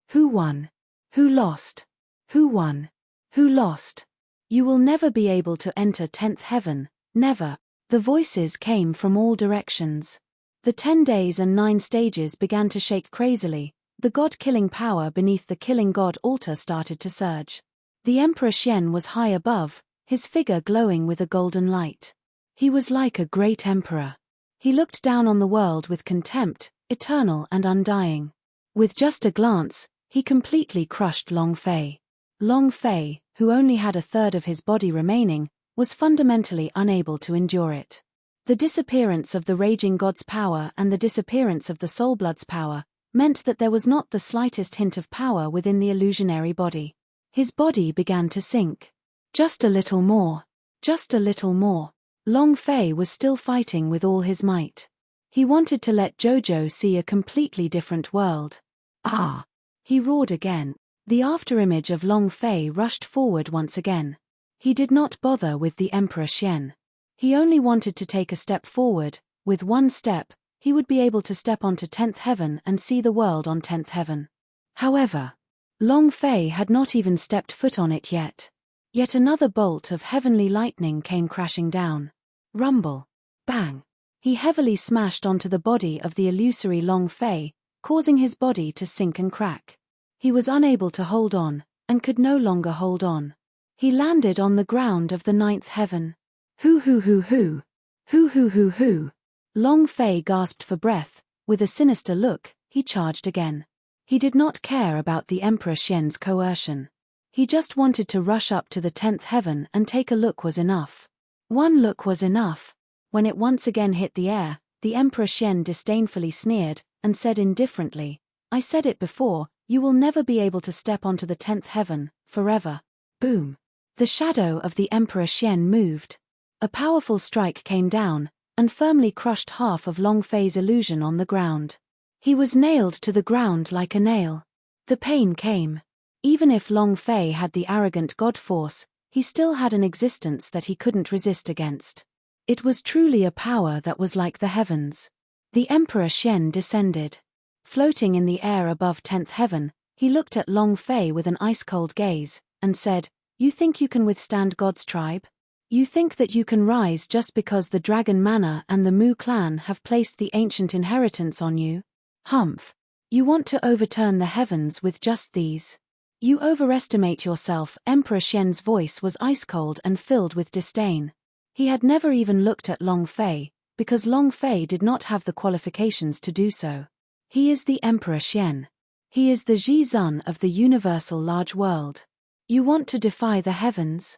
Who won? Who lost? Who won? Who lost? You will never be able to enter 10th heaven, never. The voices came from all directions. The 10 days and 9 stages began to shake crazily. The god-killing power beneath the killing god altar started to surge. The Emperor Xian was high above, his figure glowing with a golden light. He was like a great emperor. He looked down on the world with contempt, eternal and undying. With just a glance, he completely crushed Long Fei. Long Fei, who only had a third of his body remaining, was fundamentally unable to endure it. The disappearance of the raging god's power and the disappearance of the soulblood's power meant that there was not the slightest hint of power within the illusionary body. His body began to sink. Just a little more. Just a little more. Long Fei was still fighting with all his might. He wanted to let Jojo see a completely different world. Ah! He roared again. The afterimage of Long Fei rushed forward once again. He did not bother with the Emperor Xian. He only wanted to take a step forward. With one step, he would be able to step onto 10th heaven and see the world on 10th heaven. However, Long Fei had not even stepped foot on it yet. Yet another bolt of heavenly lightning came crashing down. Rumble. Bang. He heavily smashed onto the body of the illusory Long Fei, causing his body to sink and crack. He was unable to hold on, and could no longer hold on. He landed on the ground of the 9th heaven. Hoo hoo hoo hoo. Hoo hoo hoo hoo. Long Fei gasped for breath. With a sinister look, he charged again. He did not care about the Emperor Xian's coercion. He just wanted to rush up to the 10th heaven and take a look was enough. One look was enough. When it once again hit the air, the Emperor Xian disdainfully sneered, and said indifferently, "I said it before, you will never be able to step onto the 10th heaven, forever." Boom. The shadow of the Emperor Xian moved. A powerful strike came down, and firmly crushed half of Long Fei's illusion on the ground. He was nailed to the ground like a nail. The pain came. Even if Long Fei had the arrogant god force, he still had an existence that he couldn't resist against. It was truly a power that was like the heavens. The Emperor Xian descended. Floating in the air above 10th heaven, he looked at Long Fei with an ice-cold gaze, and said, "You think you can withstand God's tribe? You think that you can rise just because the Dragon Manor and the Mu clan have placed the ancient inheritance on you? Humph. You want to overturn the heavens with just these? You overestimate yourself." Emperor Xian's voice was ice-cold and filled with disdain. He had never even looked at Long Fei, because Long Fei did not have the qualifications to do so. He is the Emperor Xian. He is the Ji Zun of the universal large world. You want to defy the heavens?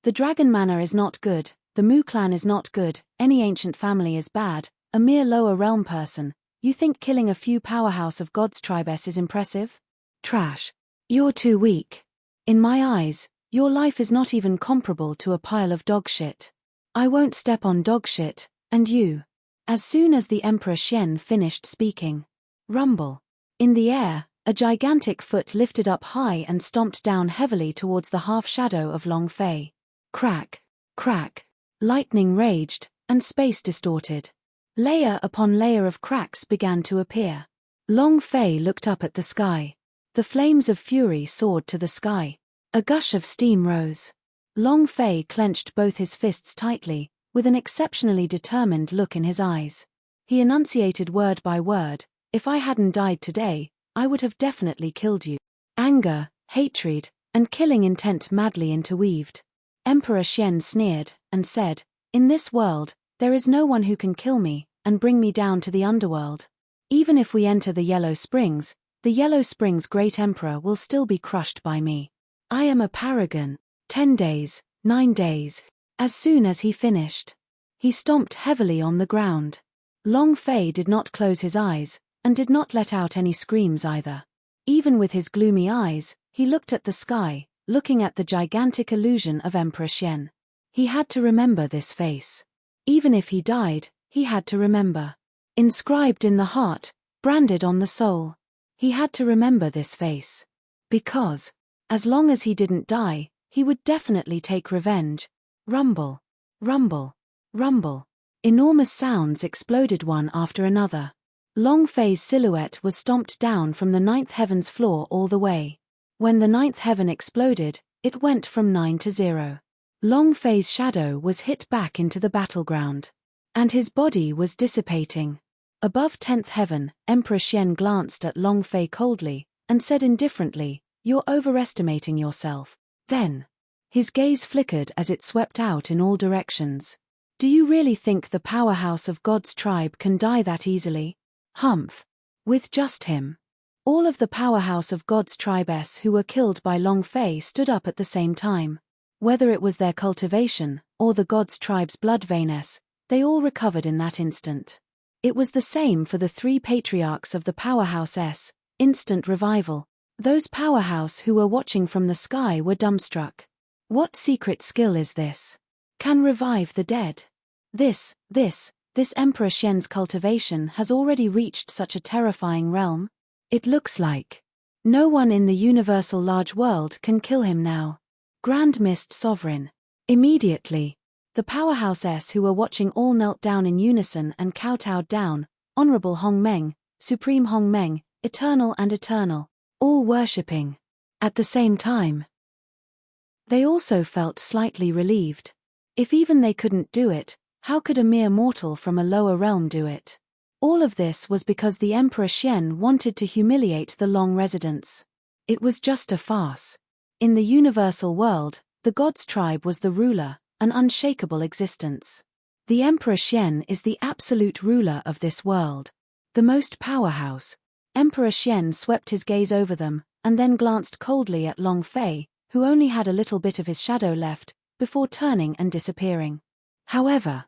The Dragon Manor is not good, the Mu clan is not good, any ancient family is bad, a mere lower realm person. You think killing a few powerhouse of God's tribes is impressive? Trash. You're too weak. In my eyes, your life is not even comparable to a pile of dog shit. I won't step on dog shit, and you. As soon as the Emperor Xian finished speaking. Rumble. In the air, a gigantic foot lifted up high and stomped down heavily towards the half-shadow of Long Fei. Crack. Crack. Lightning raged, and space distorted. Layer upon layer of cracks began to appear. Long Fei looked up at the sky. The flames of fury soared to the sky. A gush of steam rose. Long Fei clenched both his fists tightly, with an exceptionally determined look in his eyes. He enunciated word by word, "If I hadn't died today, I would have definitely killed you." Anger, hatred, and killing intent madly interweaved. Emperor Xian sneered, and said, "In this world, there is no one who can kill me, and bring me down to the underworld. Even if we enter the Yellow Springs, the Yellow Springs Great Emperor will still be crushed by me. I am a paragon." 10 days, 9 days. As soon as he finished, he stomped heavily on the ground. Long Fei did not close his eyes, and did not let out any screams either. Even with his gloomy eyes, he looked at the sky, looking at the gigantic illusion of Emperor Xian. He had to remember this face. Even if he died, he had to remember. Inscribed in the heart, branded on the soul. He had to remember this face. Because, as long as he didn't die, he would definitely take revenge. Rumble. Rumble. Rumble. Enormous sounds exploded one after another. Long Fei's silhouette was stomped down from the ninth heaven's floor all the way. When the ninth heaven exploded, it went from 9 to 0. Long Fei's shadow was hit back into the battleground. And his body was dissipating. Above 10th heaven, Emperor Xian glanced at Long Fei coldly, and said indifferently, "You're overestimating yourself." Then, his gaze flickered as it swept out in all directions. "Do you really think the powerhouse of God's tribe can die that easily? Humph. With just him." All of the powerhouse of God's tribes who were killed by Long Fei stood up at the same time. Whether it was their cultivation, or the God's tribe's blood veiness, they all recovered in that instant. It was the same for the 3 patriarchs of the powerhouses, instant revival. Those powerhouse who were watching from the sky were dumbstruck. What secret skill is this? Can revive the dead? This Emperor Xian's cultivation has already reached such a terrifying realm. It looks like no one in the universal large world can kill him now. Grand Mist Sovereign. Immediately, the powerhouses who were watching all knelt down in unison and kowtowed down. Honorable Hong Meng, Supreme Hong Meng, eternal and eternal, all worshipping. At the same time, they also felt slightly relieved. If even they couldn't do it, how could a mere mortal from a lower realm do it? All of this was because the Emperor Xian wanted to humiliate the Long residents. It was just a farce. In the universal world, the God's tribe was the ruler, an unshakable existence. The Emperor Xian is the absolute ruler of this world. The most powerhouse. Emperor Xian swept his gaze over them, and then glanced coldly at Long Fei, who only had a little bit of his shadow left, before turning and disappearing. However,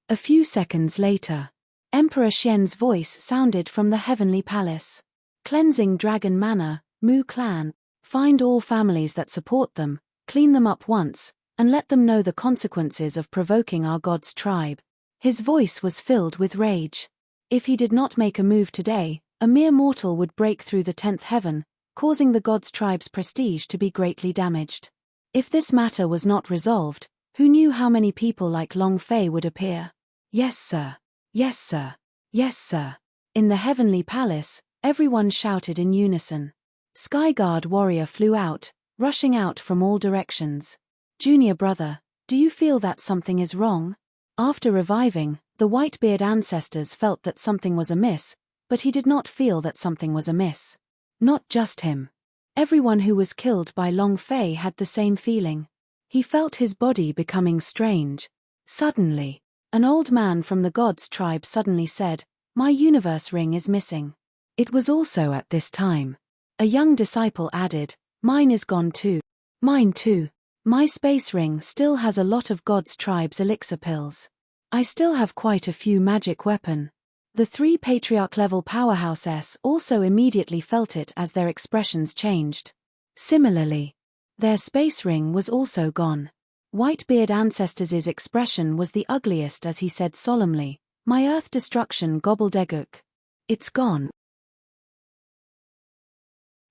a few seconds later, Emperor Xian's voice sounded from the heavenly palace. "Cleansing Dragon Manor, Mu Clan, find all families that support them, clean them up once, and let them know the consequences of provoking our God's tribe." His voice was filled with rage. If he did not make a move today, a mere mortal would break through the 10th heaven, causing the God's tribe's prestige to be greatly damaged. If this matter was not resolved, who knew how many people like Long Fei would appear? "Yes, sir. Yes, sir. Yes, sir." In the heavenly palace, everyone shouted in unison. Skyguard warrior flew out, rushing out from all directions. "Junior brother, do you feel that something is wrong?" After reviving, the Whitebeard ancestors felt that something was amiss, but he did not feel that something was amiss. Not just him. Everyone who was killed by Long Fei had the same feeling. He felt his body becoming strange. Suddenly, an old man from the God's tribe suddenly said, "My universe ring is missing." It was also at this time. A young disciple added, "Mine is gone too." "Mine too. My space ring still has a lot of God's tribe's elixir pills. I still have quite a few magic weapon." The 3 patriarch-level powerhouses also immediately felt it as their expressions changed. Similarly, their space ring was also gone. Whitebeard ancestors' expression was the ugliest as he said solemnly, "My earth destruction gobbledegook. It's gone."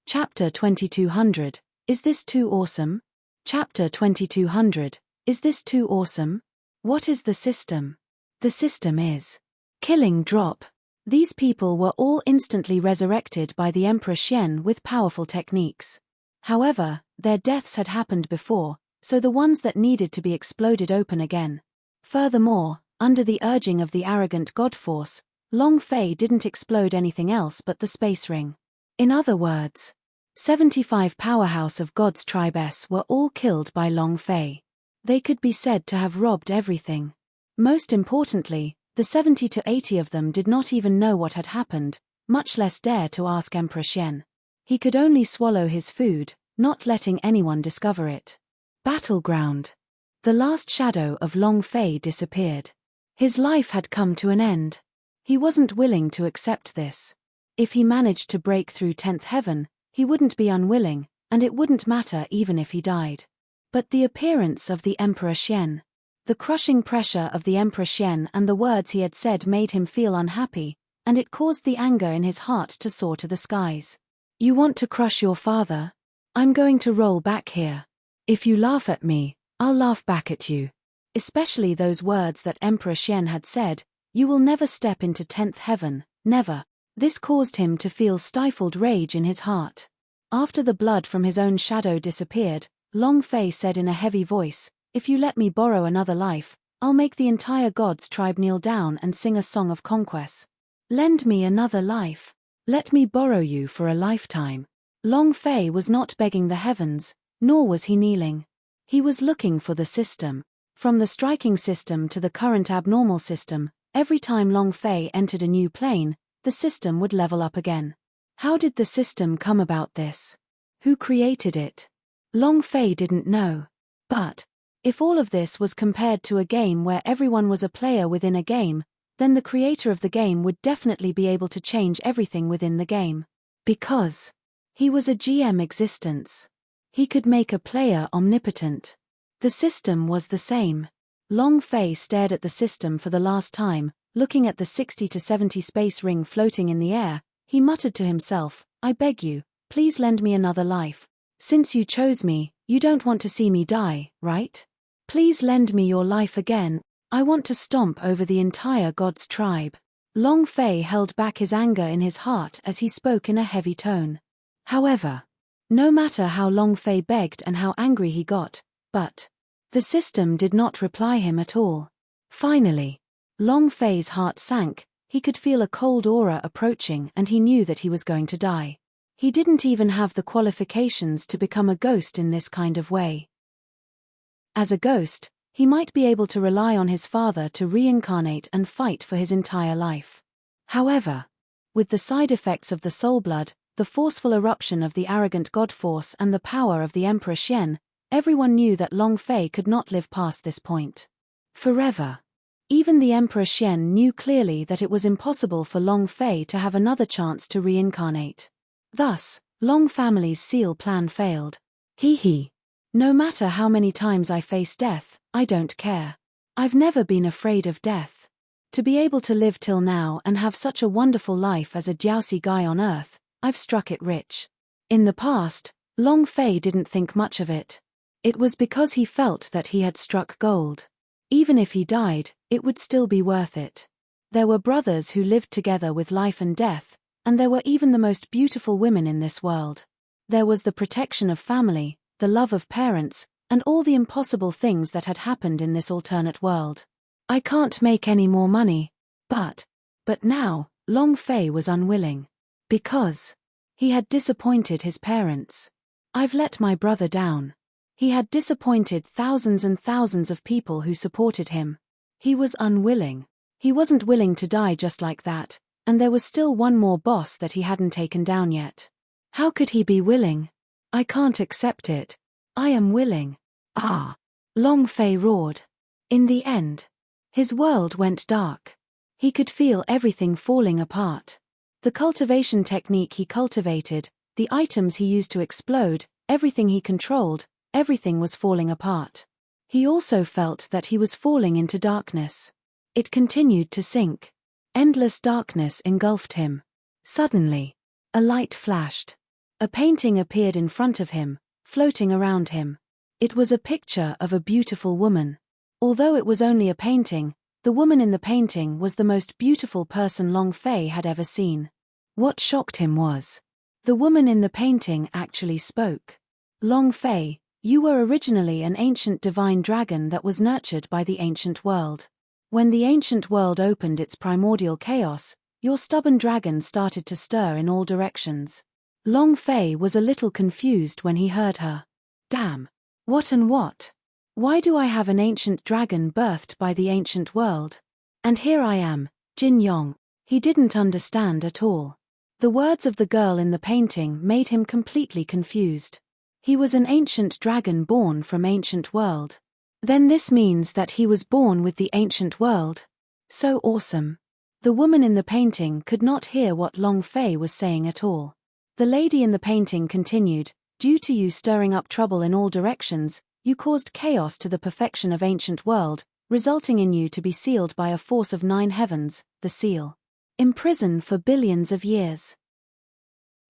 Chapter 2200, Is this too awesome? Chapter 2200, Is this too awesome? What is the system? The system is killing drop. These people were all instantly resurrected by the Emperor Xian with powerful techniques. However, their deaths had happened before, so the ones that needed to be exploded open again. Furthermore, under the urging of the arrogant God Force, Long Fei didn't explode anything else but the space ring. In other words, 75 powerhouse of God's tribes were all killed by Long Fei. They could be said to have robbed everything. Most importantly, the 70 to 80 of them did not even know what had happened, much less dare to ask Emperor Xian. He could only swallow his food, not letting anyone discover it. Battleground. The last shadow of Long Fei disappeared. His life had come to an end. He wasn't willing to accept this. If he managed to break through 10th heaven, he wouldn't be unwilling, and it wouldn't matter even if he died. But the appearance of the Emperor Xian, the crushing pressure of the Emperor Xian and the words he had said made him feel unhappy, and it caused the anger in his heart to soar to the skies. "You want to crush your father? I'm going to roll back here. If you laugh at me, I'll laugh back at you." Especially those words that Emperor Xian had said, "You will never step into 10th heaven, never." This caused him to feel stifled rage in his heart. After the blood from his own shadow disappeared, Long Fei said in a heavy voice, "If you let me borrow another life, I'll make the entire gods tribe kneel down and sing a song of conquest. Lend me another life. Let me borrow you for a lifetime." Long Fei was not begging the heavens, nor was he kneeling. He was looking for the system. From the striking system to the current abnormal system, every time Long Fei entered a new plane, the system would level up again. How did the system come about this? Who created it? Long Fei didn't know. But if all of this was compared to a game where everyone was a player within a game, then the creator of the game would definitely be able to change everything within the game. Because he was a GM existence. He could make a player omnipotent. The system was the same. Long Fei stared at the system for the last time, looking at the 60 to 70 space ring floating in the air. He muttered to himself, "I beg you, please lend me another life. Since you chose me, you don't want to see me die, right? Please lend me your life again. I want to stomp over the entire God's tribe." Long Fei held back his anger in his heart as he spoke in a heavy tone. However, no matter how Long Fei begged and how angry he got, but the system did not reply him at all. Finally, Long Fei's heart sank. He could feel a cold aura approaching and he knew that he was going to die. He didn't even have the qualifications to become a ghost in this kind of way. As a ghost, he might be able to rely on his father to reincarnate and fight for his entire life. However, with the side effects of the soul blood, the forceful eruption of the arrogant god force and the power of the Emperor Xian, everyone knew that Long Fei could not live past this point. Forever. Even the Emperor Xian knew clearly that it was impossible for Long Fei to have another chance to reincarnate. Thus, Long family's seal plan failed. No matter how many times I face death, I don't care. I've never been afraid of death. To be able to live till now and have such a wonderful life as a Jiaoxi guy on Earth, I've struck it rich. In the past, Long Fei didn't think much of it. It was because he felt that he had struck gold. Even if he died, it would still be worth it. There were brothers who lived together with life and death, and there were even the most beautiful women in this world. There was the protection of family, the love of parents, and all the impossible things that had happened in this alternate world. I can't make any more money. But now, Long Fei was unwilling. Because he had disappointed his parents. I've let my brother down. He had disappointed thousands and thousands of people who supported him. He was unwilling. He wasn't willing to die just like that, and there was still one more boss that he hadn't taken down yet. How could he be willing? I can't accept it. I am willing. Ah! Long Fei roared. In the end, his world went dark. He could feel everything falling apart. The cultivation technique he cultivated, the items he used to explode, everything he controlled, everything was falling apart. He also felt that he was falling into darkness. It continued to sink. Endless darkness engulfed him. Suddenly, a light flashed. A painting appeared in front of him, floating around him. It was a picture of a beautiful woman. Although it was only a painting, the woman in the painting was the most beautiful person Long Fei had ever seen. What shocked him was, the woman in the painting actually spoke. Long Fei, you were originally an ancient divine dragon that was nurtured by the ancient world. When the ancient world opened its primordial chaos, your stubborn dragon started to stir in all directions. Long Fei was a little confused when he heard her. Damn. What and what? Why do I have an ancient dragon birthed by the ancient world? And here I am, Jin Yong. He didn't understand at all. The words of the girl in the painting made him completely confused. He was an ancient dragon born from ancient world. Then this means that he was born with the ancient world. So awesome. The woman in the painting could not hear what Long Fei was saying at all. The lady in the painting continued, due to you stirring up trouble in all directions, you caused chaos to the perfection of ancient world, resulting in you to be sealed by a force of 9 heavens, the seal. Imprisoned for billions of years.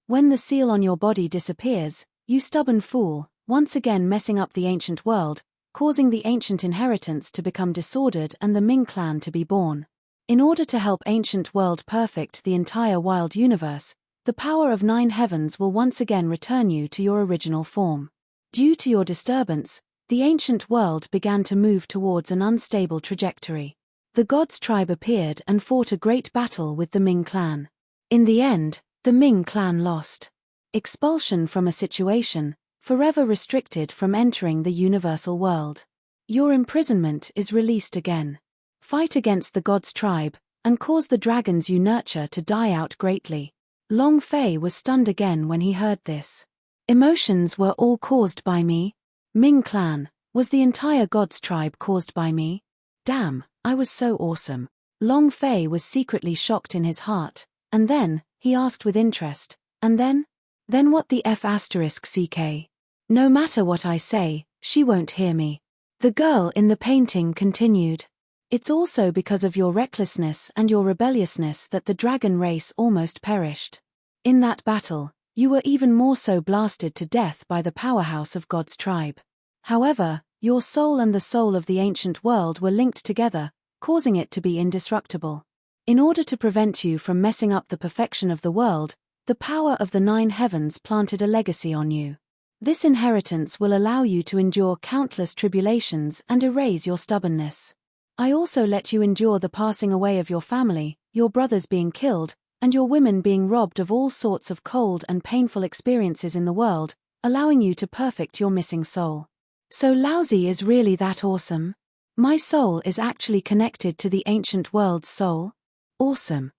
When the seal on your body disappears, you stubborn fool, once again messing up the ancient world, causing the ancient inheritance to become disordered and the Ming clan to be born. In order to help ancient world perfect the entire wild universe, the power of 9 heavens will once again return you to your original form. Due to your disturbance, the ancient world began to move towards an unstable trajectory. The gods' tribe appeared and fought a great battle with the Ming clan. In the end, the Ming clan lost. Expulsion from a situation, forever restricted from entering the universal world. Your imprisonment is released again. Fight against the gods' tribe, and cause the dragons you nurture to die out greatly. Long Fei was stunned again when he heard this. Emotions were all caused by me? Ming clan, was the entire gods' tribe caused by me? Damn, I was so awesome. Long Fei was secretly shocked in his heart, and then, he asked with interest, and then? Then what the F***ck? No matter what I say, she won't hear me. The girl in the painting continued. It's also because of your recklessness and your rebelliousness that the dragon race almost perished. In that battle, you were even more so blasted to death by the powerhouse of God's tribe. However, your soul and the soul of the ancient world were linked together, causing it to be indestructible. In order to prevent you from messing up the perfection of the world, the power of the 9 heavens planted a legacy on you. This inheritance will allow you to endure countless tribulations and erase your stubbornness. I also let you endure the passing away of your family, your brothers being killed, and your women being robbed of all sorts of cold and painful experiences in the world, allowing you to perfect your missing soul. So Laozi is really that awesome? My soul is actually connected to the ancient world's soul? Awesome.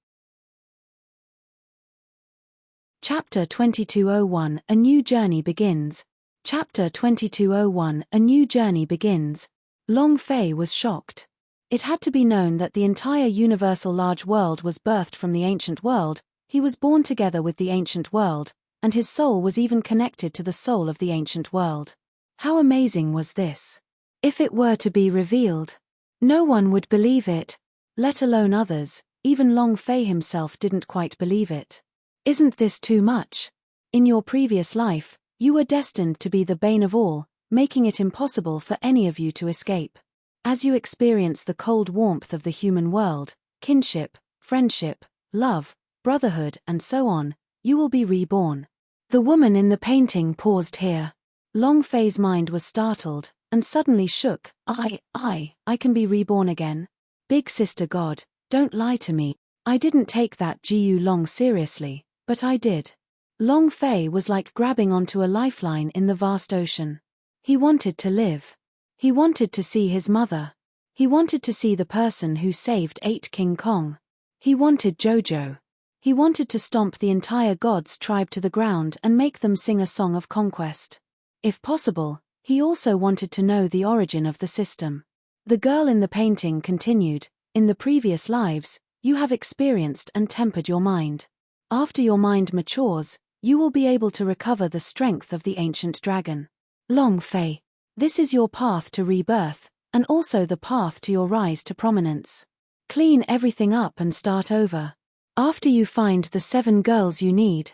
Chapter 2201 A New Journey Begins. Chapter 2201 A New Journey Begins. Long Fei was shocked. It had to be known that the entire universal large world was birthed from the ancient world, he was born together with the ancient world, and his soul was even connected to the soul of the ancient world. How amazing was this? If it were to be revealed, no one would believe it, let alone others. Even Long Fei himself didn't quite believe it. Isn't this too much? In your previous life, you were destined to be the bane of all, making it impossible for any of you to escape. As you experience the cold warmth of the human world, kinship, friendship, love, brotherhood and so on, you will be reborn. The woman in the painting paused here. Long Fei's mind was startled, and suddenly shook. I can be reborn again? Big sister God, don't lie to me. I didn't take that Gu Long seriously, but I did. Long Fei was like grabbing onto a lifeline in the vast ocean. He wanted to live. He wanted to see his mother. He wanted to see the person who saved 8 King Kong. He wanted Jojo. He wanted to stomp the entire gods' tribe to the ground and make them sing a song of conquest. If possible, he also wanted to know the origin of the system. The girl in the painting continued, in the previous lives, you have experienced and tempered your mind. After your mind matures, you will be able to recover the strength of the ancient dragon. Long Fei. This is your path to rebirth, and also the path to your rise to prominence. Clean everything up and start over. After you find the 7 girls you need.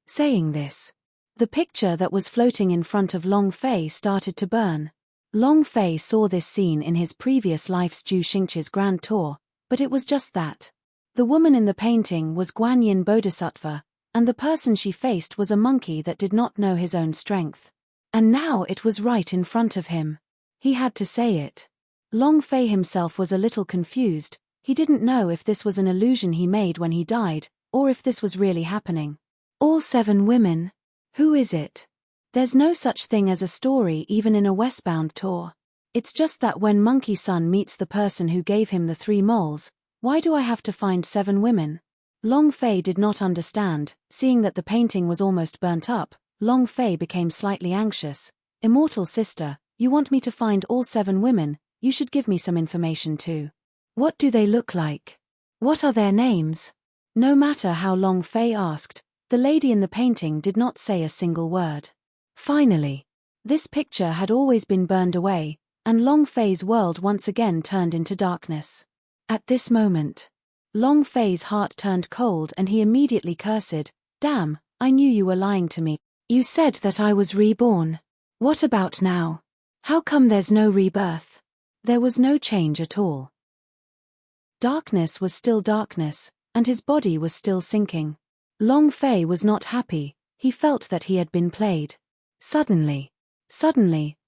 Saying this, the picture that was floating in front of Long Fei started to burn. Long Fei saw this scene in his previous life's Zhu Xingqi's grand tour, but it was just that. The woman in the painting was Guanyin Bodhisattva, and the person she faced was a monkey that did not know his own strength. And now it was right in front of him. He had to say it. Long Fei himself was a little confused. He didn't know if this was an illusion he made when he died, or if this was really happening. All 7 women? Who is it? There's no such thing as a story even in a westbound tour. It's just that when Monkey Sun meets the person who gave him the 3 moles, why do I have to find 7 women? Long Fei did not understand. Seeing that the painting was almost burnt up, Long Fei became slightly anxious. Immortal sister, you want me to find all 7 women, you should give me some information too. What do they look like? What are their names? No matter how Long Fei asked, the lady in the painting did not say a single word. Finally, this picture had always been burned away, and Long Fei's world once again turned into darkness. At this moment, Long Fei's heart turned cold and he immediately cursed, "Damn, I knew you were lying to me. You said that I was reborn. What about now? How come there's no rebirth?" There was no change at all. Darkness was still darkness, and his body was still sinking. Long Fei was not happy, he felt that he had been played. Suddenly,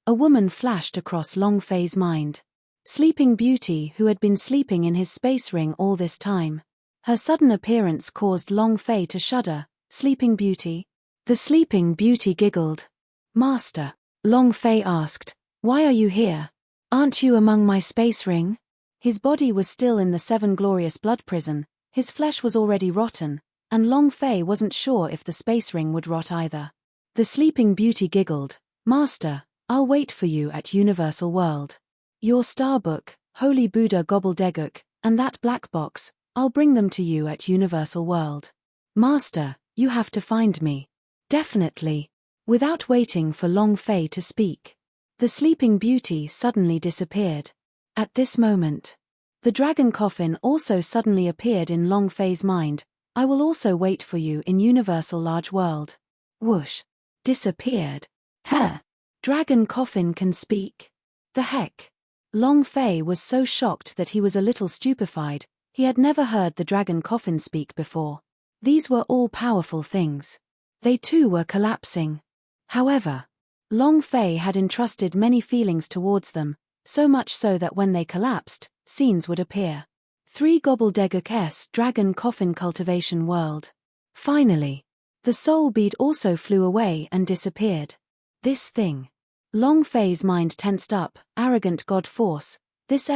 a woman flashed across Long Fei's mind. Sleeping Beauty, who had been sleeping in his space ring all this time. Her sudden appearance caused Long Fei to shudder. Sleeping Beauty? The Sleeping Beauty giggled. Master, Long Fei asked, why are you here? Aren't you among my space ring? His body was still in the Seven Glorious Blood Prison, his flesh was already rotten, and Long Fei wasn't sure if the space ring would rot either. The Sleeping Beauty giggled. Master, I'll wait for you at Universal World. Your star book, Holy Buddha Gobbledegook, and that black box, I'll bring them to you at Universal World. Master, you have to find me. Definitely. Without waiting for Long Fei to speak, the Sleeping Beauty suddenly disappeared. At this moment, the dragon coffin also suddenly appeared in Long Fei's mind. I will also wait for you in Universal Large World. Whoosh. Disappeared. Heh. Dragon coffin can speak. The heck? Long Fei was so shocked that he was a little stupefied. He had never heard the dragon coffin speak before. These were all powerful things. They too were collapsing. However, Long Fei had entrusted many feelings towards them, so much so that when they collapsed, scenes would appear. 3 Gobbledegook's Dragon Coffin Cultivation World. Finally, the soul bead also flew away and disappeared. This thing. Long Fei's mind tensed up. Arrogant God Force, this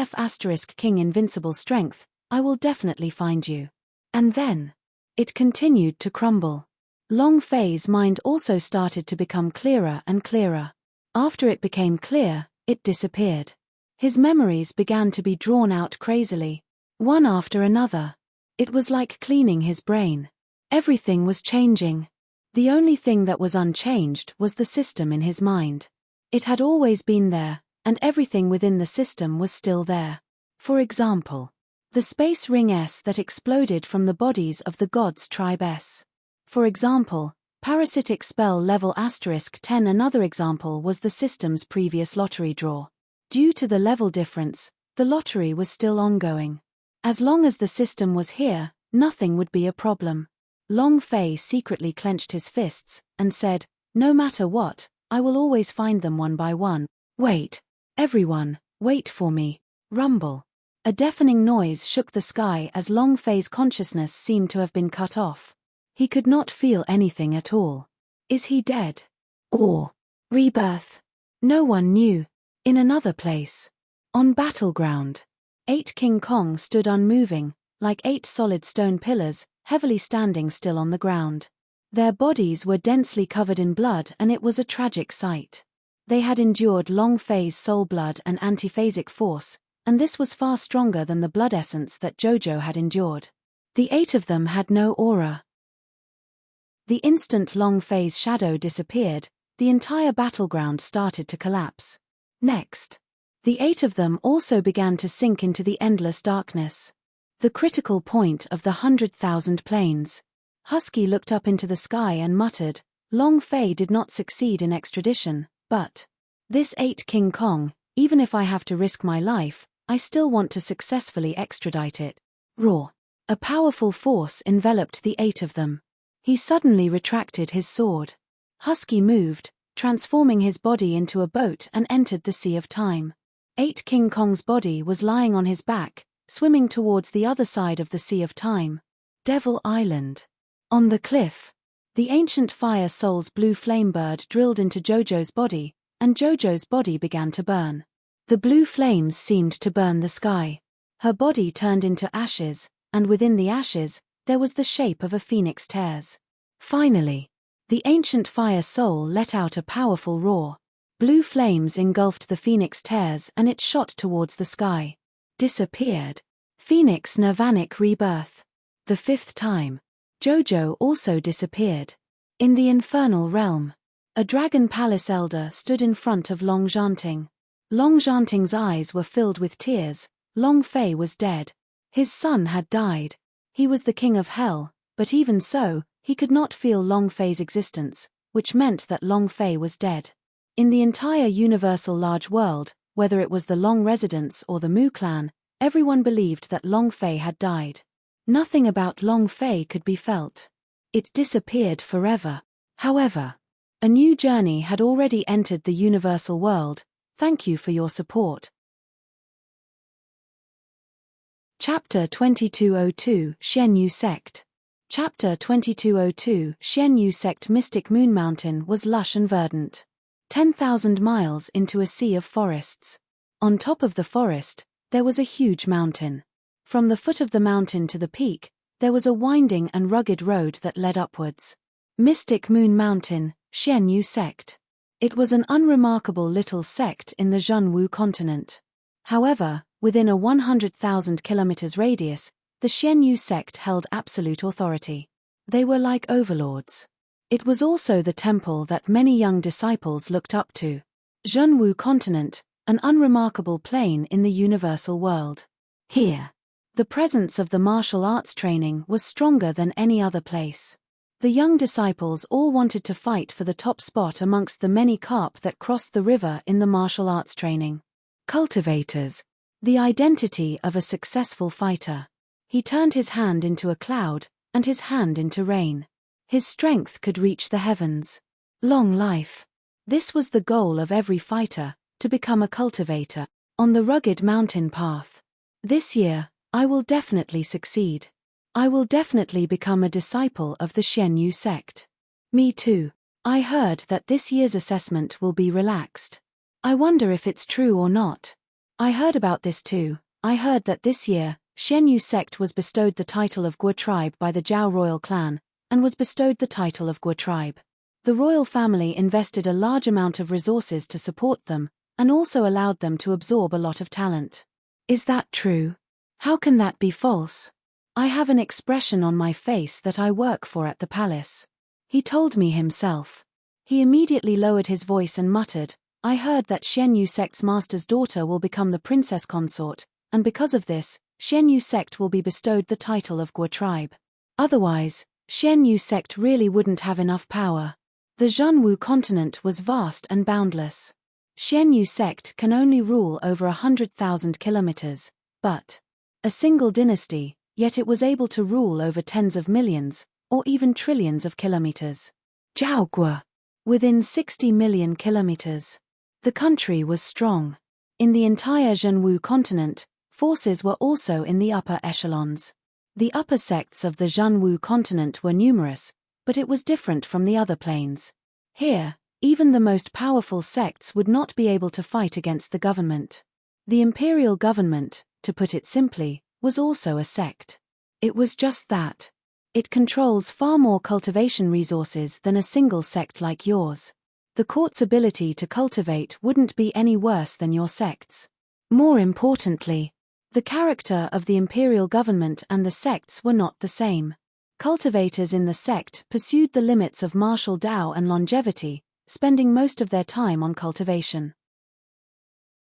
King Invincible Strength, I will definitely find you. And then, it continued to crumble. Long Fei's mind also started to become clearer and clearer. After it became clear, it disappeared. His memories began to be drawn out crazily, one after another. It was like cleaning his brain. Everything was changing. The only thing that was unchanged was the system in his mind. It had always been there, and everything within the system was still there. For example, the space ring S that exploded from the bodies of the gods tribe S. For example, parasitic spell level *10. Another example was the system's previous lottery draw. Due to the level difference, the lottery was still ongoing. As long as the system was here, nothing would be a problem. Long Fei secretly clenched his fists, and said, no matter what, I will always find them one by one. Wait. Everyone, wait for me. Rumble. A deafening noise shook the sky as Long Fei's consciousness seemed to have been cut off. He could not feel anything at all. Is he dead? Or rebirth? No one knew. In another place. On Battleground. 8 King Kong stood unmoving, like 8 solid stone pillars, heavily standing still on the ground. Their bodies were densely covered in blood and it was a tragic sight. They had endured Long Fei's soul blood and antiphasic force, and this was far stronger than the blood essence that Jojo had endured. The 8 of them had no aura. The instant Long Fei's shadow disappeared, the entire battleground started to collapse. Next, the 8 of them also began to sink into the endless darkness. The critical point of the 100,000 planes. Husky looked up into the sky and muttered, Long Fei did not succeed in extradition, but this 8 King Kong, even if I have to risk my life, I still want to successfully extradite it. Roar. A powerful force enveloped the 8 of them. He suddenly retracted his sword. Husky moved, transforming his body into a boat and entered the Sea of Time. 8 King Kong's body was lying on his back, swimming towards the other side of the Sea of Time. Devil Island. On the cliff, the ancient fire soul's blue flame bird drilled into Jojo's body, and Jojo's body began to burn. The blue flames seemed to burn the sky. Her body turned into ashes, and within the ashes, there was the shape of a phoenix tears. Finally, the ancient fire soul let out a powerful roar. Blue flames engulfed the phoenix tears and it shot towards the sky. Disappeared. Phoenix Nirvanic rebirth. The 5th time. Jojo also disappeared. In the infernal realm, a dragon palace elder stood in front of Long Zhanting. Long Zhanting's eyes were filled with tears. Long Fei was dead. His son had died. He was the king of hell, but even so, he could not feel Long Fei's existence, which meant that Long Fei was dead. In the entire universal large world, whether it was the Long residence or the Mu clan, Everyone believed that Long Fei had died. Nothing about Long Fei could be felt. It disappeared forever. However, a new journey had already entered the universal world. Thank you for your support. Chapter 2202 Xianyu Sect. Chapter 2202 Xianyu Sect. Mystic Moon Mountain was lush and verdant. 10,000 miles into a sea of forests. On top of the forest, there was a huge mountain. From the foot of the mountain to the peak, there was a winding and rugged road that led upwards. Mystic Moon Mountain, Xianyu Sect. It was an unremarkable little sect in the Zhenwu continent. However, within a 100,000 kilometers radius, the Xianyu sect held absolute authority. They were like overlords. It was also the temple that many young disciples looked up to. Zhenwu continent, an unremarkable plane in the universal world. Here, the presence of the martial arts training was stronger than any other place. The young disciples all wanted to fight for the top spot amongst the many carp that crossed the river in the martial arts training. Cultivators. The identity of a successful fighter. He turned his hand into a cloud, and his hand into rain. His strength could reach the heavens. Long life. This was the goal of every fighter, to become a cultivator, on the rugged mountain path. This year, I will definitely succeed. I will definitely become a disciple of the Xianyu sect. Me too. I heard that this year's assessment will be relaxed. I wonder if it's true or not. I heard about this too. I heard that this year, Xianyu sect was bestowed the title of Guo tribe by the Zhao royal clan, and was bestowed the title of Guo tribe. The royal family invested a large amount of resources to support them, and also allowed them to absorb a lot of talent. Is that true? How can that be false? I have an expression on my face that I work for at the palace. He told me himself. He immediately lowered his voice and muttered, I heard that Xianyu sect's master's daughter will become the princess consort, and because of this, Xianyu sect will be bestowed the title of Guo tribe. Otherwise, Xianyu sect really wouldn't have enough power. The Zhenwu continent was vast and boundless. Xianyu sect can only rule over 100,000 kilometers, but a single dynasty, yet it was able to rule over tens of millions, or even trillions of kilometers. Zhaoguo. Within 60 million kilometers. The country was strong. In the entire Zhenwu continent, forces were also in the upper echelons. The upper sects of the Zhenwu continent were numerous, but it was different from the other planes. Here, even the most powerful sects would not be able to fight against the government. The imperial government, to put it simply, was also a sect. It was just that. It controls far more cultivation resources than a single sect like yours. The court's ability to cultivate wouldn't be any worse than your sect's. More importantly, the character of the imperial government and the sects were not the same. Cultivators in the sect pursued the limits of martial Dao and longevity, spending most of their time on cultivation.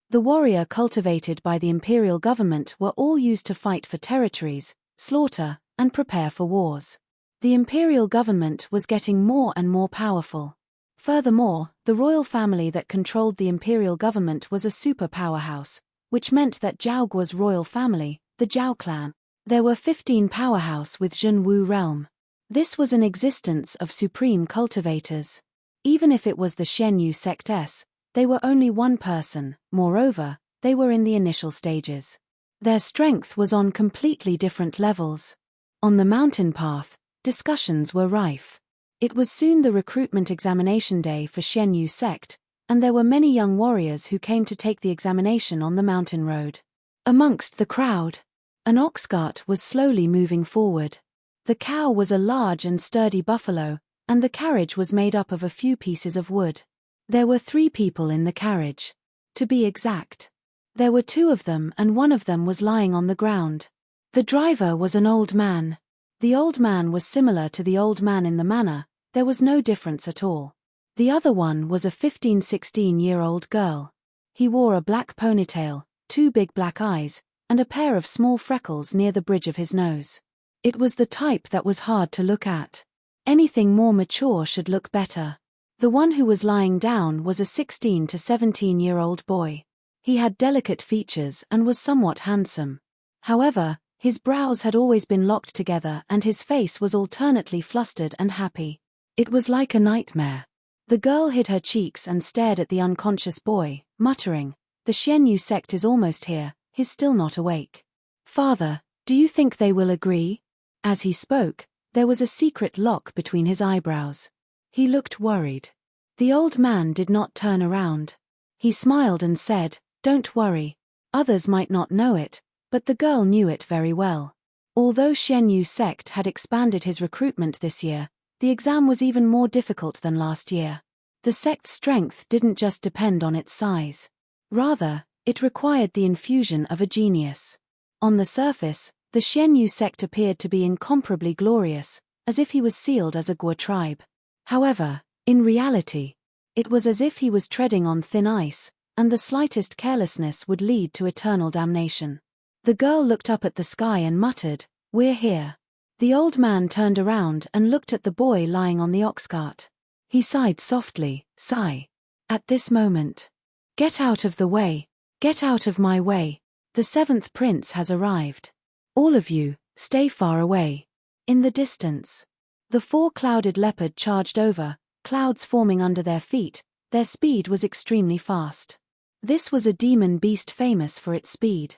The warrior cultivated by the imperial government were all used to fight for territories, slaughter, and prepare for wars. The imperial government was getting more and more powerful. Furthermore, the royal family that controlled the imperial government was a super powerhouse, which meant that Zhaoguo's royal family, the Zhao clan, there were 15 powerhouse with Zhenwu realm. This was an existence of supreme cultivators. Even if it was the Xianyu sect S, they were only one person, moreover, they were in the initial stages. Their strength was on completely different levels. On the mountain path, discussions were rife. It was soon the recruitment examination day for Xianyu sect, and there were many young warriors who came to take the examination on the mountain road. Amongst the crowd, an ox cart was slowly moving forward. The cow was a large and sturdy buffalo, and the carriage was made up of a few pieces of wood. There were 3 people in the carriage. To be exact. There were 2 of them and one of them was lying on the ground. The driver was an old man. The old man was similar to the old man in the manner, there was no difference at all. The other one was a 15-16-year-old girl. He wore a black ponytail, 2 big black eyes, and a pair of small freckles near the bridge of his nose. It was the type that was hard to look at. Anything more mature should look better. The one who was lying down was a 16 to 17-year-old boy. He had delicate features and was somewhat handsome. However, his brows had always been locked together and his face was alternately flustered and happy. It was like a nightmare. The girl hid her cheeks and stared at the unconscious boy, muttering, "The Xianyu sect is almost here, he's still not awake. Father, do you think they will agree?" As he spoke, there was a secret lock between his eyebrows. He looked worried. The old man did not turn around. He smiled and said, "Don't worry. Others might not know it, but the girl knew it very well. Although Xianyu sect had expanded his recruitment this year, the exam was even more difficult than last year. The sect's strength didn't just depend on its size. Rather, it required the infusion of a genius. On the surface, the Xianyu sect appeared to be incomparably glorious, as if he was sealed as a Guo tribe. However, in reality, it was as if he was treading on thin ice, and the slightest carelessness would lead to eternal damnation. The girl looked up at the sky and muttered, "We're here." The old man turned around and looked at the boy lying on the ox cart. He sighed softly, "Sigh. At this moment. Get out of the way. Get out of my way. The seventh prince has arrived. All of you, stay far away." In the distance, the four-clouded leopard charged over, clouds forming under their feet. Their speed was extremely fast. This was a demon beast famous for its speed.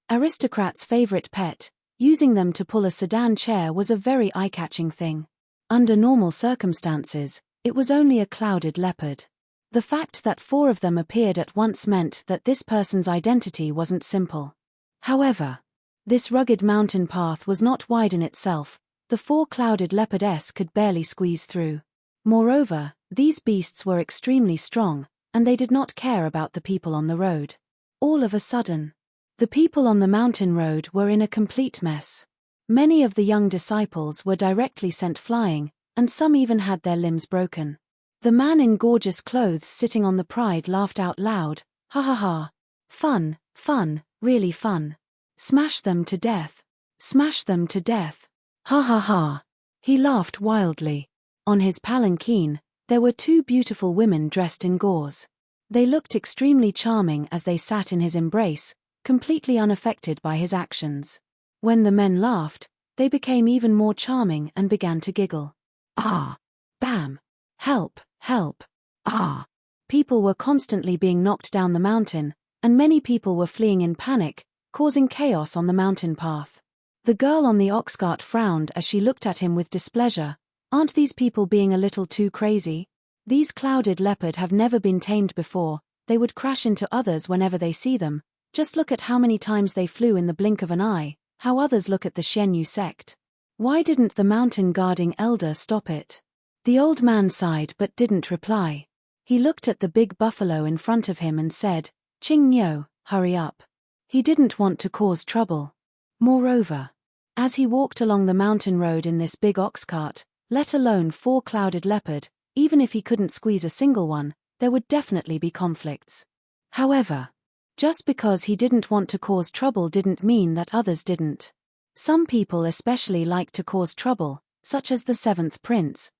Aristocrats' favorite pet, using them to pull a sedan chair was a very eye-catching thing. Under normal circumstances, it was only a clouded leopard. The fact that four of them appeared at once meant that this person's identity wasn't simple. However, this rugged mountain path was not wide in itself. The four-clouded leopardess could barely squeeze through. Moreover, these beasts were extremely strong, and they did not care about the people on the road. All of a sudden, the people on the mountain road were in a complete mess. Many of the young disciples were directly sent flying, and some even had their limbs broken. The man in gorgeous clothes sitting on the pride laughed out loud, "Ha ha ha. Fun, fun, really fun. Smash them to death. Smash them to death. Ha ha ha." He laughed wildly. On his palanquin, there were two beautiful women dressed in gauze. They looked extremely charming as they sat in his embrace, completely unaffected by his actions. When the men laughed, they became even more charming and began to giggle. "Ah! Bam! Help! Help! Ah!" People were constantly being knocked down the mountain, and many people were fleeing in panic, causing chaos on the mountain path. The girl on the ox cart frowned as she looked at him with displeasure. "Aren't these people being a little too crazy? These clouded leopard have never been tamed before, they would crash into others whenever they see them. Just look at how many times they flew in the blink of an eye, how others look at the Xianyu sect. Why didn't the mountain guarding elder stop it?" The old man sighed but didn't reply. He looked at the big buffalo in front of him and said, "Ching Nyo, hurry up." He didn't want to cause trouble. Moreover, as he walked along the mountain road in this big ox cart, let alone four-clouded leopard, even if he couldn't squeeze a single one, there would definitely be conflicts. However, just because he didn't want to cause trouble didn't mean that others didn't. Some people especially like to cause trouble, such as the seventh prince.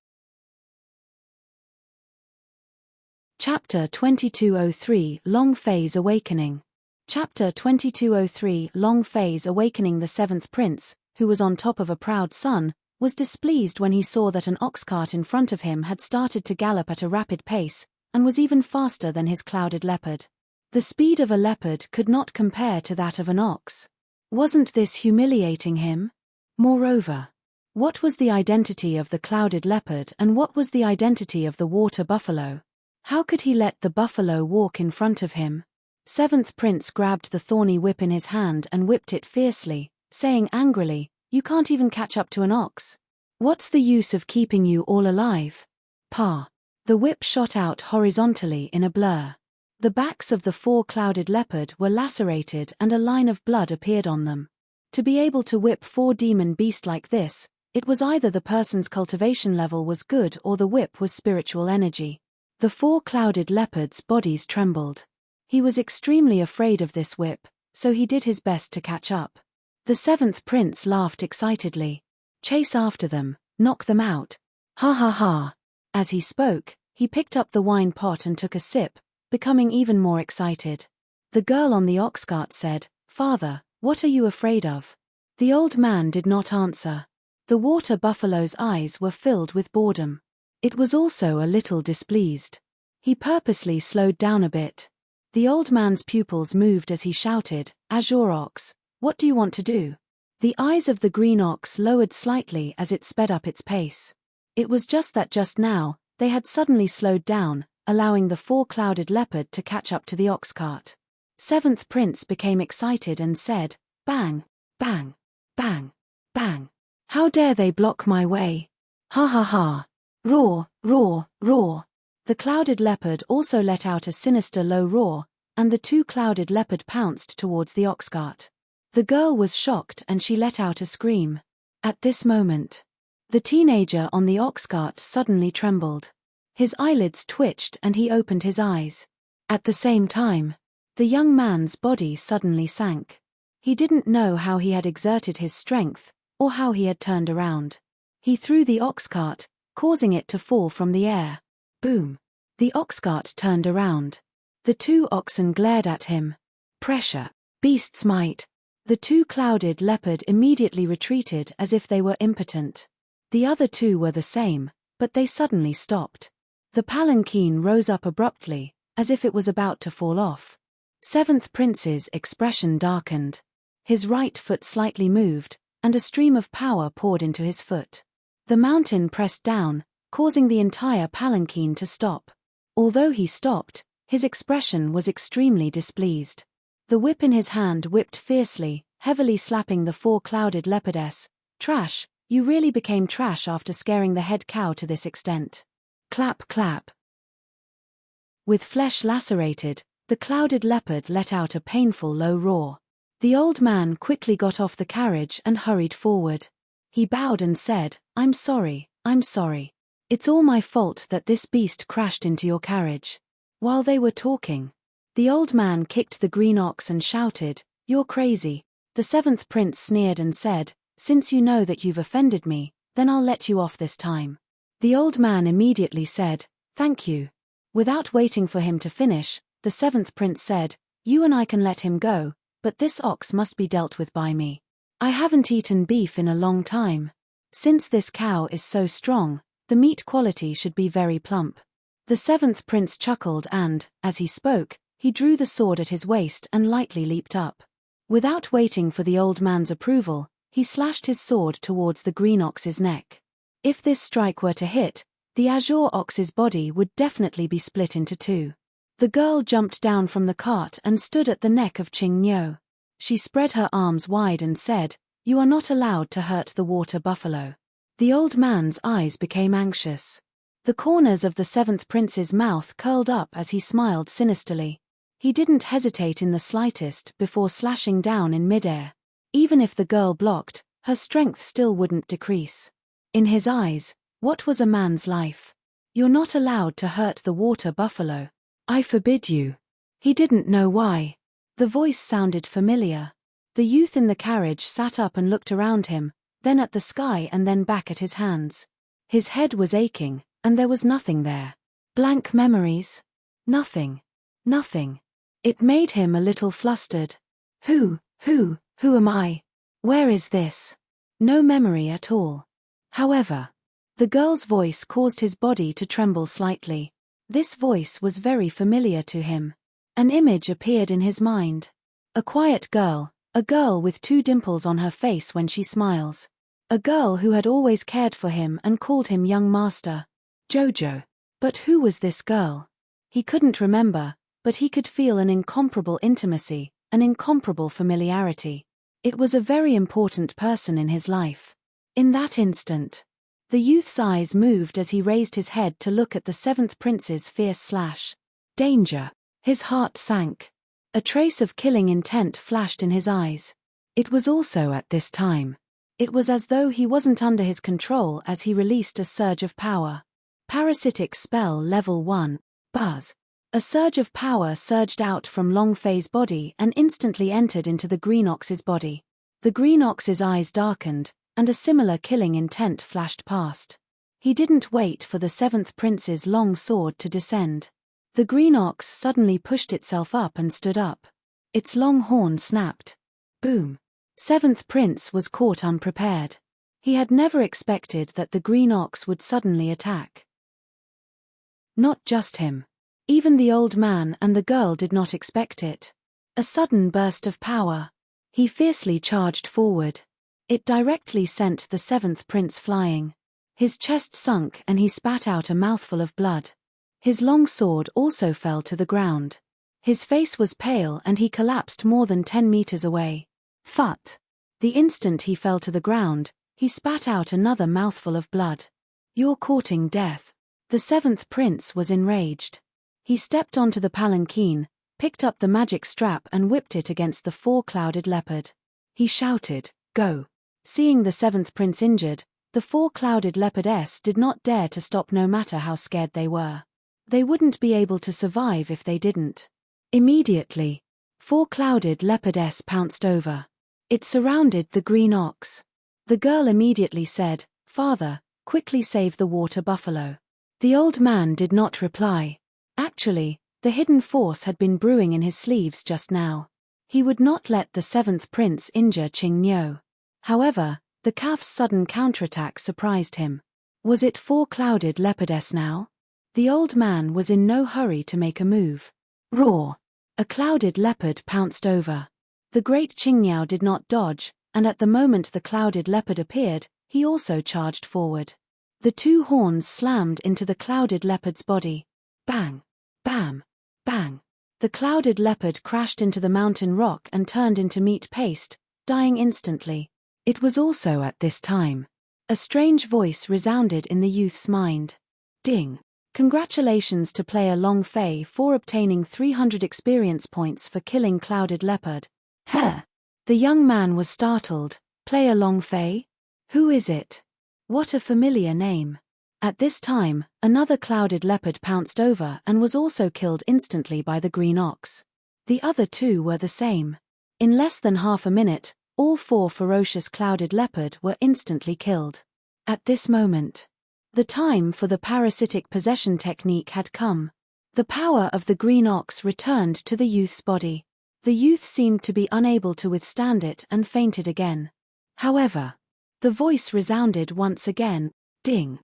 Chapter 2203 Long Phase Awakening. Chapter 2203 Long Phase Awakening. The seventh prince, who was on top of a proud son, was displeased when he saw that an ox cart in front of him had started to gallop at a rapid pace, and was even faster than his clouded leopard. The speed of a leopard could not compare to that of an ox. Wasn't this humiliating him? Moreover, what was the identity of the clouded leopard and what was the identity of the water buffalo? How could he let the buffalo walk in front of him? Seventh prince grabbed the thorny whip in his hand and whipped it fiercely, saying angrily, "You can't even catch up to an ox. What's the use of keeping you all alive?" Pa. The whip shot out horizontally in a blur. The backs of the four-clouded leopard were lacerated and a line of blood appeared on them. To be able to whip four demon beasts like this, it was either the person's cultivation level was good or the whip was spiritual energy. The four-clouded leopard's bodies trembled. He was extremely afraid of this whip, so he did his best to catch up. The seventh prince laughed excitedly. "Chase after them, knock them out. Ha ha ha." As he spoke, he picked up the wine pot and took a sip, becoming even more excited. The girl on the ox cart said, "Father, What are you afraid of? The old man did not answer. The water buffalo's eyes were filled with boredom. It was also a little displeased. He purposely slowed down a bit. The old man's pupils moved as he shouted, Azure ox, what do you want to do? The eyes of the green ox lowered slightly as it sped up its pace. It was just that just now, they had suddenly slowed down, allowing the four-clouded leopard to catch up to the ox cart. Seventh Prince became excited and said, bang, bang, bang, bang. How dare they block my way? Ha ha ha. Roar, roar, roar. The clouded leopard also let out a sinister low roar, and the two-clouded leopard pounced towards the ox cart. The girl was shocked and she let out a scream. At this moment, the teenager on the ox cart suddenly trembled. His eyelids twitched and he opened his eyes. At the same time, the young man's body suddenly sank. He didn't know how he had exerted his strength, or how he had turned around. He threw the ox cart, causing it to fall from the air. Boom! The ox cart turned around. The two oxen glared at him. Pressure! Beast's might! The two-clouded leopard immediately retreated as if they were impotent. The other two were the same, but they suddenly stopped. The palanquin rose up abruptly, as if it was about to fall off. Seventh Prince's expression darkened. His right foot slightly moved, and a stream of power poured into his foot. The mountain pressed down, causing the entire palanquin to stop. Although he stopped, his expression was extremely displeased. The whip in his hand whipped fiercely, heavily slapping the four-clouded leopardess. Trash, you really became trash after scaring the head cow to this extent. Clap clap. With flesh lacerated, the clouded leopard let out a painful low roar. The old man quickly got off the carriage and hurried forward. He bowed and said, I'm sorry. It's all my fault that this beast crashed into your carriage. While they were talking, the old man kicked the green ox and shouted, You're crazy. The seventh prince sneered and said, Since you know that you've offended me, then I'll let you off this time. The old man immediately said, Thank you. Without waiting for him to finish, the seventh prince said, You and I can let him go, but this ox must be dealt with by me. I haven't eaten beef in a long time. Since this cow is so strong, the meat quality should be very plump. The seventh prince chuckled and, as he spoke, he drew the sword at his waist and lightly leaped up. Without waiting for the old man's approval, he slashed his sword towards the green ox's neck. If this strike were to hit, the azure ox's body would definitely be split into two. The girl jumped down from the cart and stood at the neck of Ching Nyo. She spread her arms wide and said, You are not allowed to hurt the water buffalo. The old man's eyes became anxious. The corners of the seventh prince's mouth curled up as he smiled sinisterly. He didn't hesitate in the slightest before slashing down in midair. Even if the girl blocked, her strength still wouldn't decrease. In his eyes, what was a man's life? You're not allowed to hurt the water buffalo. I forbid you. He didn't know why. The voice sounded familiar. The youth in the carriage sat up and looked around him, then at the sky and then back at his hands. His head was aching, and there was nothing there. Blank memories. Nothing. It made him a little flustered. Who am I? Where is this? No memory at all. However, the girl's voice caused his body to tremble slightly. This voice was very familiar to him. An image appeared in his mind. A quiet girl, a girl with two dimples on her face when she smiles. A girl who had always cared for him and called him young master. Jojo. But who was this girl? He couldn't remember, but he could feel an incomparable intimacy, an incomparable familiarity. It was a very important person in his life. In that instant, the youth's eyes moved as he raised his head to look at the seventh prince's fierce slash. Danger. His heart sank. A trace of killing intent flashed in his eyes. It was also at this time. It was as though he wasn't under his control as he released a surge of power. Parasitic spell level 1, buzz. A surge of power surged out from Long Fei's body and instantly entered into the green ox's body. The green ox's eyes darkened, and a similar killing intent flashed past. He didn't wait for the seventh prince's long sword to descend. The green ox suddenly pushed itself up and stood up. Its long horn snapped. Boom. Seventh Prince was caught unprepared. He had never expected that the green ox would suddenly attack. Not just him. Even the old man and the girl did not expect it. A sudden burst of power. He fiercely charged forward. It directly sent the seventh prince flying. His chest sunk and he spat out a mouthful of blood. His long sword also fell to the ground. His face was pale and he collapsed more than 10 meters away. Phut! The instant he fell to the ground, he spat out another mouthful of blood. You're courting death. The seventh prince was enraged. He stepped onto the palanquin, picked up the magic strap and whipped it against the four-clouded leopard. He shouted, "Go!" Seeing the seventh prince injured, the four-clouded leopardess did not dare to stop no matter how scared they were. They wouldn't be able to survive if they didn't. Immediately, four-clouded leopardess pounced over. It surrounded the green ox. The girl immediately said, "Father, quickly save the water buffalo." The old man did not reply. Actually, the hidden force had been brewing in his sleeves just now. He would not let the seventh prince injure Ching Nyo. However, the calf's sudden counterattack surprised him. Was it four-clouded leopardess now? The old man was in no hurry to make a move. Roar! A clouded leopard pounced over. The great Qingniao did not dodge, and at the moment the clouded leopard appeared, he also charged forward. The two horns slammed into the clouded leopard's body. Bang! Bam! Bang! The clouded leopard crashed into the mountain rock and turned into meat paste, dying instantly. It was also at this time. A strange voice resounded in the youth's mind. Ding! Congratulations to player Long Fei for obtaining 300 experience points for killing clouded leopard. Heh! The young man was startled. Player Long Fei? Who is it? What a familiar name. At this time, another clouded leopard pounced over and was also killed instantly by the green ox. The other two were the same. In less than half a minute, all four ferocious clouded leopard were instantly killed. At this moment, the time for the parasitic possession technique had come. The power of the green ox returned to the youth's body. The youth seemed to be unable to withstand it and fainted again. However, the voice resounded once again. Ding!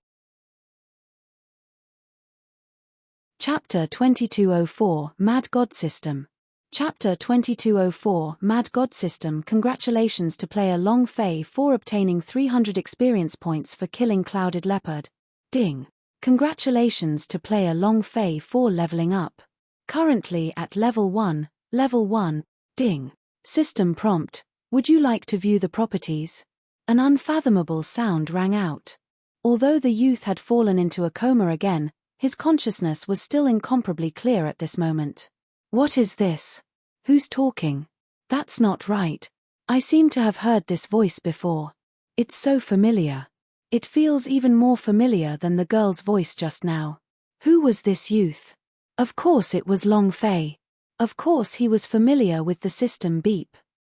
Chapter 2204 Mad God System. Chapter 2204 Mad God System. Congratulations to player Long Fei for obtaining 300 experience points for killing clouded leopard. Ding! Congratulations to player Long Fei for leveling up. Currently at level 1, level 1. Ding! System prompt: would you like to view the properties? An unfathomable sound rang out. Although the youth had fallen into a coma again, his consciousness was still incomparably clear at this moment. What is this? Who's talking? That's not right. I seem to have heard this voice before. It's so familiar. It feels even more familiar than the girl's voice just now. Who was this youth? Of course it was Long Fei. Of course he was familiar with the system beep.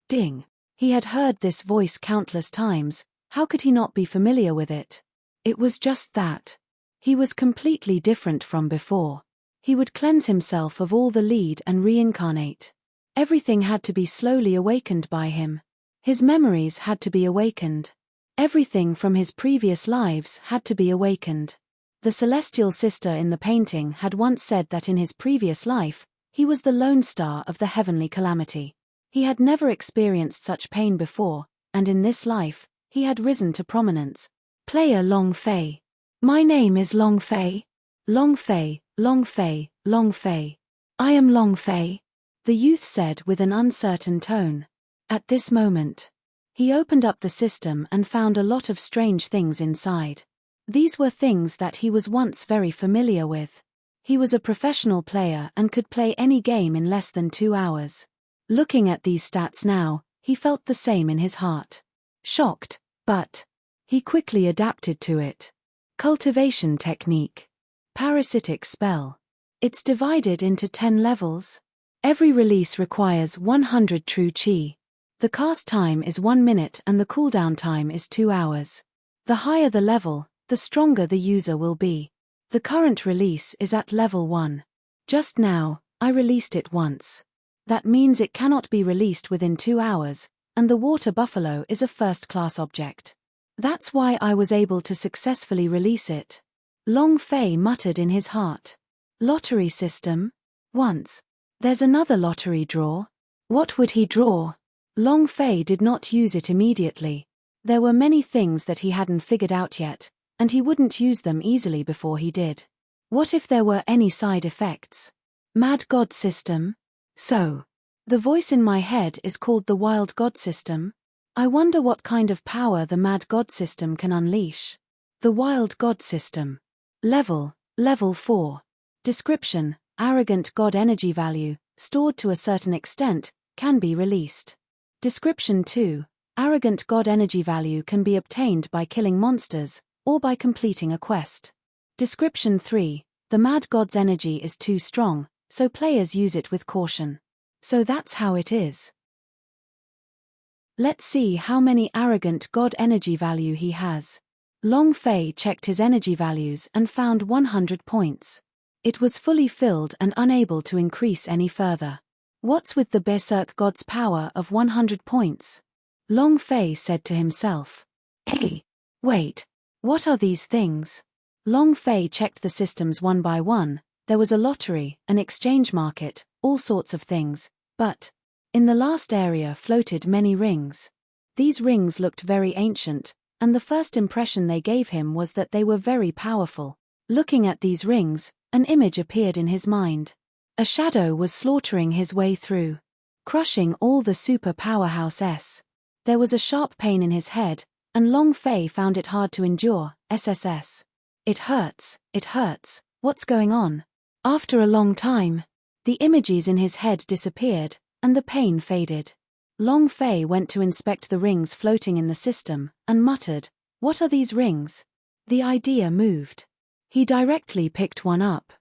Ding! He had heard this voice countless times, how could he not be familiar with it? It was just that. He was completely different from before. He would cleanse himself of all the lead and reincarnate. Everything had to be slowly awakened by him. His memories had to be awakened. Everything from his previous lives had to be awakened. The celestial sister in the painting had once said that in his previous life, he was the lone star of the heavenly calamity. He had never experienced such pain before, and in this life, he had risen to prominence. Player Long Fei. My name is Long Fei. Long Fei, Long Fei, Long Fei. I am Long Fei, the youth said with an uncertain tone. At this moment, he opened up the system and found a lot of strange things inside. These were things that he was once very familiar with. He was a professional player and could play any game in less than 2 hours. Looking at these stats now, he felt the same in his heart. Shocked, but he quickly adapted to it. Cultivation technique. Parasitic spell. It's divided into 10 levels. Every release requires 100 true chi. The cast time is 1 minute and the cooldown time is 2 hours. The higher the level, the stronger the user will be. The current release is at level 1. Just now, I released it once. That means it cannot be released within 2 hours, and the water buffalo is a first-class object. That's why I was able to successfully release it. Long Fei muttered in his heart. Lottery system? Once. There's another lottery draw. What would he draw? Long Fei did not use it immediately. There were many things that he hadn't figured out yet, and he wouldn't use them easily before he did. What if there were any side effects? Mad God system? So. The voice in my head is called the Wild God system? I wonder what kind of power the Mad God system can unleash. The Wild God system. Level 4. Description: arrogant God energy value, stored to a certain extent, can be released. Description 2. Arrogant God energy value can be obtained by killing monsters, or by completing a quest. Description 3. The Mad God's energy is too strong, so players use it with caution. So that's how it is. Let's see how many arrogant God energy value he has. Long Fei checked his energy values and found 100 points. It was fully filled and unable to increase any further. What's with the Berserk God's power of 100 points? Long Fei said to himself. Hey! Wait! What are these things? Long Fei checked the systems one by one. There was a lottery, an exchange market, all sorts of things, but in the last area floated many rings. These rings looked very ancient, and the first impression they gave him was that they were very powerful. Looking at these rings, an image appeared in his mind. A shadow was slaughtering his way through, crushing all the super powerhouse. There was a sharp pain in his head, and Long Fei found it hard to endure. SSS. It hurts, what's going on? After a long time, the images in his head disappeared, and the pain faded. Long Fei went to inspect the rings floating in the system, and muttered, "What are these rings?" The idea moved. He directly picked one up.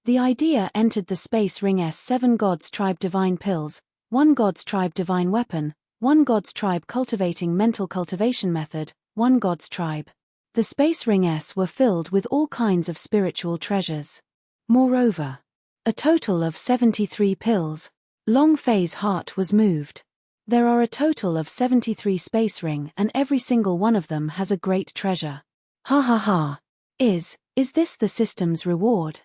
The idea entered the space ring S. 7 God's Tribe Divine Pills, 1 God's Tribe Divine Weapon, 1 God's Tribe Cultivating Mental Cultivation Method, 1 God's Tribe. The space ring S were filled with all kinds of spiritual treasures. Moreover, a total of 73 pills. Long Fei's heart was moved. There are a total of 73 space ring and every single one of them has a great treasure. Ha ha ha. Is this the system's reward?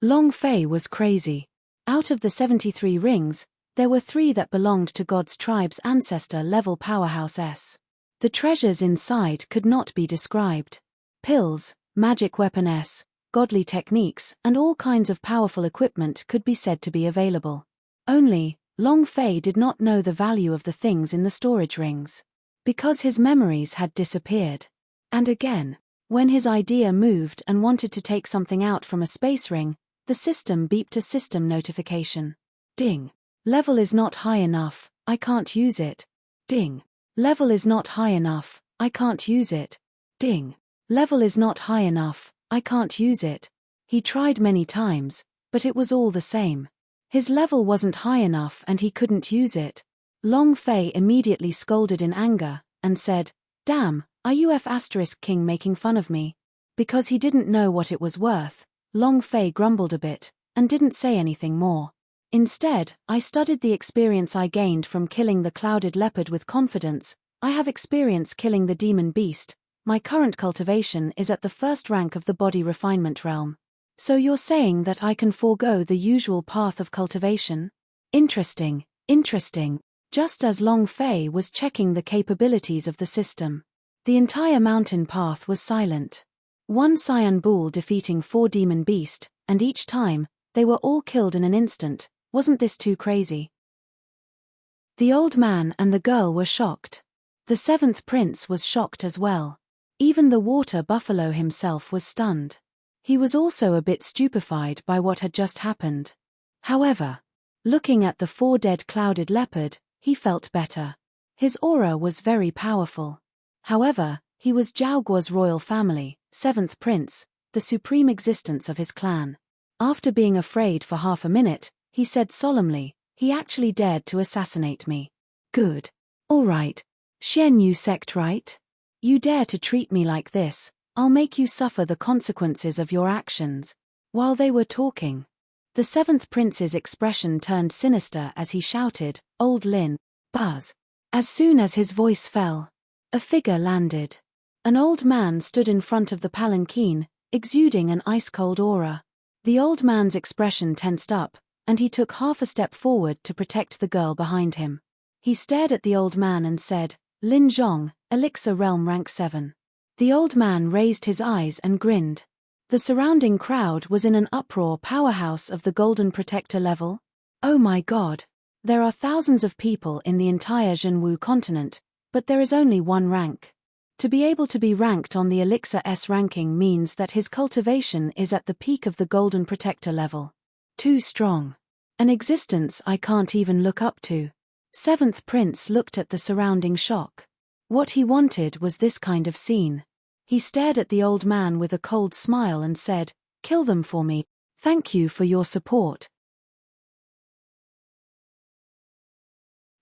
Long Fei was crazy. Out of the 73 rings, there were 3 that belonged to God's tribe's ancestor level powerhouse S. The treasures inside could not be described. Pills, magic weapon S, godly techniques, and all kinds of powerful equipment could be said to be available. Only, Long Fei did not know the value of the things in the storage rings. Because his memories had disappeared. And again, when his idea moved and wanted to take something out from a space ring, the system beeped a system notification. Ding. Level is not high enough, I can't use it. Ding. Level is not high enough, I can't use it. Ding. Level is not high enough, I can't use it. He tried many times, but it was all the same. His level wasn't high enough and he couldn't use it. Long Fei immediately scolded in anger, and said, "Damn, are you King making fun of me?" Because he didn't know what it was worth, Long Fei grumbled a bit, and didn't say anything more. Instead, I studied the experience I gained from killing the clouded leopard with confidence. I have experience killing the demon beast. My current cultivation is at the first rank of the body refinement realm. So you're saying that I can forego the usual path of cultivation? Interesting. Just as Long Fei was checking the capabilities of the system, the entire mountain path was silent. 1 cyan bull defeating 4 demon beast, and each time, they were all killed in an instant. Wasn't this too crazy? The old man and the girl were shocked. The 7th prince was shocked as well. Even the water buffalo himself was stunned. He was also a bit stupefied by what had just happened. However, looking at the 4 dead clouded leopard, he felt better. His aura was very powerful. However, he was Zhao Guo's royal family, 7th prince, the supreme existence of his clan. After being afraid for half a minute, he said solemnly, "He actually dared to assassinate me. Good. All right. Xian Yu sect, right? You dare to treat me like this, I'll make you suffer the consequences of your actions." While they were talking, the 7th prince's expression turned sinister as he shouted, "Old Lin, Buzz. As soon as his voice fell, a figure landed. An old man stood in front of the palanquin, exuding an ice-cold aura. The old man's expression tensed up, and he took half a step forward to protect the girl behind him. He stared at the old man and said, "Lin Zhong, Elixir Realm Rank 7. The old man raised his eyes and grinned. The surrounding crowd was in an uproar. Powerhouse of the Golden Protector level? Oh my god. There are thousands of people in the entire Zhenwu continent, but there is only one rank. To be able to be ranked on the Elixir S ranking means that his cultivation is at the peak of the Golden Protector level. Too strong. An existence I can't even look up to." Seventh Prince looked at the surrounding shock. What he wanted was this kind of scene. He stared at the old man with a cold smile and said, "Kill them for me. Thank you for your support."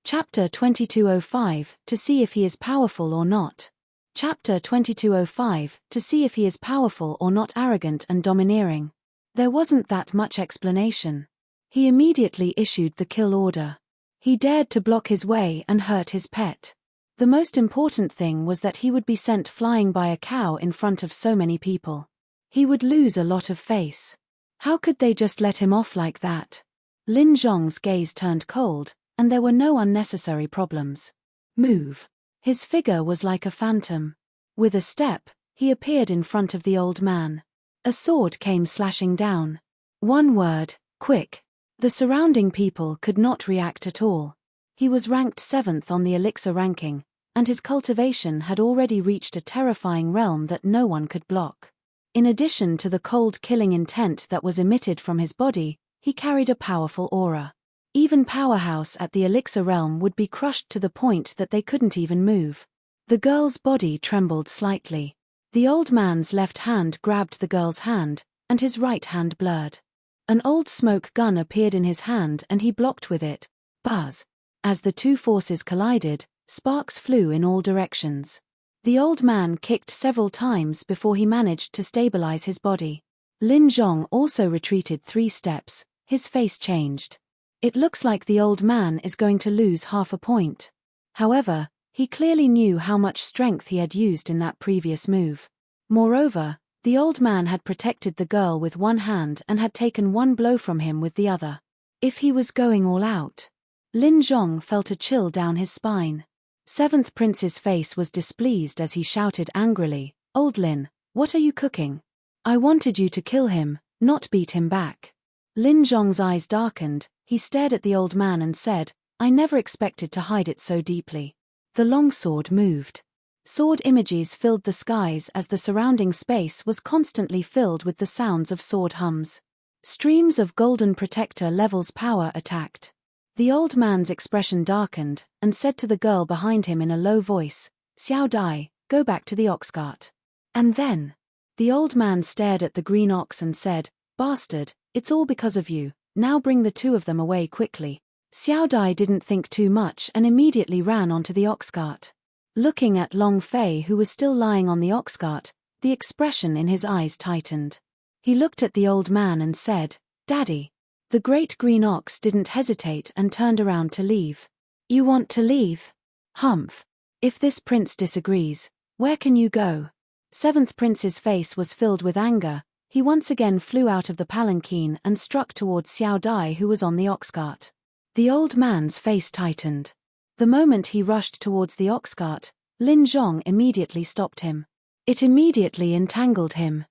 Chapter 2205, To see if he is powerful or not. Chapter 2205, To see if he is powerful or not. Arrogant and domineering. There wasn't that much explanation. He immediately issued the kill order. He dared to block his way and hurt his pet. The most important thing was that he would be sent flying by a cow in front of so many people. He would lose a lot of face. How could they just let him off like that? Lin Zhong's gaze turned cold, and there were no unnecessary problems. Move. His figure was like a phantom. With a step, he appeared in front of the old man. A sword came slashing down. One word, quick. The surrounding people could not react at all. He was ranked 7th on the Elixir ranking, and his cultivation had already reached a terrifying realm that no one could block. In addition to the cold killing intent that was emitted from his body, he carried a powerful aura. Even powerhouse at the Elixir realm would be crushed to the point that they couldn't even move. The girl's body trembled slightly. The old man's left hand grabbed the girl's hand, and his right hand blurred. An old smoke gun appeared in his hand and he blocked with it. Buzz. As the two forces collided, sparks flew in all directions. The old man kicked several times before he managed to stabilize his body. Lin Zhong also retreated 3 steps, his face changed. It looks like the old man is going to lose half a point. However, he clearly knew how much strength he had used in that previous move. Moreover, the old man had protected the girl with one hand and had taken one blow from him with the other. If he was going all out. Lin Zhong felt a chill down his spine. 7th Prince's face was displeased as he shouted angrily, "Old Lin, what are you cooking? I wanted you to kill him, not beat him back." Lin Zhong's eyes darkened, he stared at the old man and said, "I never expected to hide it so deeply." The longsword moved. Sword images filled the skies as the surrounding space was constantly filled with the sounds of sword hums. Streams of Golden Protector levels power attacked. The old man's expression darkened, and said to the girl behind him in a low voice, "Xiao Dai, go back to the ox cart." And then, the old man stared at the green ox and said, "Bastard, it's all because of you, now bring the 2 of them away quickly." Xiao Dai didn't think too much and immediately ran onto the ox cart. Looking at Long Fei, who was still lying on the ox cart, the expression in his eyes tightened. He looked at the old man and said, "Daddy." The great green ox didn't hesitate and turned around to leave. "You want to leave? Humph. If this prince disagrees, where can you go?" 7th Prince's face was filled with anger. He once again flew out of the palanquin and struck towards Xiao Dai, who was on the ox cart. The old man's face tightened. The moment he rushed towards the ox cart, Lin Zhong immediately stopped him. It immediately entangled him.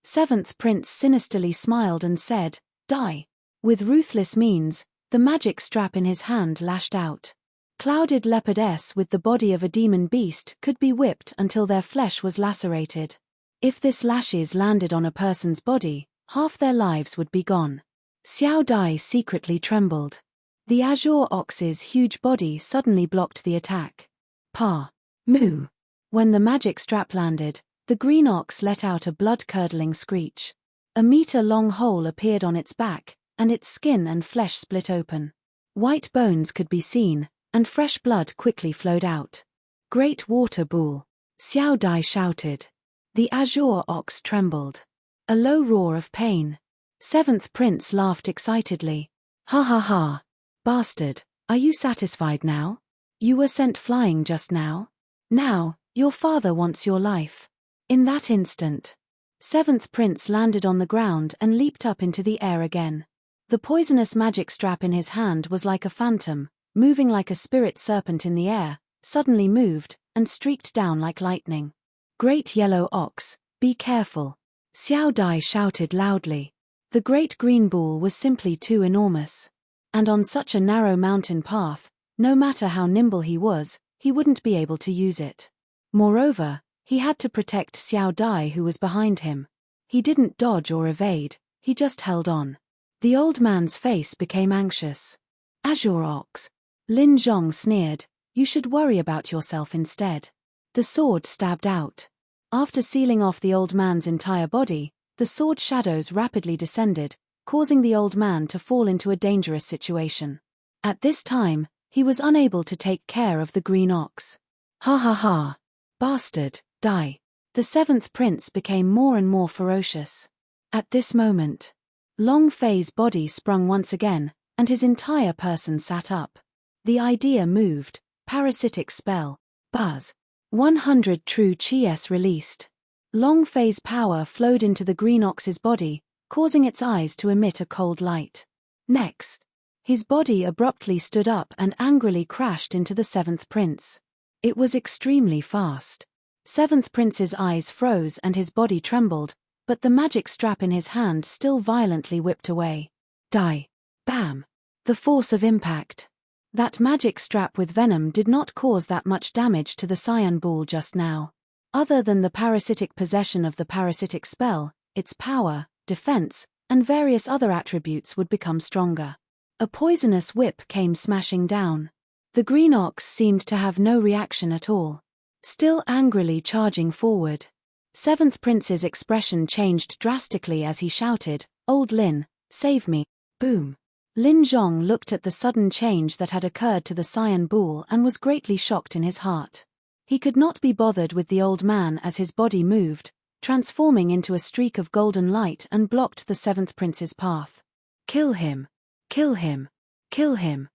7th Prince sinisterly smiled and said, "Die." With ruthless means, the magic strap in his hand lashed out. Clouded leopardess with the body of a demon beast could be whipped until their flesh was lacerated. If this lashes landed on a person's body, half their lives would be gone. Xiao Dai secretly trembled. The azure ox's huge body suddenly blocked the attack. Pa. Moo. When the magic strap landed, the green ox let out a blood-curdling screech. A meter-long hole appeared on its back, and its skin and flesh split open. White bones could be seen, and fresh blood quickly flowed out. "Great water bull," Xiao Dai shouted. The azure ox trembled. A low roar of pain. 7th Prince laughed excitedly. "Ha ha ha. Bastard, Are you satisfied now? You were sent flying just now. Now, your father wants your life. In that instant, seventh prince landed on the ground and leaped up into the air again. The poisonous magic strap in his hand was like a phantom, moving like a spirit serpent in the air, suddenly moved, and streaked down like lightning. Great yellow ox, be careful. Xiao Dai shouted loudly. The great green bull was simply too enormous. And on such a narrow mountain path, no matter how nimble he was, he wouldn't be able to use it. Moreover, he had to protect Xiao Dai, who was behind him. He didn't dodge or evade, he just held on. The old man's face became anxious. Azure ox. Lin Zhong sneered, you should worry about yourself instead. The sword stabbed out. After sealing off the old man's entire body, the sword shadows rapidly descended, causing the old man to fall into a dangerous situation. At this time, he was unable to take care of the green ox. Ha ha ha. Bastard, die. The seventh prince became more and more ferocious. At this moment, Long Fei's body sprung once again, and his entire person sat up. The idea moved. Parasitic spell. Buzz. 100 true Chi-S released. Long Fei's power flowed into the green ox's body, causing its eyes to emit a cold light. Next, his body abruptly stood up and angrily crashed into the seventh prince. It was extremely fast. Seventh prince's eyes froze and his body trembled, but the magic strap in his hand still violently whipped away. Die. Bam. The force of impact. That magic strap with venom did not cause that much damage to the cyan bull just now. Other than the parasitic possession of the parasitic spell, its power, defense, and various other attributes would become stronger. A poisonous whip came smashing down. The green ox seemed to have no reaction at all. Still angrily charging forward. Seventh Prince's expression changed drastically as he shouted, "Old Lin, save me." Boom. Lin Zhong looked at the sudden change that had occurred to the cyan bull and was greatly shocked in his heart. He could not be bothered with the old man as his body moved, transforming into a streak of golden light and blocked the seventh prince's path. Kill him! Kill him! Kill him!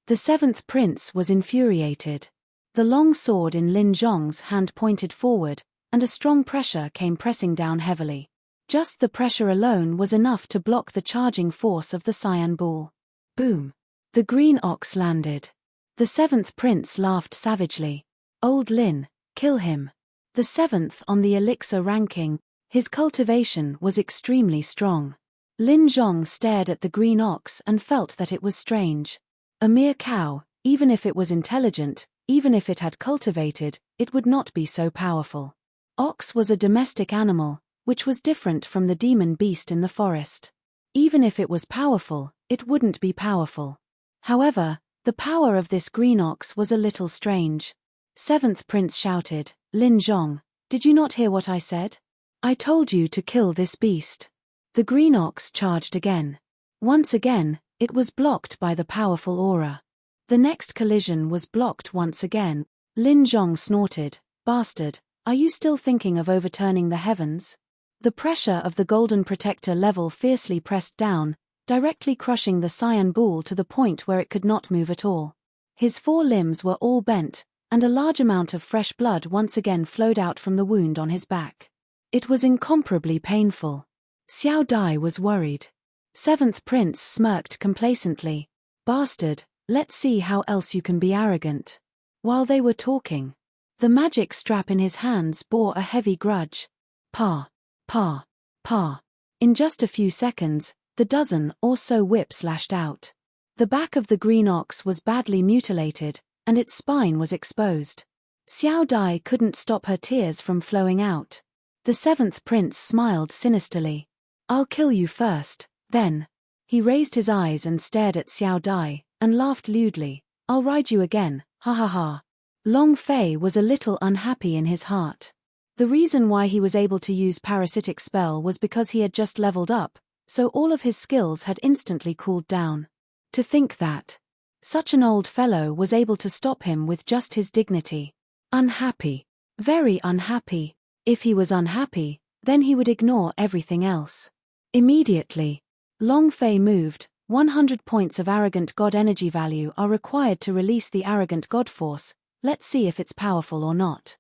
The seventh prince was infuriated. The long sword in Lin Zhong's hand pointed forward, and a strong pressure came pressing down heavily. Just the pressure alone was enough to block the charging force of the cyan bull. Boom! The green ox landed. The seventh prince laughed savagely. Old Lin, kill him. The seventh on the elixir ranking, his cultivation was extremely strong. Lin Zhong stared at the green ox and felt that it was strange. A mere cow, even if it was intelligent, even if it had cultivated, it would not be so powerful. Ox was a domestic animal, which was different from the demon beast in the forest. Even if it was powerful, it wouldn't be powerful. However, the power of this green ox was a little strange. Seventh prince shouted, Lin Zhong, did you not hear what I said? I told you to kill this beast. The green ox charged again. Once again, it was blocked by the powerful aura. The next collision was blocked once again. Lin Zhong snorted, Bastard, are you still thinking of overturning the heavens? The pressure of the golden protector level fiercely pressed down, directly crushing the cyan bull to the point where it could not move at all. His 4 limbs were all bent, and a large amount of fresh blood once again flowed out from the wound on his back. It was incomparably painful. Xiao Dai was worried. Seventh prince smirked complacently. Bastard, let's see how else you can be arrogant. While they were talking, the magic strap in his hands bore a heavy grudge. Pa, pa, pa. In just a few seconds, the dozen or so whips lashed out. The back of the green ox was badly mutilated, and its spine was exposed. Xiao Dai couldn't stop her tears from flowing out. The seventh prince smiled sinisterly. I'll kill you first, then. He raised his eyes and stared at Xiao Dai, and laughed lewdly. I'll ride you again, ha ha ha. Long Fei was a little unhappy in his heart. The reason why he was able to use parasitic spell was because he had just leveled up, so all of his skills had instantly cooled down. To think that such an old fellow was able to stop him with just his dignity. Unhappy. Very unhappy. If he was unhappy, then he would ignore everything else. Immediately, Long Fei moved, 100 points of arrogant god energy value are required to release the arrogant god force. Let's see if it's powerful or not.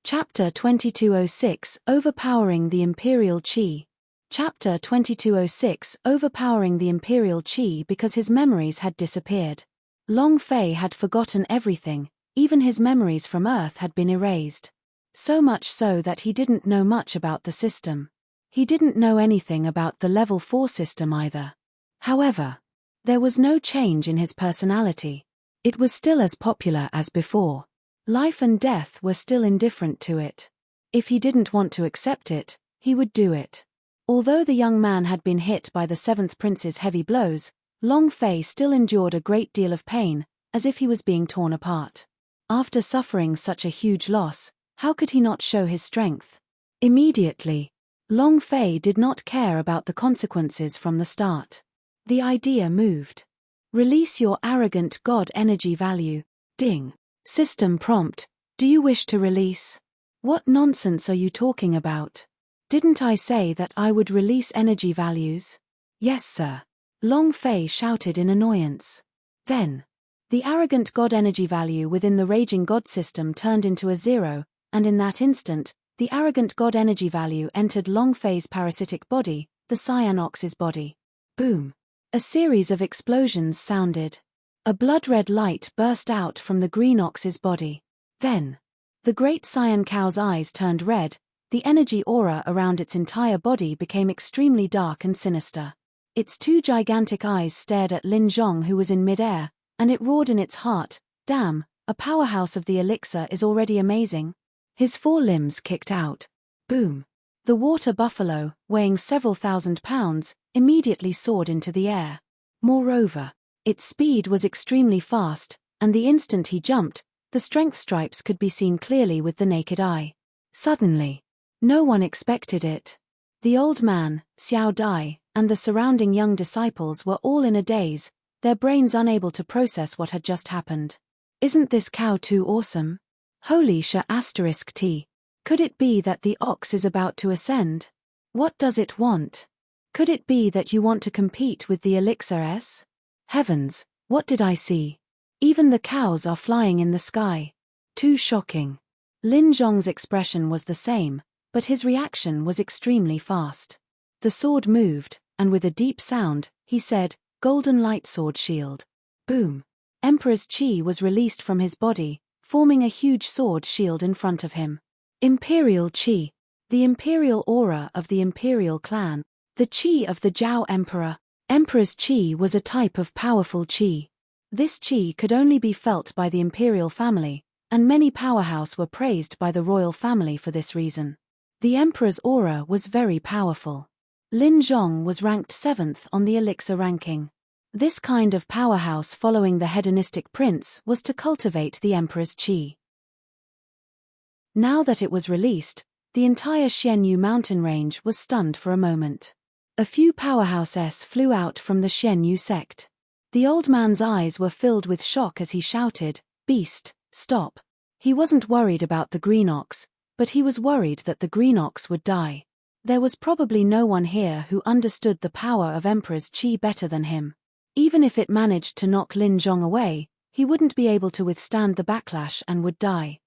Chapter 2206, Overpowering the Imperial Chi. Chapter 2206, Overpowering the Imperial Chi because his memories had disappeared. Long Fei had forgotten everything, even his memories from Earth had been erased. So much so that he didn't know much about the system. He didn't know anything about the Level 4 system either. However, there was no change in his personality. It was still as popular as before. Life and death were still indifferent to it. If he didn't want to accept it, he would do it. Although the young man had been hit by the seventh prince's heavy blows, Long Fei still endured a great deal of pain, as if he was being torn apart. After suffering such a huge loss, how could he not show his strength? Immediately, Long Fei did not care about the consequences from the start. The idea moved. Release your arrogant god energy value. Ding. System prompt. Do you wish to release? What nonsense are you talking about? Didn't I say that I would release energy values? Yes, sir. Long Fei shouted in annoyance. Then, the arrogant god energy value within the raging god system turned into a 0, and in that instant, the arrogant god energy value entered Long Fei's parasitic body, the Cyan Ox's body. Boom. A series of explosions sounded. A blood-red light burst out from the green ox's body. Then, the great cyan cow's eyes turned red, the energy aura around its entire body became extremely dark and sinister. Its two gigantic eyes stared at Lin Zhong, who was in mid-air, and it roared in its heart, "Damn, a powerhouse of the elixir is already amazing." His four limbs kicked out. Boom. The water buffalo, weighing several thousand pounds, immediately soared into the air. Moreover, its speed was extremely fast, and the instant he jumped, the strength stripes could be seen clearly with the naked eye. Suddenly, no one expected it. The old man, Xiao Dai, and the surrounding young disciples were all in a daze, their brains unable to process what had just happened. Isn't this cow too awesome? Holy *T. Could it be that the ox is about to ascend? What does it want? Could it be that you want to compete with the elixir S? Heavens, what did I see? Even the cows are flying in the sky. Too shocking. Lin Zhong's expression was the same, but his reaction was extremely fast. The sword moved, and with a deep sound, he said, "Golden light sword shield." Boom. Emperor's chi was released from his body, forming a huge sword shield in front of him. Imperial chi. The imperial aura of the imperial clan. The chi of the Zhao Emperor. Emperor's chi was a type of powerful chi. This chi could only be felt by the imperial family, and many powerhouse were praised by the royal family for this reason. The emperor's aura was very powerful. Lin Zhong was ranked 7th on the elixir ranking. This kind of powerhouse following the hedonistic prince was to cultivate the emperor's chi. Now that it was released, the entire Xianyu mountain range was stunned for a moment. A few powerhouses flew out from the Xianyu sect. The old man's eyes were filled with shock as he shouted, "Beast, stop." He wasn't worried about the green ox, but he was worried that the green ox would die. There was probably no one here who understood the power of Emperor's chi better than him. Even if it managed to knock Lin Zhong away, he wouldn't be able to withstand the backlash and would die.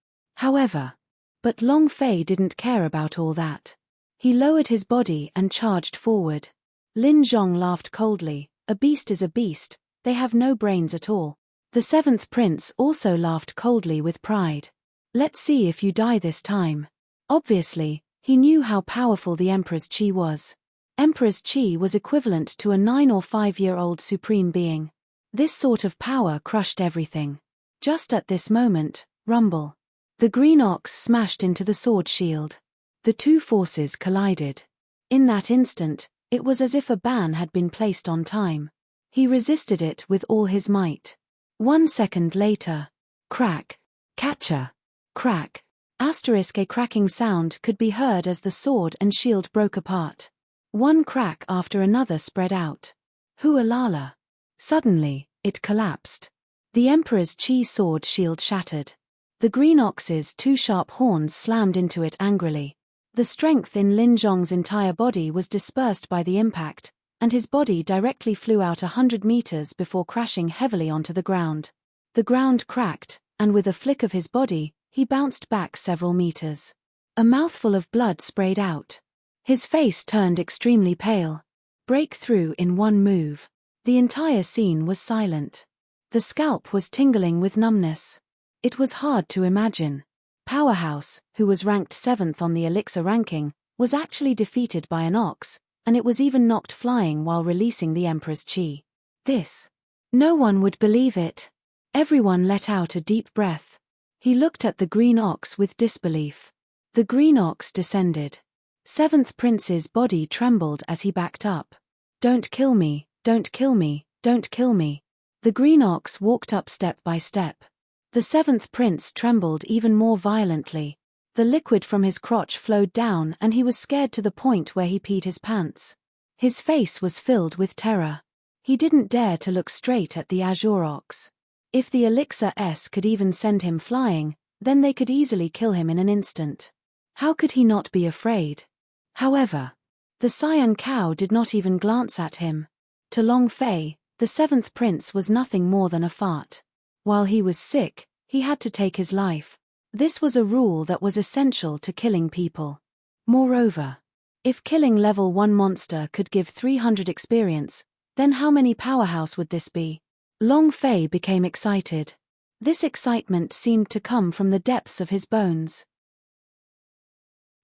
But Long Fei didn't care about all that. He lowered his body and charged forward. Lin Zhong laughed coldly, "A beast is a beast, they have no brains at all." The seventh prince also laughed coldly with pride. "Let's see if you die this time." Obviously, he knew how powerful the Emperor's chi was. Emperor's chi was equivalent to a 9 or 5-year-old supreme being. This sort of power crushed everything. Just at this moment, rumble. The green ox smashed into the sword shield. The two forces collided. In that instant, it was as if a ban had been placed on time. He resisted it with all his might. 1 second later. Crack. Catcher. Crack. A cracking sound could be heard as the sword and shield broke apart. One crack after another spread out. Hualala. Suddenly, it collapsed. The Emperor's chi sword shield shattered. The green ox's two sharp horns slammed into it angrily. The strength in Lin Zhong's entire body was dispersed by the impact, and his body directly flew out 100 meters before crashing heavily onto the ground. The ground cracked, and with a flick of his body, he bounced back several meters. A mouthful of blood sprayed out. His face turned extremely pale. Breakthrough in one move. The entire scene was silent. The scalp was tingling with numbness. It was hard to imagine. Powerhouse, who was ranked 7th on the elixir ranking, was actually defeated by an ox, and it was even knocked flying while releasing the Emperor's chi. This. No one would believe it. Everyone let out a deep breath. He looked at the green ox with disbelief. The green ox descended. 7th Prince's body trembled as he backed up. Don't kill me, don't kill me, don't kill me. The green ox walked up step by step. The 7th Prince trembled even more violently. The liquid from his crotch flowed down and he was scared to the point where he peed his pants. His face was filled with terror. He didn't dare to look straight at the azure ox. If the elixir could even send him flying, then they could easily kill him in an instant. How could he not be afraid? However, the cyan cow did not even glance at him. To Long Fei, the 7th Prince was nothing more than a fart. While he was sick, he had to take his life. This was a rule that was essential to killing people. Moreover, if killing level 1 monster could give 300 experience, then how many powerhouse would this be? Long Fei became excited. This excitement seemed to come from the depths of his bones.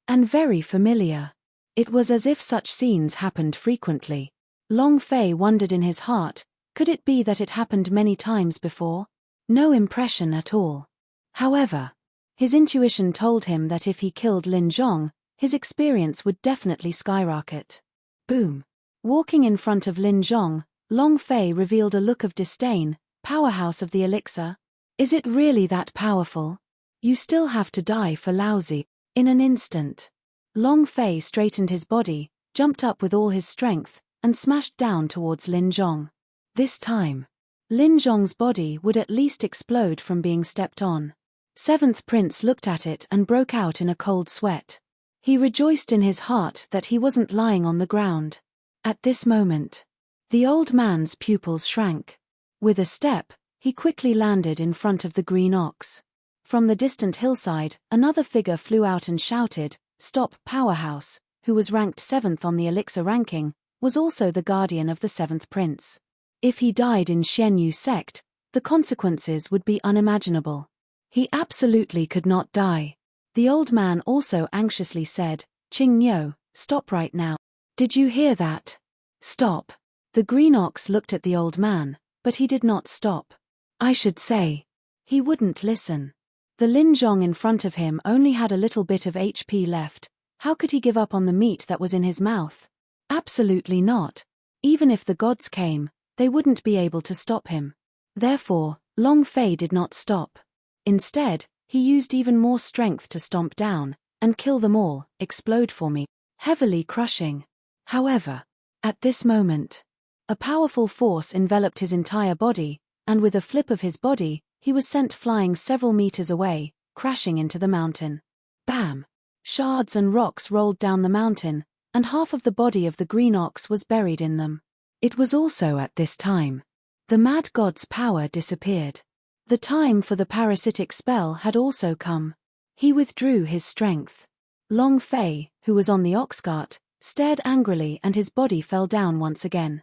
And very familiar. It was as if such scenes happened frequently. Long Fei wondered in his heart, could it be that it happened many times before? No impression at all. However, his intuition told him that if he killed Lin Zhong, his experience would definitely skyrocket. Boom. Walking in front of Lin Zhong, Long Fei revealed a look of disdain. Powerhouse of the elixir? Is it really that powerful? You still have to die for lousy. In an instant. Long Fei straightened his body, jumped up with all his strength, and smashed down towards Lin Zhong. This time, Lin Zhong's body would at least explode from being stepped on. 7th Prince looked at it and broke out in a cold sweat. He rejoiced in his heart that he wasn't lying on the ground. At this moment, the old man's pupils shrank. With a step, he quickly landed in front of the green ox. From the distant hillside, another figure flew out and shouted, "Stop!" Powerhouse, who was ranked 7th on the elixir ranking, was also the guardian of the 7th Prince. If he died in Xianyu sect, the consequences would be unimaginable. He absolutely could not die. The old man also anxiously said, "Qing Niu, stop right now. Did you hear that? Stop." The green ox looked at the old man, but he did not stop. I should say, he wouldn't listen. The Lin Zhong in front of him only had a little bit of HP left. How could he give up on the meat that was in his mouth? Absolutely not. Even if the gods came, they wouldn't be able to stop him. Therefore, Long Fei did not stop. Instead, he used even more strength to stomp down and kill them all. Explode for me. Heavily crushing. However, at this moment, a powerful force enveloped his entire body, and with a flip of his body, he was sent flying several meters away, crashing into the mountain. Bam! Shards and rocks rolled down the mountain, and half of the body of the green ox was buried in them. It was also at this time. The mad god's power disappeared. The time for the parasitic spell had also come. He withdrew his strength. Long Fei, who was on the ox cart, stared angrily and his body fell down once again.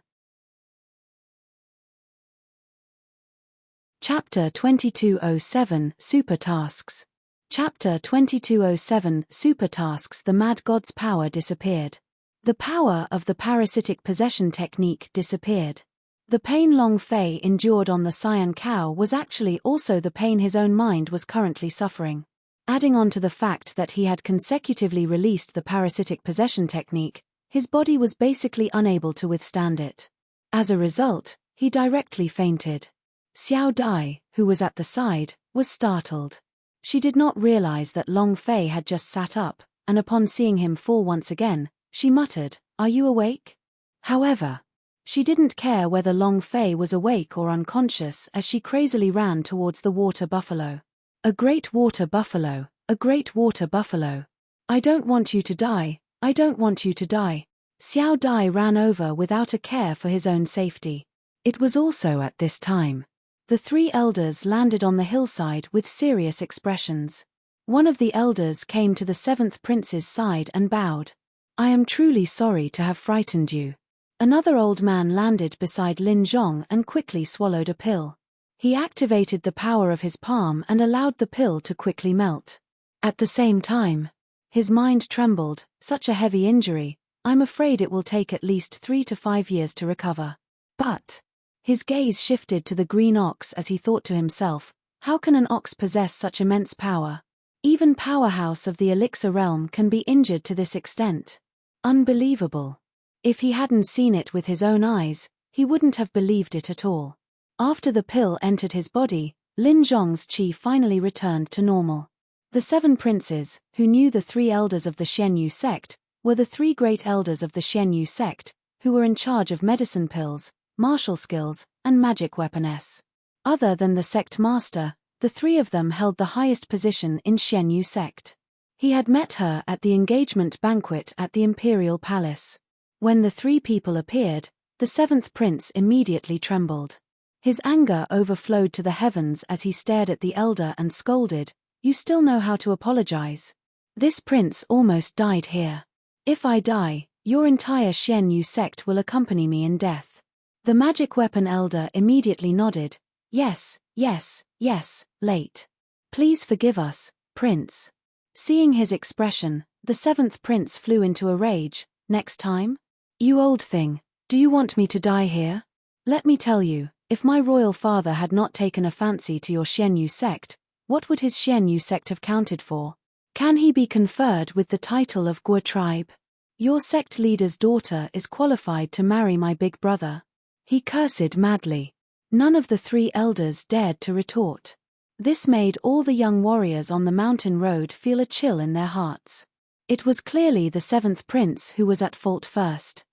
Chapter 2207 Super Tasks. Chapter 2207 Super Tasks. The mad god's power disappeared. The power of the parasitic possession technique disappeared. The pain Long Fei endured on the cyan cow was actually also the pain his own mind was currently suffering. Adding on to the fact that he had consecutively released the parasitic possession technique, his body was basically unable to withstand it. As a result, he directly fainted. Xiao Dai, who was at the side, was startled. She did not realize that Long Fei had just sat up, and upon seeing him fall once again, she muttered, "Are you awake?" However, she didn't care whether Long Fei was awake or unconscious as she crazily ran towards the water buffalo. A great water buffalo, a great water buffalo. I don't want you to die, I don't want you to die. Xiao Dai ran over without a care for his own safety. It was also at this time. The three elders landed on the hillside with serious expressions. One of the elders came to the seventh prince's side and bowed. I am truly sorry to have frightened you. Another old man landed beside Lin Zhong and quickly swallowed a pill. He activated the power of his palm and allowed the pill to quickly melt. At the same time, his mind trembled. Such a heavy injury, I'm afraid it will take at least 3 to 5 years to recover. But his gaze shifted to the green ox as he thought to himself, how can an ox possess such immense power? Even powerhouse of the elixir realm can be injured to this extent. Unbelievable. If he hadn't seen it with his own eyes, he wouldn't have believed it at all. After the pill entered his body, Lin Zhong's qi finally returned to normal. The 7 princes, who knew the 3 elders of the Xianyu sect, were the 3 great elders of the Xianyu sect, who were in charge of medicine pills, martial skills, and magic weapons. Other than the sect master, the 3 of them held the highest position in Xianyu sect. He had met her at the engagement banquet at the imperial palace. When the 3 people appeared, the 7th prince immediately trembled. His anger overflowed to the heavens as he stared at the elder and scolded, "You still know how to apologize? This prince almost died here. If I die, your entire Xianyu sect will accompany me in death." The magic weapon elder immediately nodded, "Yes, yes, yes, late. Please forgive us, prince." Seeing his expression, the 7th prince flew into a rage. "Next time? You old thing, do you want me to die here? Let me tell you, if my royal father had not taken a fancy to your Xianyu sect, what would his Xianyu sect have counted for? Can he be conferred with the title of Guo tribe? Your sect leader's daughter is qualified to marry my big brother." He cursed madly. None of the 3 elders dared to retort. This made all the young warriors on the mountain road feel a chill in their hearts. It was clearly the 7th prince who was at fault first.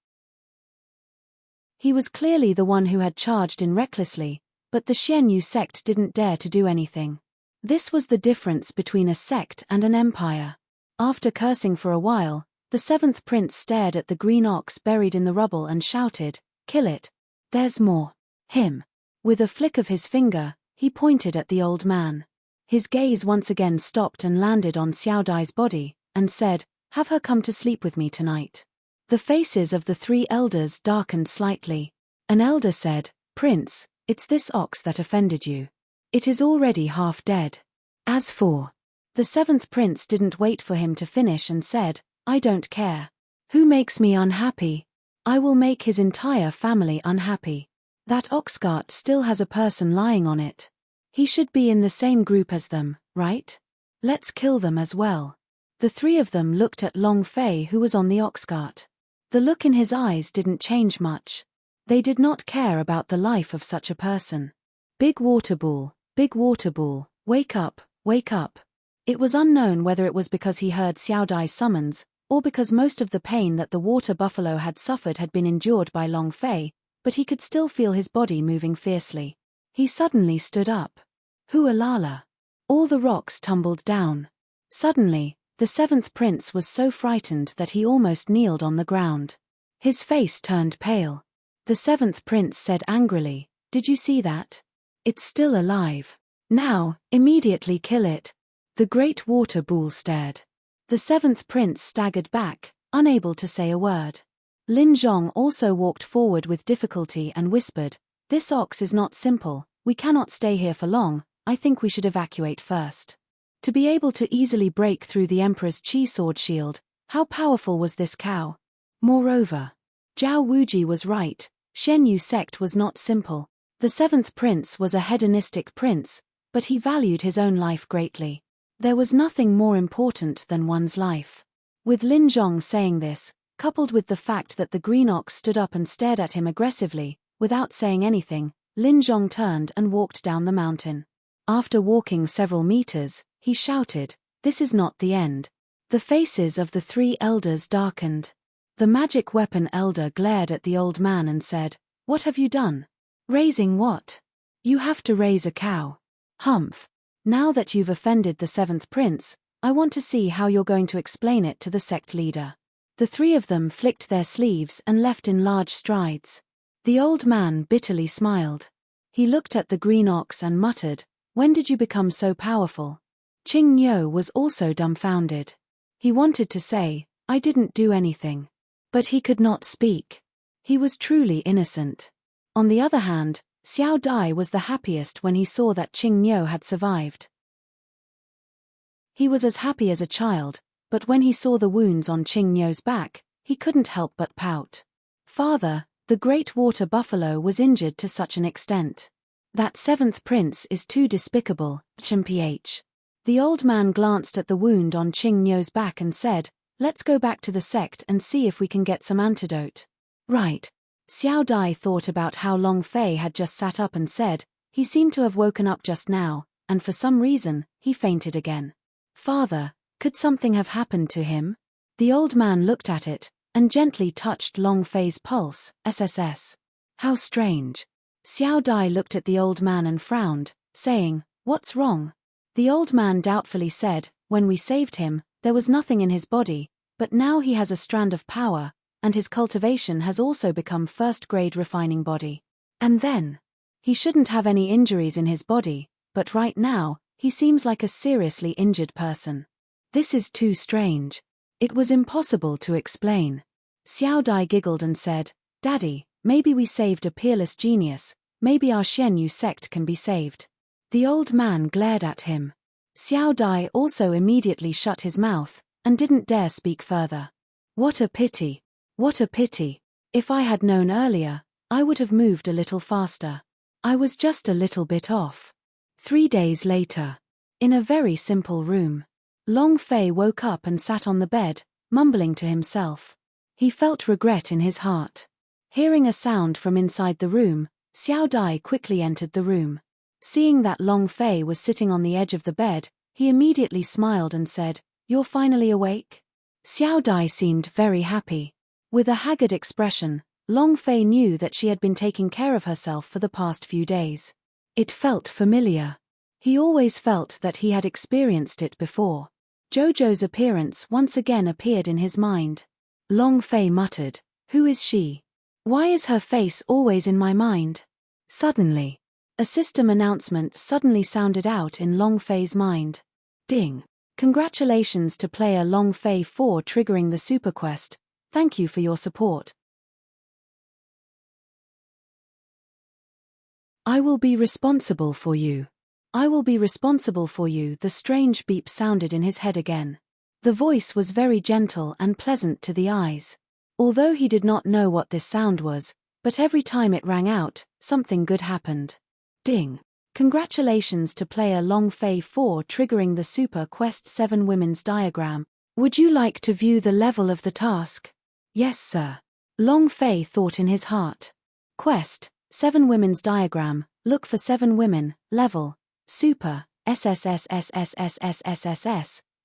He was clearly the one who had charged in recklessly, but the Xianyu sect didn't dare to do anything. This was the difference between a sect and an empire. After cursing for a while, the 7th prince stared at the green ox buried in the rubble and shouted, "Kill it. There's more. Him." With a flick of his finger, he pointed at the old man. His gaze once again stopped and landed on Xiao Dai's body, and said, "Have her come to sleep with me tonight." The faces of the 3 elders darkened slightly. An elder said, "Prince, it's this ox that offended you. It is already half dead." As for the 7th prince didn't wait for him to finish and said, "I don't care. Who makes me unhappy? I will make his entire family unhappy. That ox cart still has a person lying on it. He should be in the same group as them, right? Let's kill them as well." The 3 of them looked at Long Fei, who was on the ox cart. The look in his eyes didn't change much. They did not care about the life of such a person. Big water ball, wake up, wake up." It was unknown whether it was because he heard Xiao Dai's summons, or because most of the pain that the water buffalo had suffered had been endured by Long Fei, but he could still feel his body moving fiercely. He suddenly stood up. Hualala. All the rocks tumbled down. Suddenly, the 7th prince was so frightened that he almost kneeled on the ground. His face turned pale. The 7th prince said angrily, "Did you see that? It's still alive. Now, immediately kill it." The great water bull stared. The 7th prince staggered back, unable to say a word. Lin Zhong also walked forward with difficulty and whispered, "This ox is not simple, we cannot stay here for long, I think we should evacuate first." To be able to easily break through the Emperor's Qi sword shield, how powerful was this cow? Moreover, Zhao Wuji was right, Xianyu sect was not simple. The 7th prince was a hedonistic prince, but he valued his own life greatly. There was nothing more important than one's life. With Lin Zhong saying this, coupled with the fact that the green ox stood up and stared at him aggressively, without saying anything, Lin Zhong turned and walked down the mountain. After walking several meters, he shouted, "This is not the end." The faces of the 3 elders darkened. The magic weapon elder glared at the old man and said, "What have you done? Raising what? You have to raise a cow. Humph. Now that you've offended the 7th prince, I want to see how you're going to explain it to the sect leader. The three of them flicked their sleeves and left in large strides. The old man bitterly smiled. He looked at the green ox and muttered, "When did you become so powerful?" Qing Niu was also dumbfounded. He wanted to say, "I didn't do anything." But he could not speak. He was truly innocent. On the other hand, Xiao Dai was the happiest when he saw that Qing Niu had survived. He was as happy as a child, but when he saw the wounds on Qing Niu's back, he couldn't help but pout. "Father, the great water buffalo was injured to such an extent. That seventh prince is too despicable, Mph." The old man glanced at the wound on Qing Niu's back and said, "Let's go back to the sect and see if we can get some antidote." Right. Xiao Dai thought about how Long Fei had just sat up and said, he seemed to have woken up just now, and for some reason, he fainted again. "Father, could something have happened to him?" The old man looked at it, and gently touched Long Fei's pulse, SSS. How strange. Xiao Dai looked at the old man and frowned, saying, "What's wrong?" The old man doubtfully said, "When we saved him, there was nothing in his body, but now he has a strand of power, and his cultivation has also become first-grade refining body. And then, he shouldn't have any injuries in his body, but right now, he seems like a seriously injured person. This is too strange. It was impossible to explain." Xiao Dai giggled and said, "Daddy, maybe we saved a peerless genius, maybe our Xianyu sect can be saved." The old man glared at him. Xiao Dai also immediately shut his mouth, and didn't dare speak further. What a pity. What a pity. If I had known earlier, I would have moved a little faster. I was just a little bit off. 3 days later. In a very simple room. Long Fei woke up and sat on the bed, mumbling to himself. He felt regret in his heart. Hearing a sound from inside the room, Xiao Dai quickly entered the room. Seeing that Long Fei was sitting on the edge of the bed, he immediately smiled and said, "You're finally awake?" Xiao Dai seemed very happy. With a haggard expression, Long Fei knew that she had been taking care of herself for the past few days. It felt familiar. He always felt that he had experienced it before. Jojo's appearance once again appeared in his mind. Long Fei muttered, "Who is she? Why is her face always in my mind?" Suddenly, a system announcement suddenly sounded out in Long Fei's mind. Ding! Congratulations to player Long Fei for triggering the super quest. Thank you for your support. I will be responsible for you. I will be responsible for you. The strange beep sounded in his head again. The voice was very gentle and pleasant to the eyes. Although he did not know what this sound was, but every time it rang out, something good happened. Ding! Congratulations to player Long Fei for triggering the Super Quest 7 Women's Diagram. Would you like to view the level of the task? Yes, sir. Long Fei thought in his heart. Quest 7 Women's Diagram. Look for 7 women. Level Super SSSSSSSSSS.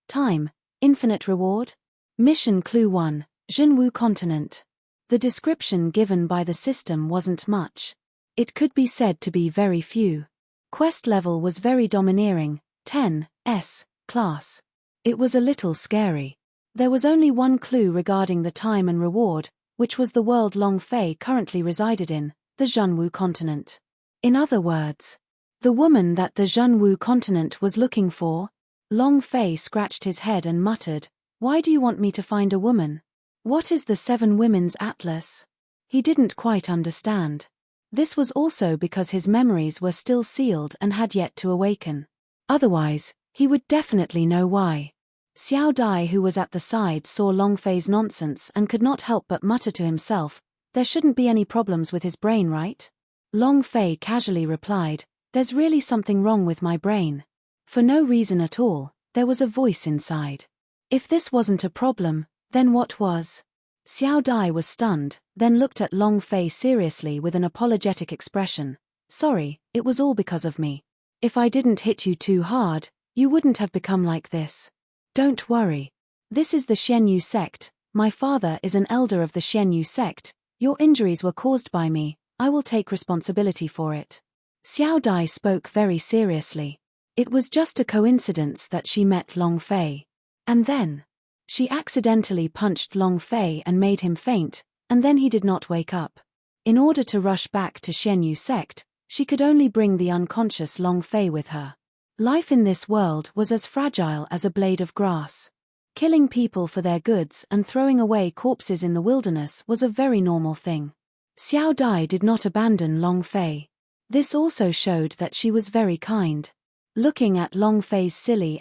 Time Infinite reward. Mission Clue 1 Jinwu Continent. The description given by the system wasn't much. It could be said to be very few. Quest level was very domineering, 10 S class. It was a little scary. There was only one clue regarding the time and reward, which was the world Long Fei currently resided in, the Jinwu continent. In other words, the woman that the Jinwu continent was looking for. Long Fei scratched his head and muttered, "Why do you want me to find a woman? What is the 7 Women's Atlas?" He didn't quite understand. This was also because his memories were still sealed and had yet to awaken. Otherwise, he would definitely know why. Xiao Dai, who was at the side, saw Long Fei's nonsense and could not help but mutter to himself, "There shouldn't be any problems with his brain, right?" Long Fei casually replied, "There's really something wrong with my brain." For no reason at all, there was a voice inside. If this wasn't a problem, then what was? Xiao Dai was stunned, then looked at Long Fei seriously with an apologetic expression. "Sorry, it was all because of me. If I didn't hit you too hard, you wouldn't have become like this. Don't worry. This is the Xianyu sect. My father is an elder of the Xianyu sect. Your injuries were caused by me. I will take responsibility for it." Xiao Dai spoke very seriously. It was just a coincidence that she met Long Fei. And then she accidentally punched Long Fei and made him faint, and then he did not wake up. In order to rush back to Xianyu sect, she could only bring the unconscious Long Fei with her. Life in this world was as fragile as a blade of grass. Killing people for their goods and throwing away corpses in the wilderness was a very normal thing. Xiao Dai did not abandon Long Fei. This also showed that she was very kind. Looking at Long Fei's silly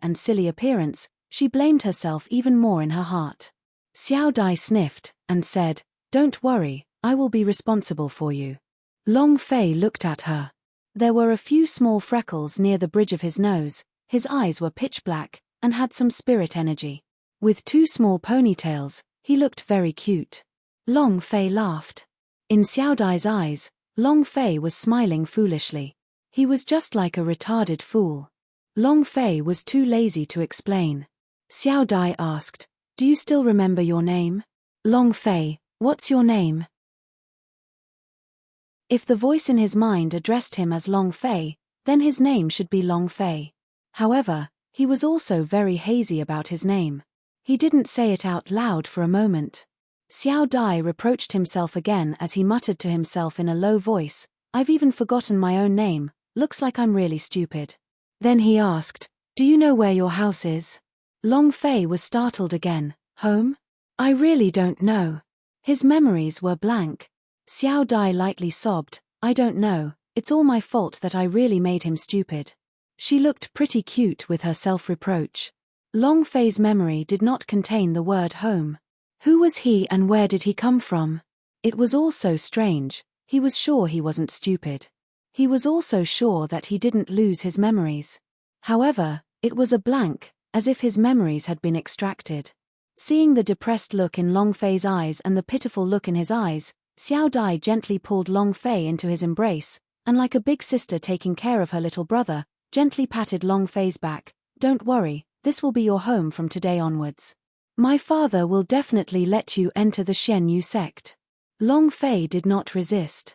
appearance, she blamed herself even more in her heart. Xiao Dai sniffed and said, "Don't worry, I will be responsible for you." Long Fei looked at her. There were a few small freckles near the bridge of his nose, his eyes were pitch black, and had some spirit energy. With 2 small ponytails, he looked very cute. Long Fei laughed. In Xiao Dai's eyes, Long Fei was smiling foolishly. He was just like a retarded fool. Long Fei was too lazy to explain. Xiao Dai asked, "Do you still remember your name?" "Long Fei, what's your name?" If the voice in his mind addressed him as Long Fei, then his name should be Long Fei. However, he was also very hazy about his name. He didn't say it out loud for a moment. Xiao Dai reproached himself again as he muttered to himself in a low voice, "I've even forgotten my own name, looks like I'm really stupid." Then he asked, "Do you know where your house is?" Long Fei was startled again. "Home? I really don't know." His memories were blank. Xiao Dai lightly sobbed, "I don't know, it's all my fault that I really made him stupid." She looked pretty cute with her self-reproach. Long Fei's memory did not contain the word home. Who was he and where did he come from? It was all so strange. He was sure he wasn't stupid. He was also sure that he didn't lose his memories. However, it was a blank, as if his memories had been extracted. Seeing the depressed look in Long Fei's eyes and the pitiful look in his eyes, Xiao Dai gently pulled Long Fei into his embrace, and like a big sister taking care of her little brother, gently patted Long Fei's back. "Don't worry, this will be your home from today onwards. My father will definitely let you enter the Xianyu sect." Long Fei did not resist.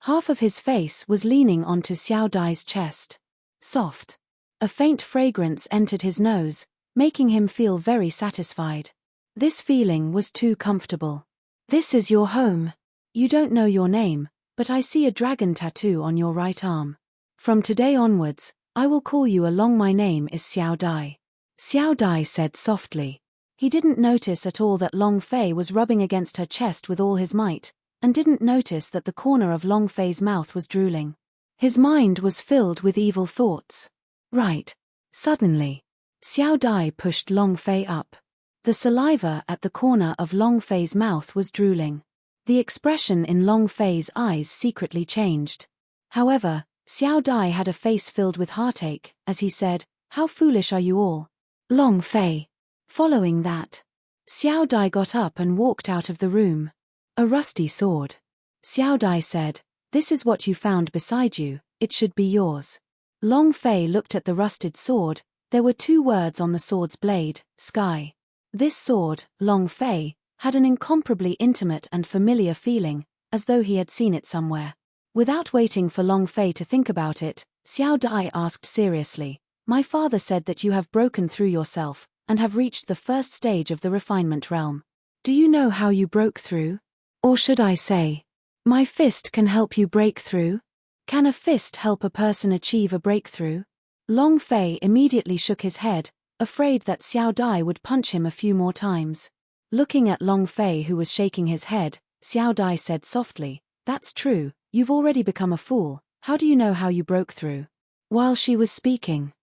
Half of his face was leaning onto Xiao Dai's chest. Soft. A faint fragrance entered his nose, making him feel very satisfied. This feeling was too comfortable. "This is your home. You don't know your name, but I see a dragon tattoo on your right arm. From today onwards, I will call you along. My name is Xiao Dai." Xiao Dai said softly. He didn't notice at all that Long Fei was rubbing against her chest with all his might, and didn't notice that the corner of Long Fei's mouth was drooling. His mind was filled with evil thoughts. Right. Suddenly, Xiao Dai pushed Long Fei up. The saliva at the corner of Long Fei's mouth was drooling. The expression in Long Fei's eyes secretly changed. However, Xiao Dai had a face filled with heartache, as he said, "How foolish are you all." Long Fei. Following that, Xiao Dai got up and walked out of the room. A rusty sword. Xiao Dai said, "This is what you found beside you, it should be yours." Long Fei looked at the rusted sword. There were 2 words on the sword's blade, "Sky." This sword, Long Fei, had an incomparably intimate and familiar feeling, as though he had seen it somewhere. Without waiting for Long Fei to think about it, Xiao Dai asked seriously, "My father said that you have broken through yourself, and have reached the first stage of the refinement realm. Do you know how you broke through? Or should I say, my fist can help you break through?" Can a fist help a person achieve a breakthrough? Long Fei immediately shook his head, afraid that Xiao Dai would punch him a few more times. Looking at Long Fei, who was shaking his head, Xiao Dai said softly, "That's true, you've already become a fool, how do you know how you broke through?" While she was speaking,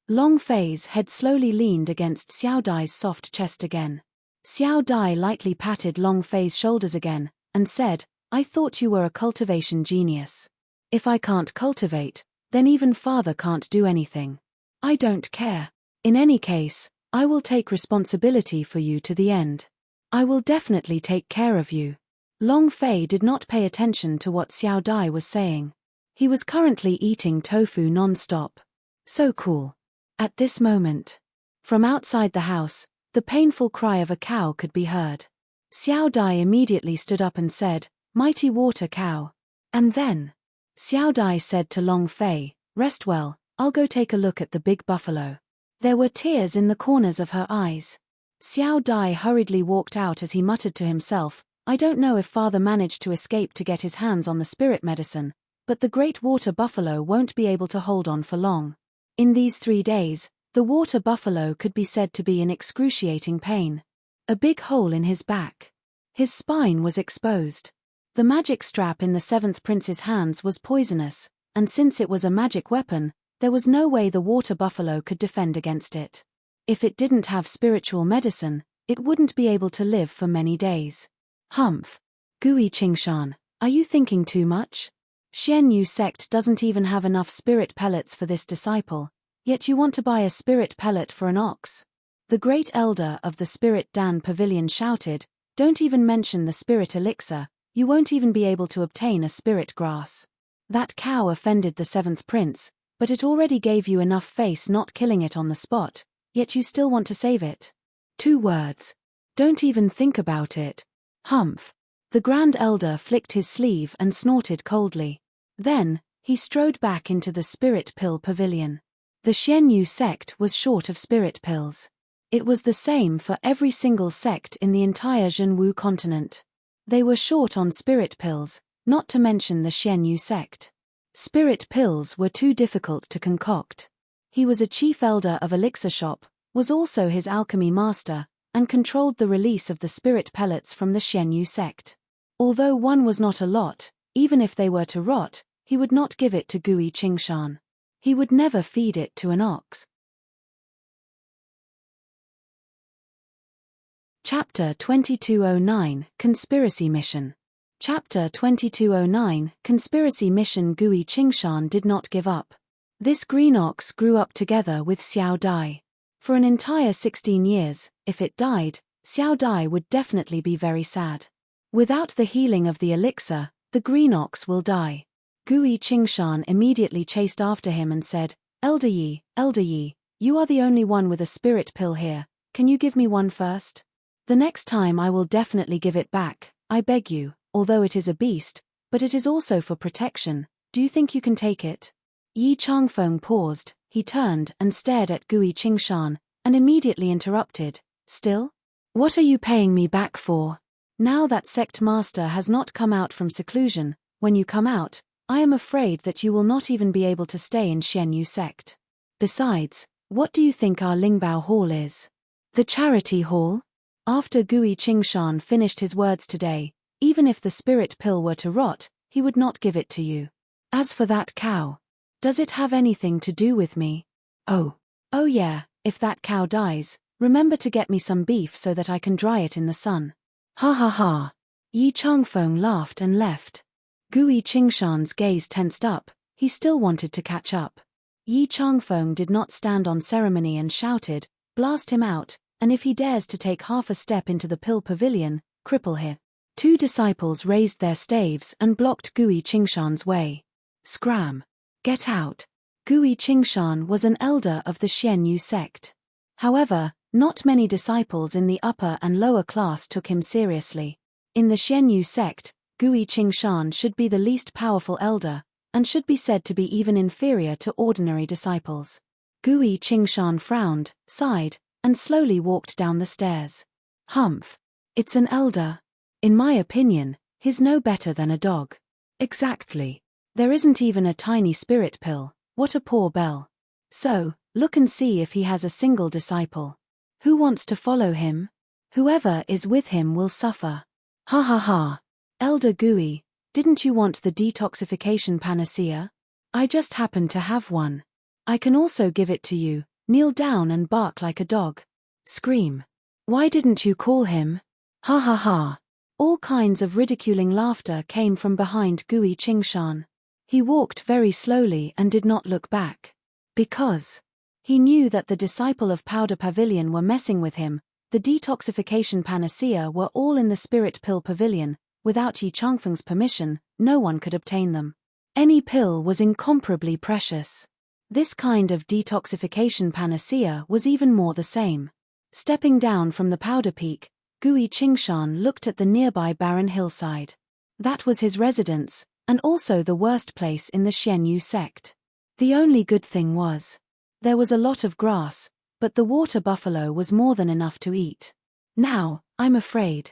Long Fei's head slowly leaned against Xiao Dai's soft chest again. Xiao Dai lightly patted Long Fei's shoulders again, and said, "I thought you were a cultivation genius. If I can't cultivate, then even father can't do anything. I don't care. In any case, I will take responsibility for you to the end. I will definitely take care of you." Long Fei did not pay attention to what Xiao Dai was saying. He was currently eating tofu non-stop. So cool. At this moment, from outside the house, the painful cry of a cow could be heard. Xiao Dai immediately stood up and said, "Mighty water cow." And then, Xiao Dai said to Long Fei, Rest well, I'll go take a look at the big buffalo. There were tears in the corners of her eyes. Xiao Dai hurriedly walked out as he muttered to himself, I don't know if father managed to escape to get his hands on the spirit medicine, but the great water buffalo won't be able to hold on for long. In these 3 days, the water buffalo could be said to be in excruciating pain. A big hole in his back. His spine was exposed. The magic strap in the 7th prince's hands was poisonous, and since it was a magic weapon, there was no way the water buffalo could defend against it. If it didn't have spiritual medicine, it wouldn't be able to live for many days. Humph. Gui Qingshan, are you thinking too much? Xian Yu sect doesn't even have enough spirit pellets for this disciple, yet you want to buy a spirit pellet for an ox? The great elder of the Spirit Dan Pavilion shouted, don't even mention the spirit elixir, you won't even be able to obtain a spirit grass. That cow offended the 7th prince, but it already gave you enough face not killing it on the spot, yet you still want to save it. 2 words. Don't even think about it. Humph. The Grand Elder flicked his sleeve and snorted coldly. Then, he strode back into the Spirit Pill Pavilion. The Xian Yu sect was short of spirit pills. It was the same for every single sect in the entire Zhenwu continent. They were short on spirit pills, not to mention the Xian Yu sect. Spirit pills were too difficult to concoct. He was a chief elder of elixir shop, was also his alchemy master, and controlled the release of the spirit pellets from the Xian Yu sect. Although one was not a lot, even if they were to rot, he would not give it to Gui Qingshan. He would never feed it to an ox. Chapter 2209, Conspiracy Mission. Chapter 2209, Conspiracy Mission. Gui Qingshan did not give up. This green ox grew up together with Xiao Dai. For an entire 16 years, if it died, Xiao Dai would definitely be very sad. Without the healing of the elixir, the green ox will die. Gui Qingshan immediately chased after him and said, Elder Yi, you are the only one with a spirit pill here, can you give me one first? The next time I will definitely give it back, I beg you, although it is a beast, but it is also for protection, do you think you can take it? Yi Changfeng paused, he turned and stared at Gui Qingshan, and immediately interrupted, still? What are you paying me back for? Now that sect master has not come out from seclusion, when you come out, I am afraid that you will not even be able to stay in Xian Yu sect. Besides, what do you think our Lingbao Hall is? The charity hall? After Gui Qingshan finished his words today, even if the spirit pill were to rot, he would not give it to you. As for that cow, does it have anything to do with me? Oh yeah, if that cow dies, remember to get me some beef so that I can dry it in the sun. Ha ha ha. Yi Changfeng laughed and left. Gui Qingshan's gaze tensed up, he still wanted to catch up. Yi Changfeng did not stand on ceremony and shouted, blast him out, and if he dares to take half a step into the pill pavilion, cripple him. 2 disciples raised their staves and blocked Gui Qingshan's way. Scram! Get out! Gui Qingshan was an elder of the Xian Yu sect. However, not many disciples in the upper and lower class took him seriously. In the Xian Yu sect, Gui Qingshan should be the least powerful elder, and should be said to be even inferior to ordinary disciples. Gui Qingshan frowned, sighed, and slowly walked down the stairs. Humph! It's an elder. In my opinion, he's no better than a dog. Exactly. There isn't even a tiny spirit pill, what a poor bell. So, look and see if he has a single disciple. Who wants to follow him? Whoever is with him will suffer. Ha ha ha. Elder Gui, didn't you want the detoxification panacea? I just happen to have one. I can also give it to you, kneel down and bark like a dog. Scream. Why didn't you call him? Ha ha ha. All kinds of ridiculing laughter came from behind Gui Qingshan. He walked very slowly and did not look back. Because he knew that the disciple of Powder Pavilion were messing with him, the detoxification panacea were all in the Spirit Pill Pavilion, without Yi Changfeng's permission, no one could obtain them. Any pill was incomparably precious. This kind of detoxification panacea was even more the same. Stepping down from the powder peak, Gui Qingshan looked at the nearby barren hillside. That was his residence, and also the worst place in the Xian Yu sect. The only good thing was, there was a lot of grass, but the water buffalo was more than enough to eat. Now, I'm afraid.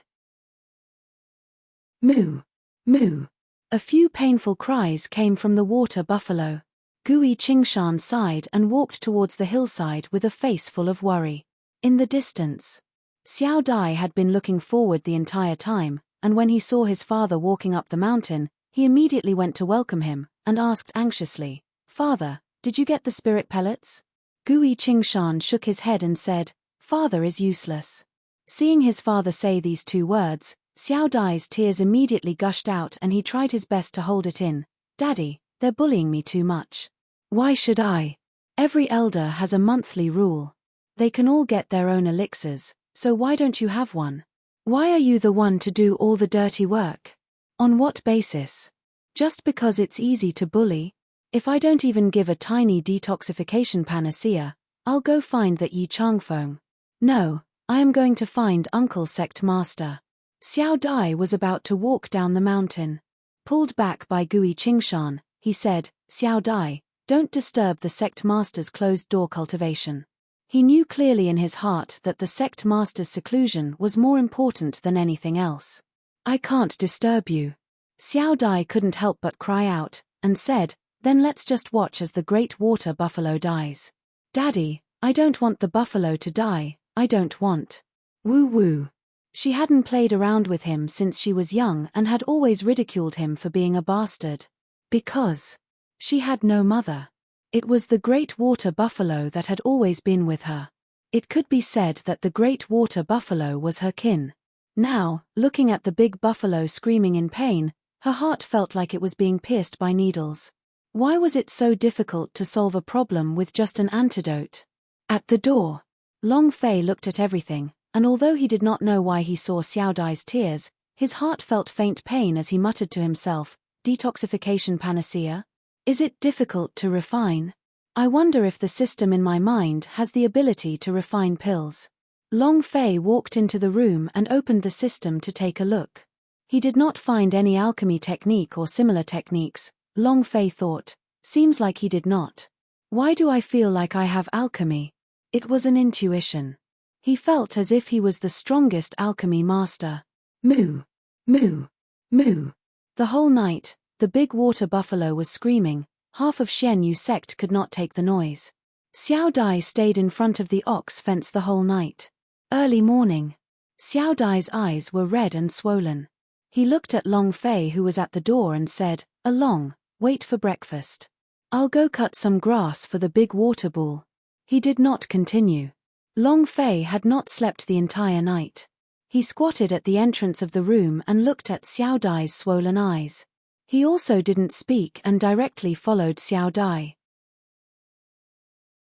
Moo! Moo! A few painful cries came from the water buffalo. Gui Qingshan sighed and walked towards the hillside with a face full of worry. In the distance, Xiao Dai had been looking forward the entire time, and when he saw his father walking up the mountain, he immediately went to welcome him, and asked anxiously, "Father, did you get the spirit pellets?" Gui Qingshan shook his head and said, "Father is useless." Seeing his father say these two words, Xiao Dai's tears immediately gushed out and he tried his best to hold it in. "Daddy, they're bullying me too much. Why should I? Every elder has a monthly rule. They can all get their own elixirs, so why don't you have one? Why are you the one to do all the dirty work? On what basis? Just because it's easy to bully? If I don't even give a tiny detoxification panacea, I'll go find that Yi Changfeng. No, I am going to find Uncle Sect Master." Xiao Dai was about to walk down the mountain. Pulled back by Gui Qingshan, he said, "Xiao Dai, don't disturb the sect master's closed-door cultivation." He knew clearly in his heart that the sect master's seclusion was more important than anything else. "I can't disturb you." Xiao Dai couldn't help but cry out, and said, "Then let's just watch as the great water buffalo dies." "Daddy, I don't want the buffalo to die, I don't want." Woo-woo. She hadn't played around with him since she was young and had always ridiculed him for being a bastard. Because she had no mother. It was the great water buffalo that had always been with her. It could be said that the great water buffalo was her kin. Now, looking at the big buffalo screaming in pain, her heart felt like it was being pierced by needles. Why was it so difficult to solve a problem with just an antidote? At the door, Long Fei looked at everything, and although he did not know why he saw Xiao Dai's tears, his heart felt faint pain as he muttered to himself, "Detoxification panacea? Is it difficult to refine? I wonder if the system in my mind has the ability to refine pills." Long Fei walked into the room and opened the system to take a look. He did not find any alchemy technique or similar techniques. Long Fei thought, seems like he did not. Why do I feel like I have alchemy? It was an intuition. He felt as if he was the strongest alchemy master. Moo! Moo! Moo! The whole night, the big water buffalo was screaming. Half of Xian Yu sect could not take the noise. Xiao Dai stayed in front of the ox fence the whole night. Early morning. Xiao Dai's eyes were red and swollen. He looked at Long Fei who was at the door and said, "Along, wait for breakfast. I'll go cut some grass for the big water bull." He did not continue. Long Fei had not slept the entire night. He squatted at the entrance of the room and looked at Xiao Dai's swollen eyes. He also didn't speak and directly followed Xiao Dai.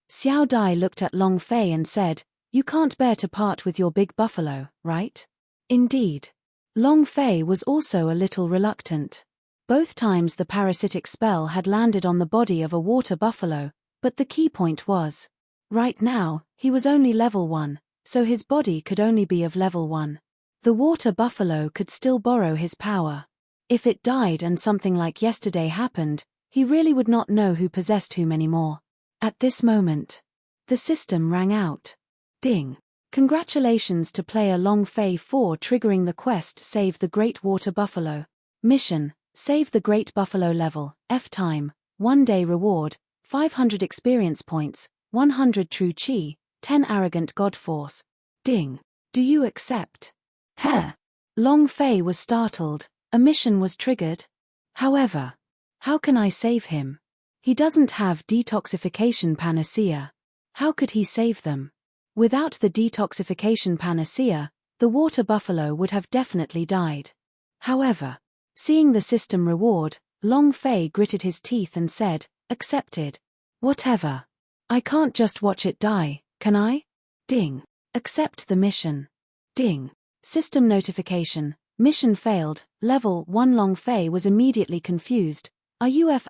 Xiao Dai looked at Long Fei and said, "You can't bear to part with your big buffalo, right?" Indeed. Long Fei was also a little reluctant. Both times the parasitic spell had landed on the body of a water buffalo, but the key point was, right now, he was only level 1, so his body could only be of level 1. The water buffalo could still borrow his power. If it died and something like yesterday happened, he really would not know who possessed whom anymore. At this moment, the system rang out. Ding! Congratulations to player Long Fei for triggering the quest Save the Great Water Buffalo. Mission, Save the Great Buffalo level, F-time, 1 day reward, 500 experience points, 100 true chi, 10 arrogant god force. Ding! Do you accept? Heh! Long Fei was startled. A mission was triggered. However, how can I save him? He doesn't have detoxification panacea. How could he save them? Without the detoxification panacea, the water buffalo would have definitely died. However, seeing the system reward, Long Fei gritted his teeth and said, "Accepted. Whatever. I can't just watch it die, can I?" Ding! Accept the mission. Ding! System notification. Mission failed. Level 1. Long Fei was immediately confused. Are you F***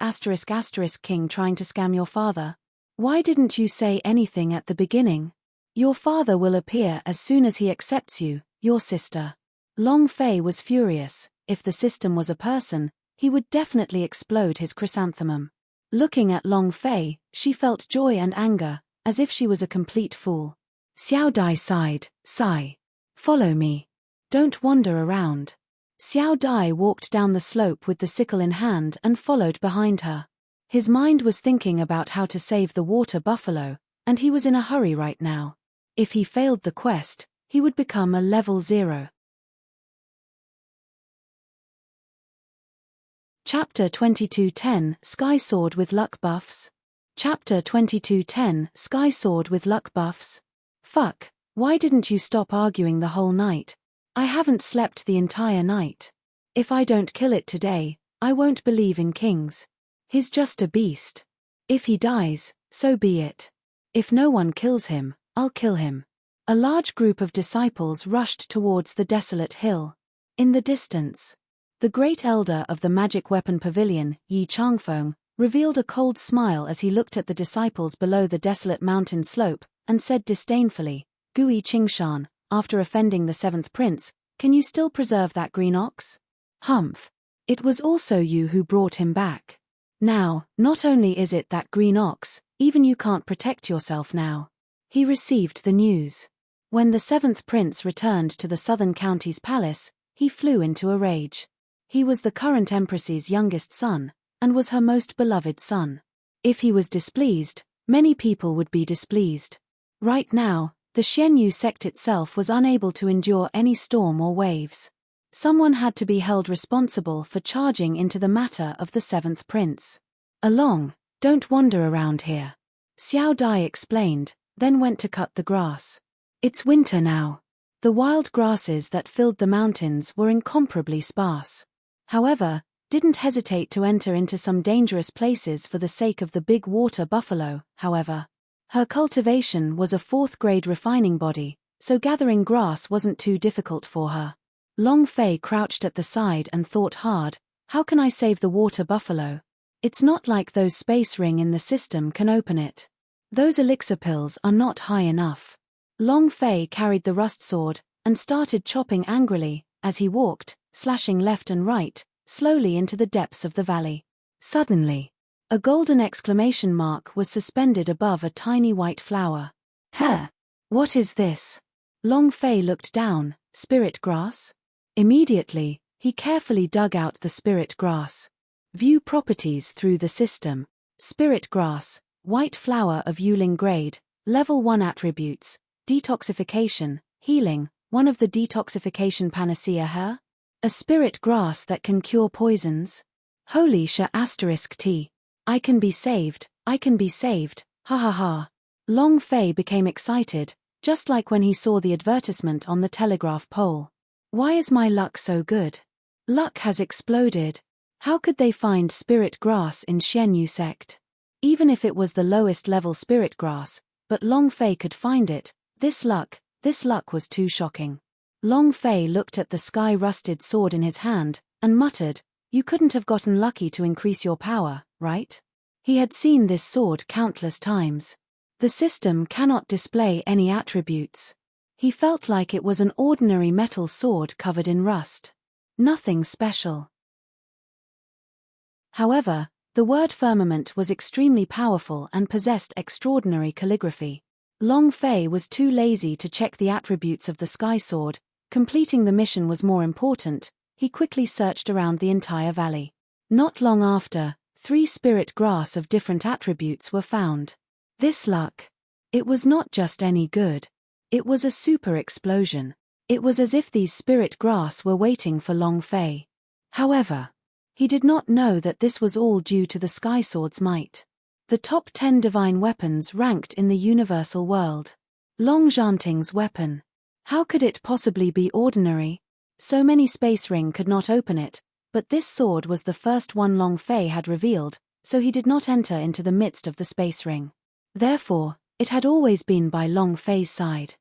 king trying to scam your father? Why didn't you say anything at the beginning? Your father will appear as soon as he accepts you, your sister. Long Fei was furious. If the system was a person, he would definitely explode his chrysanthemum. Looking at Long Fei, she felt joy and anger, as if she was a complete fool. Xiao Dai sighed, sigh. Follow me. Don't wander around. Xiao Dai walked down the slope with the sickle in hand and followed behind her. His mind was thinking about how to save the water buffalo, and he was in a hurry right now. If he failed the quest, he would become a level 0. Chapter 22:10 Sky Sword with Luck Buffs. Chapter 22:10 Sky Sword with Luck Buffs. Fuck, why didn't you stop arguing the whole night? I haven't slept the entire night. If I don't kill it today, I won't believe in kings. He's just a beast. If he dies, so be it. If no one kills him, I'll kill him. A large group of disciples rushed towards the desolate hill. In the distance, the great elder of the magic weapon pavilion, Yi Changfeng, revealed a cold smile as he looked at the disciples below the desolate mountain slope, and said disdainfully, Gui Qingshan, after offending the 7th prince, can you still preserve that green ox? Humph. It was also you who brought him back. Now, not only is it that green ox, even you can't protect yourself now. He received the news. When the 7th prince returned to the southern county's palace, he flew into a rage. He was the current empress's youngest son, and was her most beloved son. If he was displeased, many people would be displeased. Right now, the Xianyu sect itself was unable to endure any storm or waves. Someone had to be held responsible for charging into the matter of the 7th prince. Along, don't wander around here. Xiao Dai explained, then went to cut the grass. It's winter now. The wild grasses that filled the mountains were incomparably sparse. However, didn't hesitate to enter into some dangerous places for the sake of the big water buffalo, however. Her cultivation was a 4th-grade refining body, so gathering grass wasn't too difficult for her. Long Fei crouched at the side and thought hard, how can I save the water buffalo? It's not like those space ring in the system can open it. Those elixir pills are not high enough. Long Fei carried the rust sword, and started chopping angrily, as he walked, slashing left and right, slowly into the depths of the valley. Suddenly, a golden exclamation mark was suspended above a tiny white flower. Huh! What is this? Long Fei looked down. Spirit grass? Immediately, he carefully dug out the spirit grass. View properties through the system. Spirit grass, white flower of Yuling grade, level 1 attributes, detoxification, healing, one of the detoxification panacea her? A spirit grass that can cure poisons? Holy *T. I can be saved, I can be saved, ha ha ha. Long Fei became excited, just like when he saw the advertisement on the telegraph pole. Why is my luck so good? Luck has exploded. How could they find spirit grass in Xianyu sect? Even if it was the lowest level spirit grass, but Long Fei could find it, this luck was too shocking. Long Fei looked at the sky-rusted sword in his hand, and muttered, you couldn't have gotten lucky to increase your power, right? He had seen this sword countless times. The system cannot display any attributes. He felt like it was an ordinary metal sword covered in rust. Nothing special. However, the word firmament was extremely powerful and possessed extraordinary calligraphy. Long Fei was too lazy to check the attributes of the sky sword. Completing the mission was more important. He quickly searched around the entire valley. Not long after, 3 spirit grass of different attributes were found. This luck. It was not just any good. It was a super explosion. It was as if these spirit grass were waiting for Long Fei. However, he did not know that this was all due to the sky sword's might. The top 10 divine weapons ranked in the universal world. Long Zhanting's weapon. How could it possibly be ordinary? So many space ring could not open it, but this sword was the first one Long Fei had revealed, so he did not enter into the midst of the space ring. Therefore, it had always been by Long Fei's side.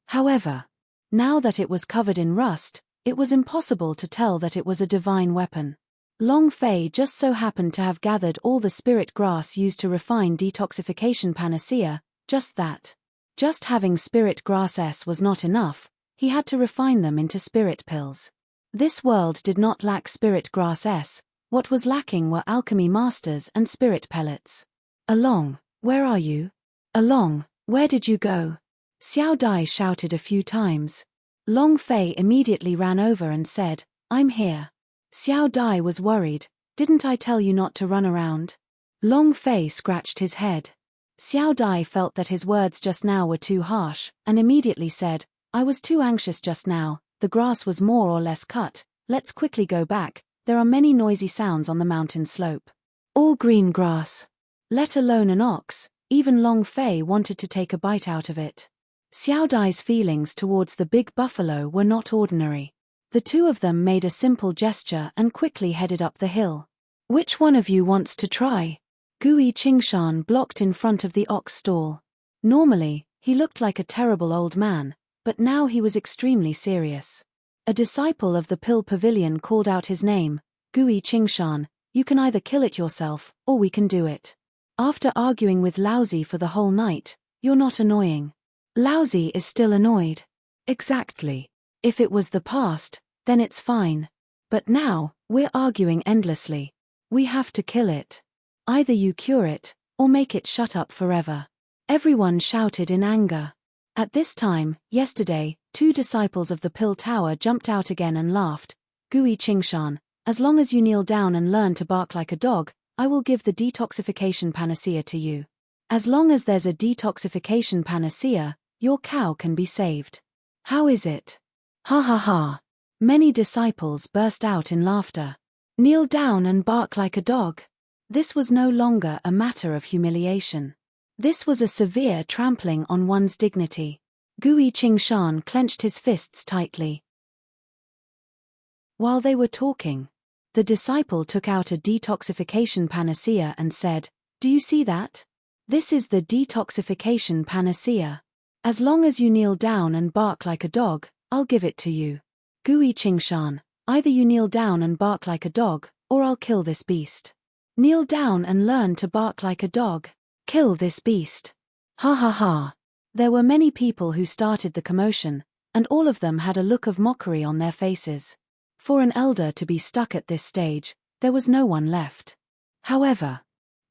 However, now that it was covered in rust, it was impossible to tell that it was a divine weapon. Long Fei just so happened to have gathered all the spirit grass used to refine detoxification panacea, just that. Just having spirit grass was not enough, he had to refine them into spirit pills. This world did not lack spirit grass, What was lacking were alchemy masters and spirit pellets. Along, where are you? Along, where did you go? Xiao Dai shouted a few times. Long Fei immediately ran over and said, I'm here. Xiao Dai was worried. Didn't I tell you not to run around? Long Fei scratched his head. Xiao Dai felt that his words just now were too harsh, and immediately said, I was too anxious just now, the grass was more or less cut, let's quickly go back, there are many noisy sounds on the mountain slope. All green grass. Let alone an ox, even Long Fei wanted to take a bite out of it. Xiao Dai's feelings towards the big buffalo were not ordinary. The two of them made a simple gesture and quickly headed up the hill. Which one of you wants to try? Gui Qingshan blocked in front of the ox stall. Normally, he looked like a terrible old man, but now he was extremely serious. A disciple of the Pill Pavilion called out his name, Gui Qingshan, you can either kill it yourself, or we can do it. After arguing with Laozi for the whole night, you're not annoying. Laozi is still annoyed. Exactly. If it was the past, then it's fine. But now, we're arguing endlessly. We have to kill it. Either you cure it, or make it shut up forever. Everyone shouted in anger. At this time, yesterday, two disciples of the Pill Tower jumped out again and laughed. Gui Qingshan, as long as you kneel down and learn to bark like a dog, I will give the detoxification panacea to you. As long as there's a detoxification panacea, your cow can be saved. How is it? Ha ha ha. Many disciples burst out in laughter. Kneel down and bark like a dog. This was no longer a matter of humiliation. This was a severe trampling on one's dignity. Gui Qingshan clenched his fists tightly. While they were talking, the disciple took out a detoxification panacea and said, Do you see that? This is the detoxification panacea. As long as you kneel down and bark like a dog, I'll give it to you. Gui Qingshan, either you kneel down and bark like a dog, or I'll kill this beast. Kneel down and learn to bark like a dog. Kill this beast. Ha ha ha. There were many people who started the commotion, and all of them had a look of mockery on their faces. For an elder to be stuck at this stage, there was no one left. However,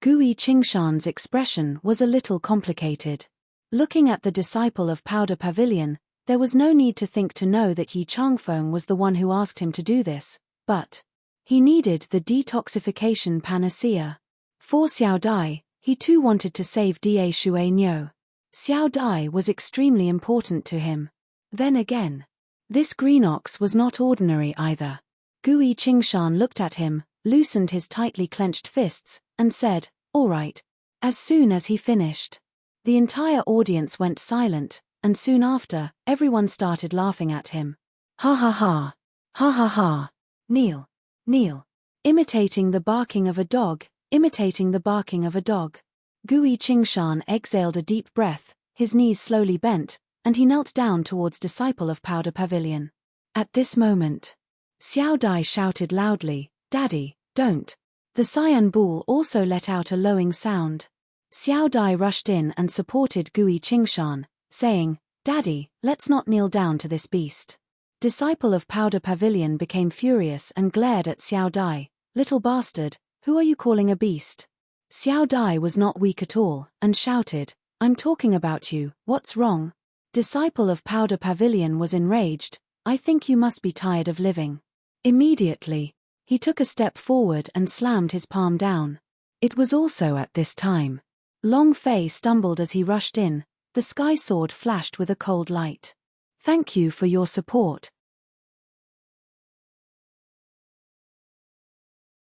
Gui Qingshan's expression was a little complicated. Looking at the disciple of Powder Pavilion, there was no need to think to know that Yi Changfeng was the one who asked him to do this, but he needed the detoxification panacea. For Xiao Dai, he too wanted to save Da Shui Niu. Xiao Dai was extremely important to him. Then again, this green ox was not ordinary either. Gui Qingshan looked at him, loosened his tightly clenched fists, and said, All right. As soon as he finished, the entire audience went silent, and soon after, everyone started laughing at him. Ha ha ha. Ha ha ha. Kneel. Kneel. Imitating the barking of a dog, imitating the barking of a dog. Gui Qingshan exhaled a deep breath, his knees slowly bent, and he knelt down towards disciple of Powder Pavilion. At this moment, Xiao Dai shouted loudly, Daddy, don't. The cyan bull also let out a lowing sound. Xiao Dai rushed in and supported Gui Qingshan, saying, Daddy, let's not kneel down to this beast. Disciple of Powder Pavilion became furious and glared at Xiao Dai. Little bastard, who are you calling a beast? Xiao Dai was not weak at all, and shouted, I'm talking about you, what's wrong? Disciple of Powder Pavilion was enraged, I think you must be tired of living. Immediately, he took a step forward and slammed his palm down. It was also at this time. Long Fei stumbled as he rushed in, the sky sword flashed with a cold light. Thank you for your support.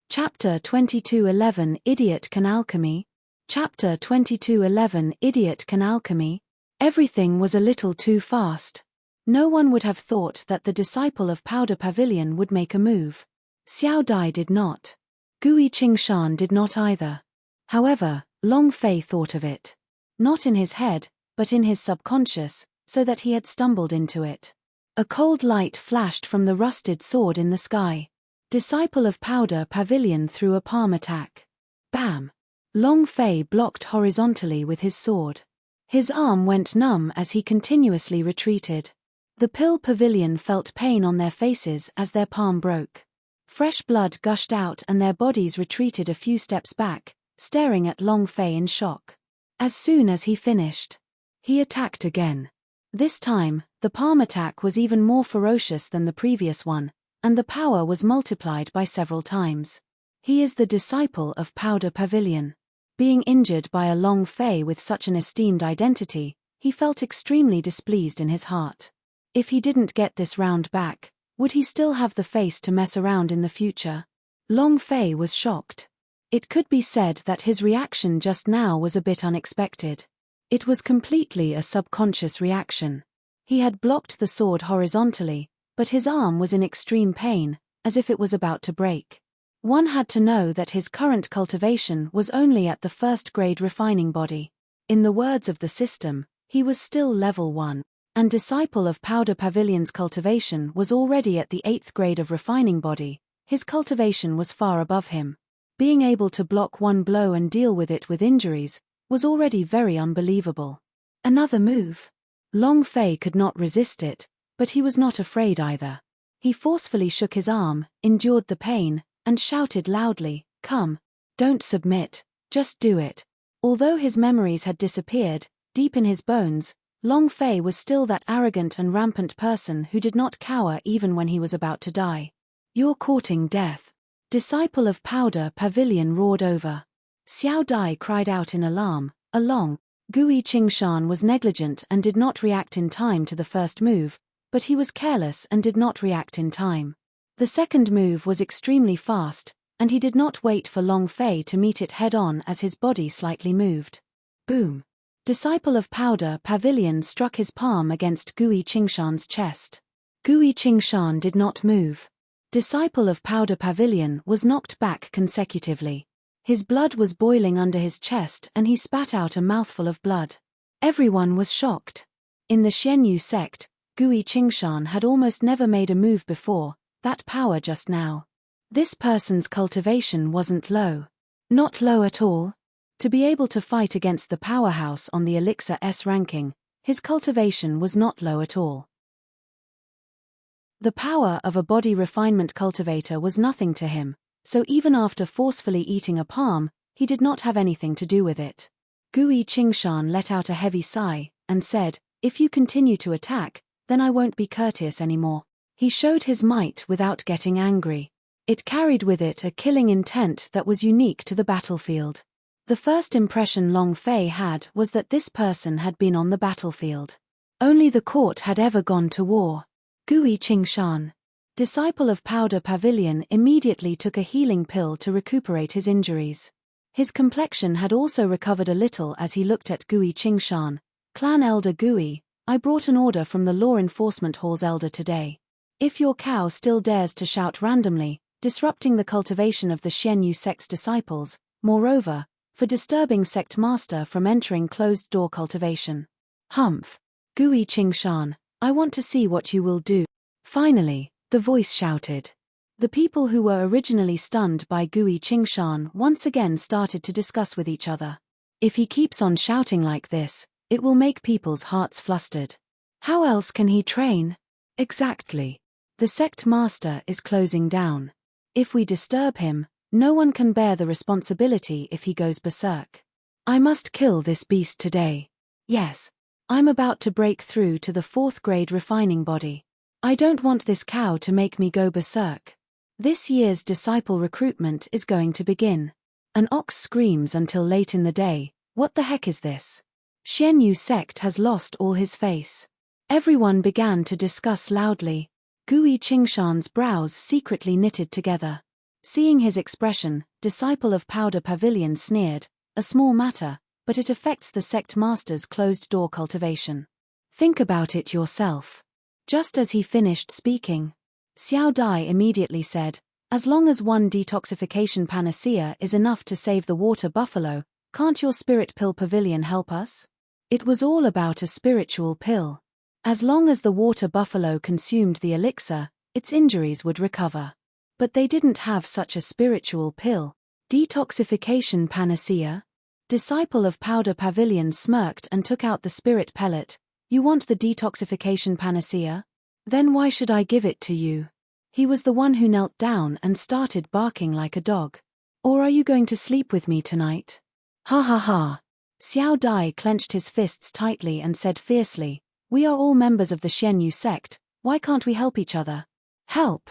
Chapter 22:11 Idiot Can Alchemy. Chapter 22:11 Idiot Can Alchemy. Everything was a little too fast. No one would have thought that the disciple of Powder Pavilion would make a move. Xiao Dai did not. Gui Qingshan did not either. However, Long Fei thought of it. Not in his head, but in his subconscious, so that he had stumbled into it. A cold light flashed from the rusted sword in the sky. Disciple of Powder Pavilion threw a palm attack. Bam! Long Fei blocked horizontally with his sword. His arm went numb as he continuously retreated. The Pill Pavilion felt pain on their faces as their palm broke. Fresh blood gushed out and their bodies retreated a few steps back, staring at Long Fei in shock. As soon as he finished, he attacked again. This time, the palm attack was even more ferocious than the previous one, and the power was multiplied by several times. He is the disciple of Powder Pavilion. Being injured by a Long Fei with such an esteemed identity, he felt extremely displeased in his heart. If he didn't get this round back, would he still have the face to mess around in the future? Long Fei was shocked. It could be said that his reaction just now was a bit unexpected. It was completely a subconscious reaction. He had blocked the sword horizontally, but his arm was in extreme pain, as if it was about to break. One had to know that his current cultivation was only at the first-grade refining body. In the words of the system, he was still level 1, and disciple of Powder Pavilion's cultivation was already at the 8th grade of refining body. His cultivation was far above him. Being able to block one blow and deal with it with injuries was already very unbelievable. Another move. Long Fei could not resist it, but he was not afraid either. He forcefully shook his arm, endured the pain, and shouted loudly, "Come. Don't submit, just do it." Although his memories had disappeared, deep in his bones, Long Fei was still that arrogant and rampant person who did not cower even when he was about to die. "You're courting death." Disciple of Powder Pavilion roared over. Xiao Dai cried out in alarm. Along, Gui Qingshan was negligent and did not react in time to the first move, but he was careless and did not react in time. The second move was extremely fast, and he did not wait for Long Fei to meet it head-on as his body slightly moved. Boom! Disciple of Powder Pavilion struck his palm against Gui Qingshan's chest. Gui Qingshan did not move. Disciple of Powder Pavilion was knocked back consecutively. His blood was boiling under his chest and he spat out a mouthful of blood. Everyone was shocked. In the Xianyu sect, Gui Qingshan had almost never made a move before. That power just now. This person's cultivation wasn't low. Not low at all. To be able to fight against the powerhouse on the Elixir S ranking, his cultivation was not low at all. The power of a body refinement cultivator was nothing to him, so even after forcefully eating a palm, he did not have anything to do with it. Gui Qingshan let out a heavy sigh, and said, "If you continue to attack, then I won't be courteous anymore." He showed his might without getting angry. It carried with it a killing intent that was unique to the battlefield. The first impression Long Fei had was that this person had been on the battlefield. Only the court had ever gone to war. Gui Qingshan, disciple of Powder Pavilion, immediately took a healing pill to recuperate his injuries. His complexion had also recovered a little as he looked at Gui Qingshan. "Clan Elder Gui, I brought an order from the Law Enforcement Hall's elder today. If your cow still dares to shout randomly, disrupting the cultivation of the Xianyu sect's disciples, moreover, for disturbing sect master from entering closed-door cultivation." "Humph. Gui Qingshan, I want to see what you will do." Finally, the voice shouted. The people who were originally stunned by Gui Qingshan once again started to discuss with each other. If he keeps on shouting like this, it will make people's hearts flustered. How else can he train? Exactly. The sect master is closing down. If we disturb him, no one can bear the responsibility if he goes berserk. I must kill this beast today. Yes. I'm about to break through to the 4th grade refining body. I don't want this cow to make me go berserk. This year's disciple recruitment is going to begin. An ox screams until late in the day, "What the heck is this?" Xianyu sect has lost all his face. Everyone began to discuss loudly. Gui Qingshan's brows secretly knitted together. Seeing his expression, disciple of Powder Pavilion sneered, "A small matter, but it affects the sect master's closed-door cultivation. Think about it yourself." Just as he finished speaking, Xiao Dai immediately said, "As long as one detoxification panacea is enough to save the water buffalo, can't your spirit pill pavilion help us?" It was all about a spiritual pill. As long as the water buffalo consumed the elixir, its injuries would recover. But they didn't have such a spiritual pill. Detoxification panacea? Disciple of Powder Pavilion smirked and took out the spirit pellet. "You want the detoxification panacea? Then why should I give it to you?" He was the one who knelt down and started barking like a dog. Or are you going to sleep with me tonight? Ha ha ha. Xiao Dai clenched his fists tightly and said fiercely, we are all members of the Xianyu sect, why can't we help each other? Help?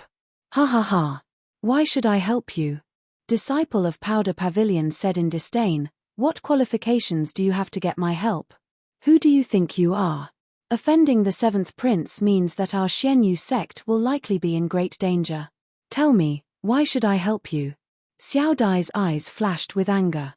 Ha ha ha. Why should I help you? Disciple of Powder Pavilion said in disdain, what qualifications do you have to get my help? Who do you think you are? Offending the seventh prince means that our Xianyu sect will likely be in great danger. Tell me, why should I help you? Xiao Dai's eyes flashed with anger.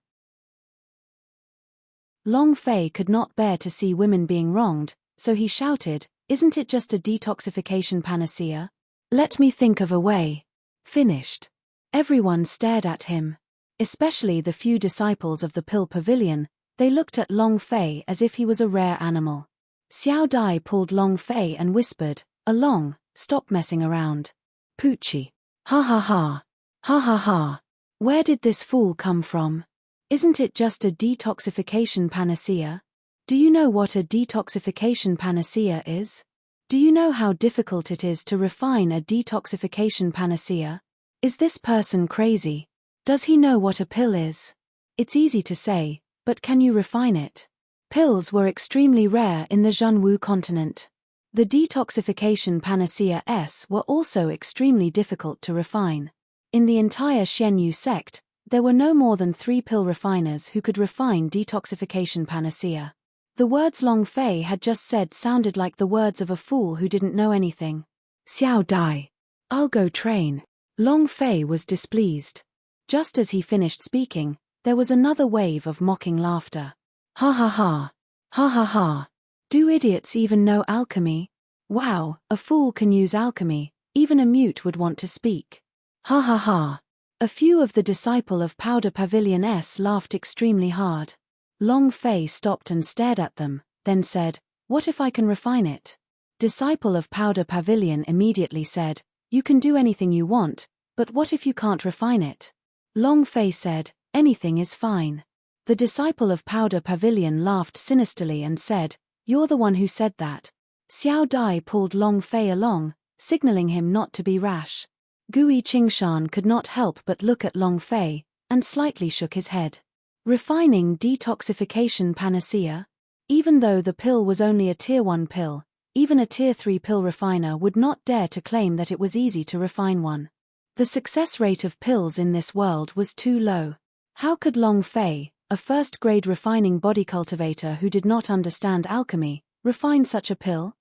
Long Fei could not bear to see women being wronged, so he shouted, isn't it just a detoxification panacea? Let me think of a way. Finished. Everyone stared at him. Especially the few disciples of the Pill Pavilion, they looked at Long Fei as if he was a rare animal. Xiao Dai pulled Long Fei and whispered, Along, stop messing around. Poochie. Ha ha ha. Ha ha ha. Where did this fool come from? Isn't it just a detoxification panacea? Do you know what a detoxification panacea is? Do you know how difficult it is to refine a detoxification panacea? Is this person crazy? Does he know what a pill is? It's easy to say, but can you refine it? Pills were extremely rare in the Zhenwu continent. The detoxification panaceas were also extremely difficult to refine. In the entire Xianyu sect, there were no more than 3 pill refiners who could refine detoxification panacea. The words Long Fei had just said sounded like the words of a fool who didn't know anything. Xiao Dai. I'll go train. Long Fei was displeased. Just as he finished speaking, there was another wave of mocking laughter. Ha ha ha. Ha ha ha. Do idiots even know alchemy? Wow, a fool can use alchemy, even a mute would want to speak. Ha ha ha. A few of the disciple of Powder Pavilion laughed extremely hard. Long Fei stopped and stared at them, then said, what if I can refine it? Disciple of Powder Pavilion immediately said, you can do anything you want, but what if you can't refine it? Long Fei said, anything is fine. The disciple of Powder Pavilion laughed sinisterly and said, you're the one who said that. Xiao Dai pulled Long Fei along, signaling him not to be rash. Gui Qingshan could not help but look at Long Fei, and slightly shook his head. Refining detoxification panacea? Even though the pill was only a tier 1 pill, even a tier 3 pill refiner would not dare to claim that it was easy to refine one. The success rate of pills in this world was too low. How could Long Fei, a first-grade refining body cultivator who did not understand alchemy, refine such a pill?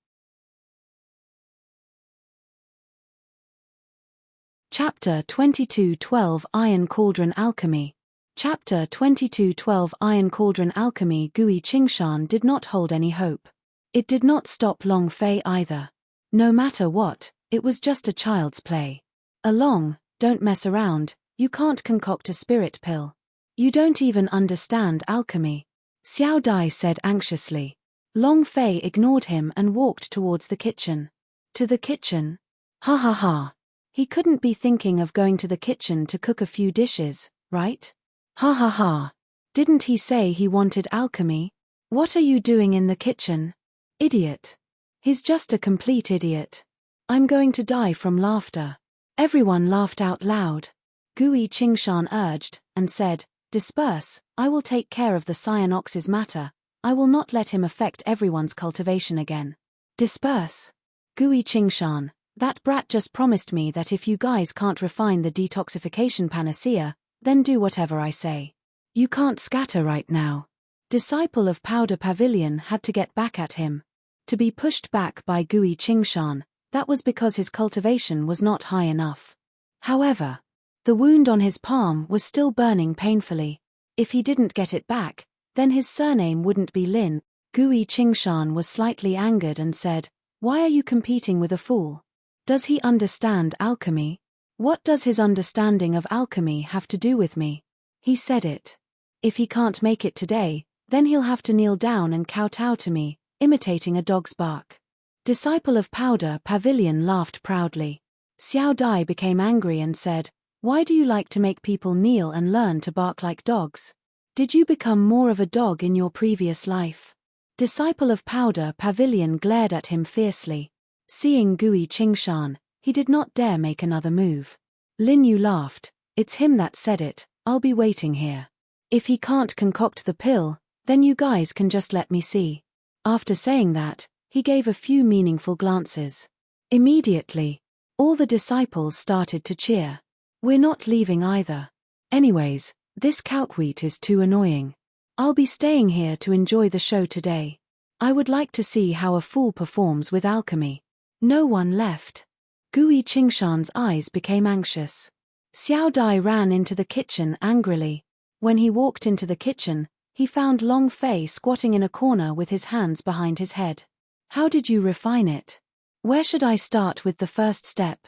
Chapter 22:12 Iron Cauldron Alchemy. Chapter 22:12 Iron Cauldron Alchemy. Gui Qingshan did not hold any hope. It did not stop Long Fei either. No matter what, it was just a child's play. Along, don't mess around, you can't concoct a spirit pill. You don't even understand alchemy. Xiao Dai said anxiously. Long Fei ignored him and walked towards the kitchen. To the kitchen? Ha ha ha. He couldn't be thinking of going to the kitchen to cook a few dishes, right? Ha ha ha. Didn't he say he wanted alchemy? What are you doing in the kitchen? Idiot. He's just a complete idiot. I'm going to die from laughter. Everyone laughed out loud. Gui Qingshan urged, and said, disperse, I will take care of the Cyanox's matter, I will not let him affect everyone's cultivation again. Disperse. Gui Qingshan, that brat just promised me that if you guys can't refine the detoxification panacea, then do whatever I say. You can't scatter right now. Disciple of Powder Pavilion had to get back at him. To be pushed back by Gui Qingshan, that was because his cultivation was not high enough. However, the wound on his palm was still burning painfully. If he didn't get it back, then his surname wouldn't be Lin. Gui Qingshan was slightly angered and said, why are you competing with a fool? Does he understand alchemy? What does his understanding of alchemy have to do with me? He said it. If he can't make it today, then he'll have to kneel down and kowtow to me, imitating a dog's bark. Disciple of Powder Pavilion laughed proudly. Xiao Dai became angry and said, why do you like to make people kneel and learn to bark like dogs? Did you become more of a dog in your previous life? Disciple of Powder Pavilion glared at him fiercely. Seeing Gui Qingshan, he He did not dare make another move. Lin Yu laughed. It's him that said it, I'll be waiting here. If he can't concoct the pill, then you guys can just let me see. After saying that, he gave a few meaningful glances. Immediately, all the disciples started to cheer. We're not leaving either. Anyways, this cowqueat is too annoying. I'll be staying here to enjoy the show today. I would like to see how a fool performs with alchemy. No one left. Gui Qingshan's eyes became anxious. Xiao Dai ran into the kitchen angrily. When he walked into the kitchen, he found Long Fei squatting in a corner with his hands behind his head. How did you refine it? Where should I start with the first step?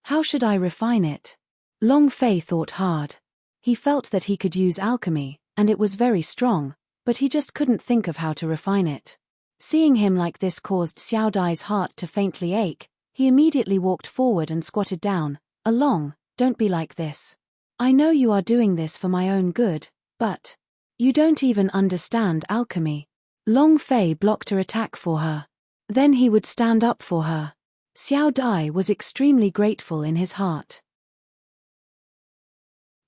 How should I refine it? Long Fei thought hard. He felt that he could use alchemy, and it was very strong, but he just couldn't think of how to refine it. Seeing him like this caused Xiao Dai's heart to faintly ache. He immediately walked forward and squatted down. Along, don't be like this. I know you are doing this for my own good, but you don't even understand alchemy. Long Fei blocked her attack for her. Then he would stand up for her. Xiao Dai was extremely grateful in his heart.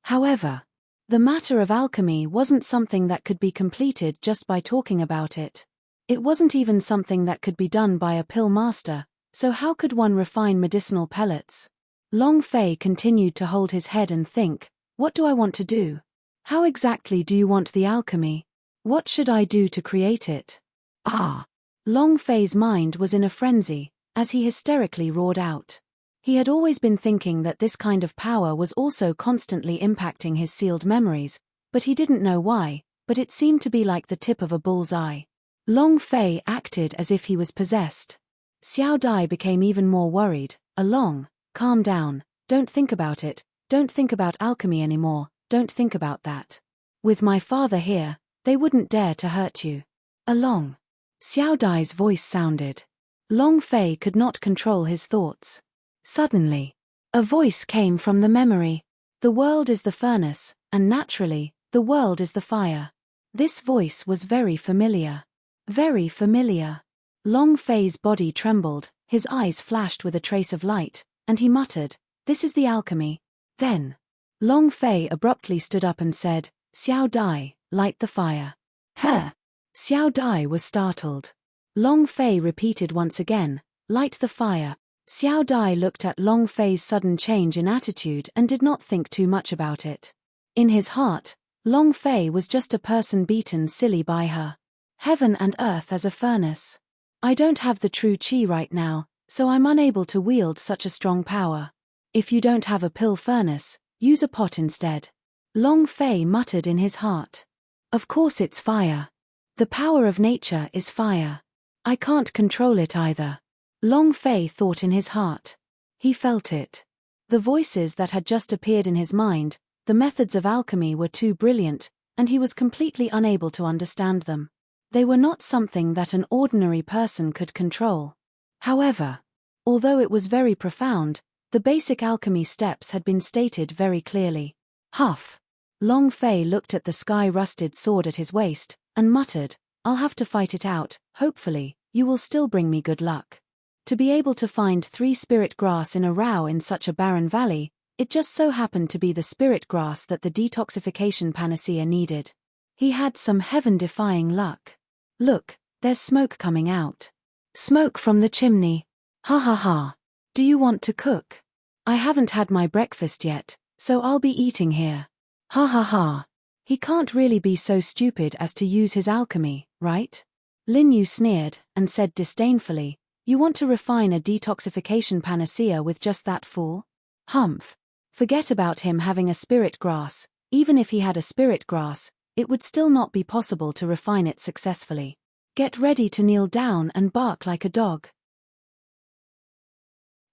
However, the matter of alchemy wasn't something that could be completed just by talking about it. It wasn't even something that could be done by a pill master, so how could one refine medicinal pellets? Long Fei continued to hold his head and think, what do I want to do? How exactly do you want the alchemy? What should I do to create it? Ah! Long Fei's mind was in a frenzy, as he hysterically roared out. He had always been thinking that this kind of power was also constantly impacting his sealed memories, but he didn't know why, but it seemed to be like the tip of a bull's eye. Long Fei acted as if he was possessed. Xiao Dai became even more worried. Along, calm down, don't think about it, don't think about alchemy anymore, don't think about that. With my father here, they wouldn't dare to hurt you. Along. Xiao Dai's voice sounded. Long Fei could not control his thoughts. Suddenly, a voice came from the memory. The world is the furnace, and naturally, the world is the fire. This voice was very familiar. Very familiar. Long Fei's body trembled, his eyes flashed with a trace of light, and he muttered, this is the alchemy. Then, Long Fei abruptly stood up and said, Xiao Dai, light the fire. Huh! Xiao Dai was startled. Long Fei repeated once again, light the fire. Xiao Dai looked at Long Fei's sudden change in attitude and did not think too much about it. In his heart, Long Fei was just a person beaten silly by her. Heaven and earth as a furnace. I don't have the true qi right now, so I'm unable to wield such a strong power. If you don't have a pill furnace, use a pot instead. Long Fei muttered in his heart. Of course it's fire. The power of nature is fire. I can't control it either. Long Fei thought in his heart. He felt it. The voices that had just appeared in his mind, the methods of alchemy were too brilliant, and he was completely unable to understand them. They were not something that an ordinary person could control. However, although it was very profound, the basic alchemy steps had been stated very clearly. Huff! Long Fei looked at the sky-rusted sword at his waist, and muttered, I'll have to fight it out, hopefully, you will still bring me good luck. To be able to find 3 spirit grass in a row in such a barren valley, it just so happened to be the spirit grass that the detoxification panacea needed. He had some heaven-defying luck. Look, there's smoke coming out. Smoke from the chimney. Ha ha ha. Do you want to cook? I haven't had my breakfast yet, so I'll be eating here. Ha ha ha. He can't really be so stupid as to use his alchemy, right? Lin Yu sneered, and said disdainfully, you want to refine a detoxification panacea with just that fool? Humph. Forget about him having a spirit grass. Even if he had a spirit grass, it would still not be possible to refine it successfully. Get ready to kneel down and bark like a dog.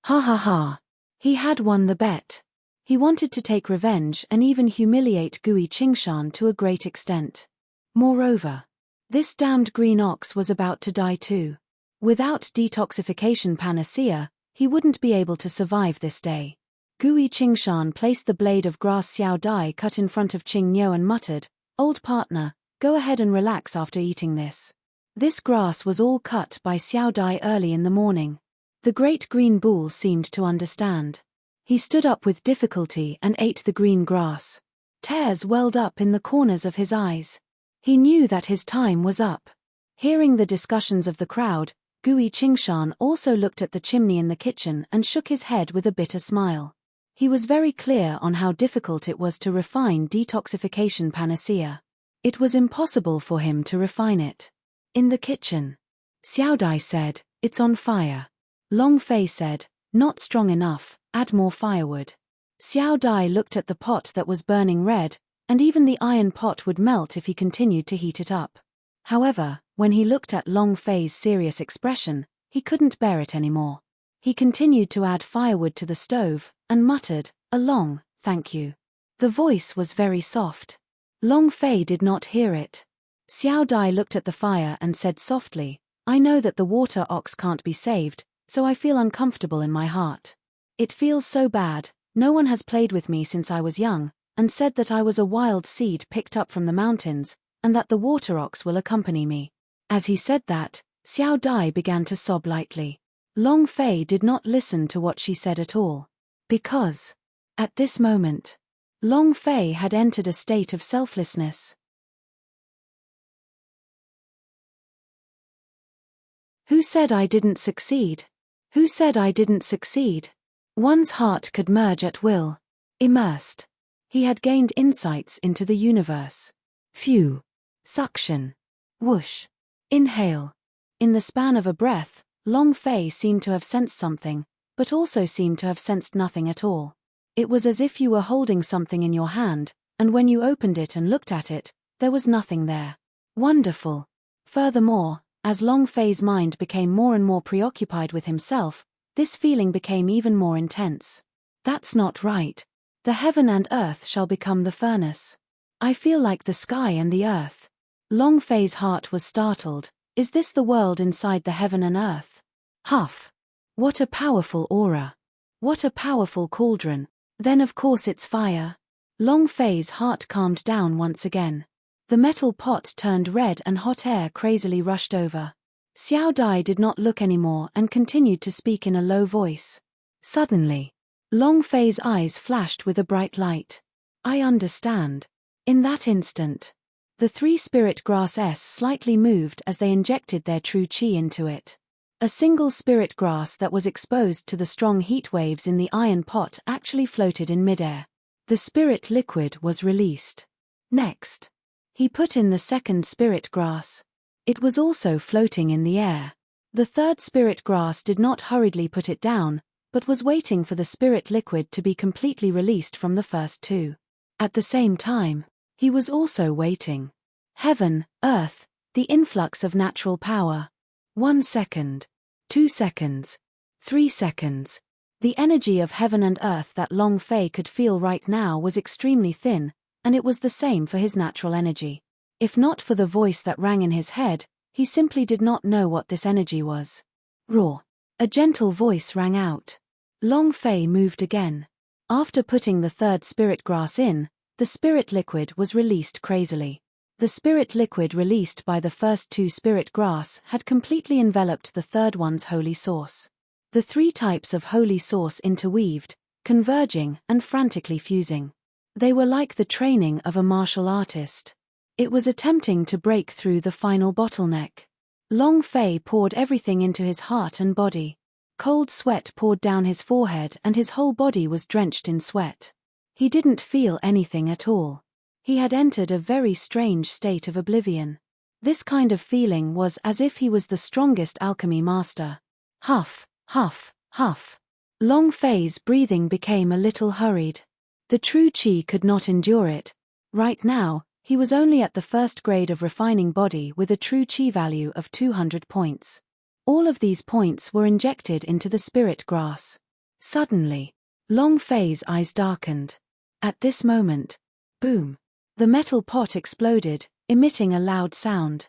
Ha ha ha. He had won the bet. He wanted to take revenge and even humiliate Gui Qingshan to a great extent. Moreover, this damned green ox was about to die too. Without detoxification panacea, he wouldn't be able to survive this day. Gui Qingshan placed the blade of grass Xiao Dai cut in front of Qing Niu and muttered, Old partner, go ahead and relax after eating this. This grass was all cut by Xiao Dai early in the morning. The great green bull seemed to understand. He stood up with difficulty and ate the green grass. Tears welled up in the corners of his eyes. He knew that his time was up. Hearing the discussions of the crowd, Gui Qingshan also looked at the chimney in the kitchen and shook his head with a bitter smile. He was very clear on how difficult it was to refine detoxification panacea. It was impossible for him to refine it. In the kitchen, Xiao Dai said, "It's on fire." Long Fei said, "Not strong enough, add more firewood." Xiao Dai looked at the pot that was burning red, and even the iron pot would melt if he continued to heat it up. However, when he looked at Long Fei's serious expression, he couldn't bear it anymore. He continued to add firewood to the stove, and muttered, "A long, thank you." The voice was very soft. Long Fei did not hear it. Xiao Dai looked at the fire and said softly, "I know that the water ox can't be saved, so I feel uncomfortable in my heart. It feels so bad. No one has played with me since I was young, and said that I was a wild seed picked up from the mountains, and that the water ox will accompany me." As he said that, Xiao Dai began to sob lightly. Long Fei did not listen to what she said at all. Because, at this moment, Long Fei had entered a state of selflessness. Who said I didn't succeed? Who said I didn't succeed? One's heart could merge at will. Immersed. He had gained insights into the universe. Phew. Suction. Whoosh. Inhale. In the span of a breath, Long Fei seemed to have sensed something, but also seemed to have sensed nothing at all. It was as if you were holding something in your hand, and when you opened it and looked at it, there was nothing there. Wonderful. Furthermore, as Long Fei's mind became more and more preoccupied with himself, this feeling became even more intense. That's not right. The heaven and earth shall become the furnace. I feel like the sky and the earth. Long Fei's heart was startled. Is this the world inside the heaven and earth? Huff. What a powerful aura. What a powerful cauldron. Then of course it's fire. Long Fei's heart calmed down once again. The metal pot turned red and hot air crazily rushed over. Xiao Dai did not look anymore and continued to speak in a low voice. Suddenly, Long Fei's eyes flashed with a bright light. I understand. In that instant, the three spirit grasses slightly moved as they injected their true qi into it. A single spirit grass that was exposed to the strong heat waves in the iron pot actually floated in midair. The spirit liquid was released. Next, he put in the second spirit grass. It was also floating in the air. The third spirit grass did not hurriedly put it down, but was waiting for the spirit liquid to be completely released from the first two. At the same time, he was also waiting. Heaven, earth, the influx of natural power. 1 second. 2 seconds. 3 seconds. The energy of heaven and earth that Long Fei could feel right now was extremely thin, and it was the same for his natural energy. If not for the voice that rang in his head, he simply did not know what this energy was. Roar. A gentle voice rang out. Long Fei moved again. After putting the third spirit grass in, the spirit liquid was released crazily. The spirit liquid released by the first two spirit grass had completely enveloped the third one's holy source. The three types of holy source interweaved, converging and frantically fusing. They were like the training of a martial artist. It was attempting to break through the final bottleneck. Long Fei poured everything into his heart and body. Cold sweat poured down his forehead and his whole body was drenched in sweat. He didn't feel anything at all. He had entered a very strange state of oblivion. This kind of feeling was as if he was the strongest alchemy master. Huff, huff, huff. Long Fei's breathing became a little hurried. The true qi could not endure it. Right now, he was only at the first grade of refining body with a true qi value of 200 points. All of these points were injected into the spirit grass. Suddenly, Long Fei's eyes darkened. At this moment, boom, the metal pot exploded, emitting a loud sound.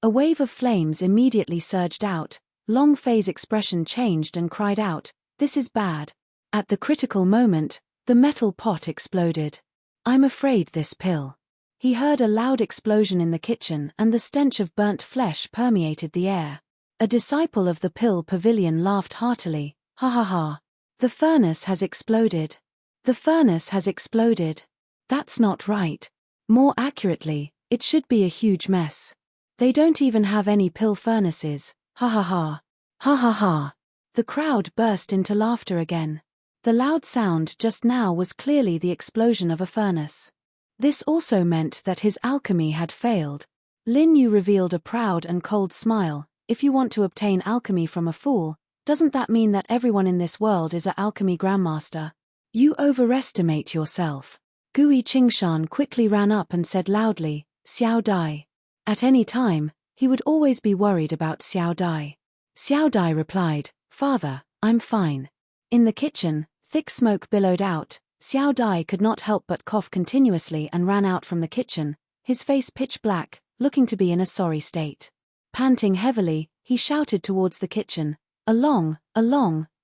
A wave of flames immediately surged out. Long Fei's expression changed and cried out, "This is bad." At the critical moment, the metal pot exploded. I'm afraid this pill. He heard a loud explosion in the kitchen and the stench of burnt flesh permeated the air. A disciple of the pill pavilion laughed heartily. Ha ha ha. The furnace has exploded. The furnace has exploded. That's not right. More accurately, it should be a huge mess. They don't even have any pill furnaces. Ha ha ha. Ha ha ha. The crowd burst into laughter again. The loud sound just now was clearly the explosion of a furnace. This also meant that his alchemy had failed. Lin Yu revealed a proud and cold smile. If you want to obtain alchemy from a fool, doesn't that mean that everyone in this world is a alchemy grandmaster? You overestimate yourself. Gui Qingshan quickly ran up and said loudly, Xiao Dai. At any time, he would always be worried about Xiao Dai. Xiao Dai replied, Father, I'm fine. In the kitchen, thick smoke billowed out. Xiao Dai could not help but cough continuously and ran out from the kitchen, his face pitch black, looking to be in a sorry state. Panting heavily, he shouted towards the kitchen, Along,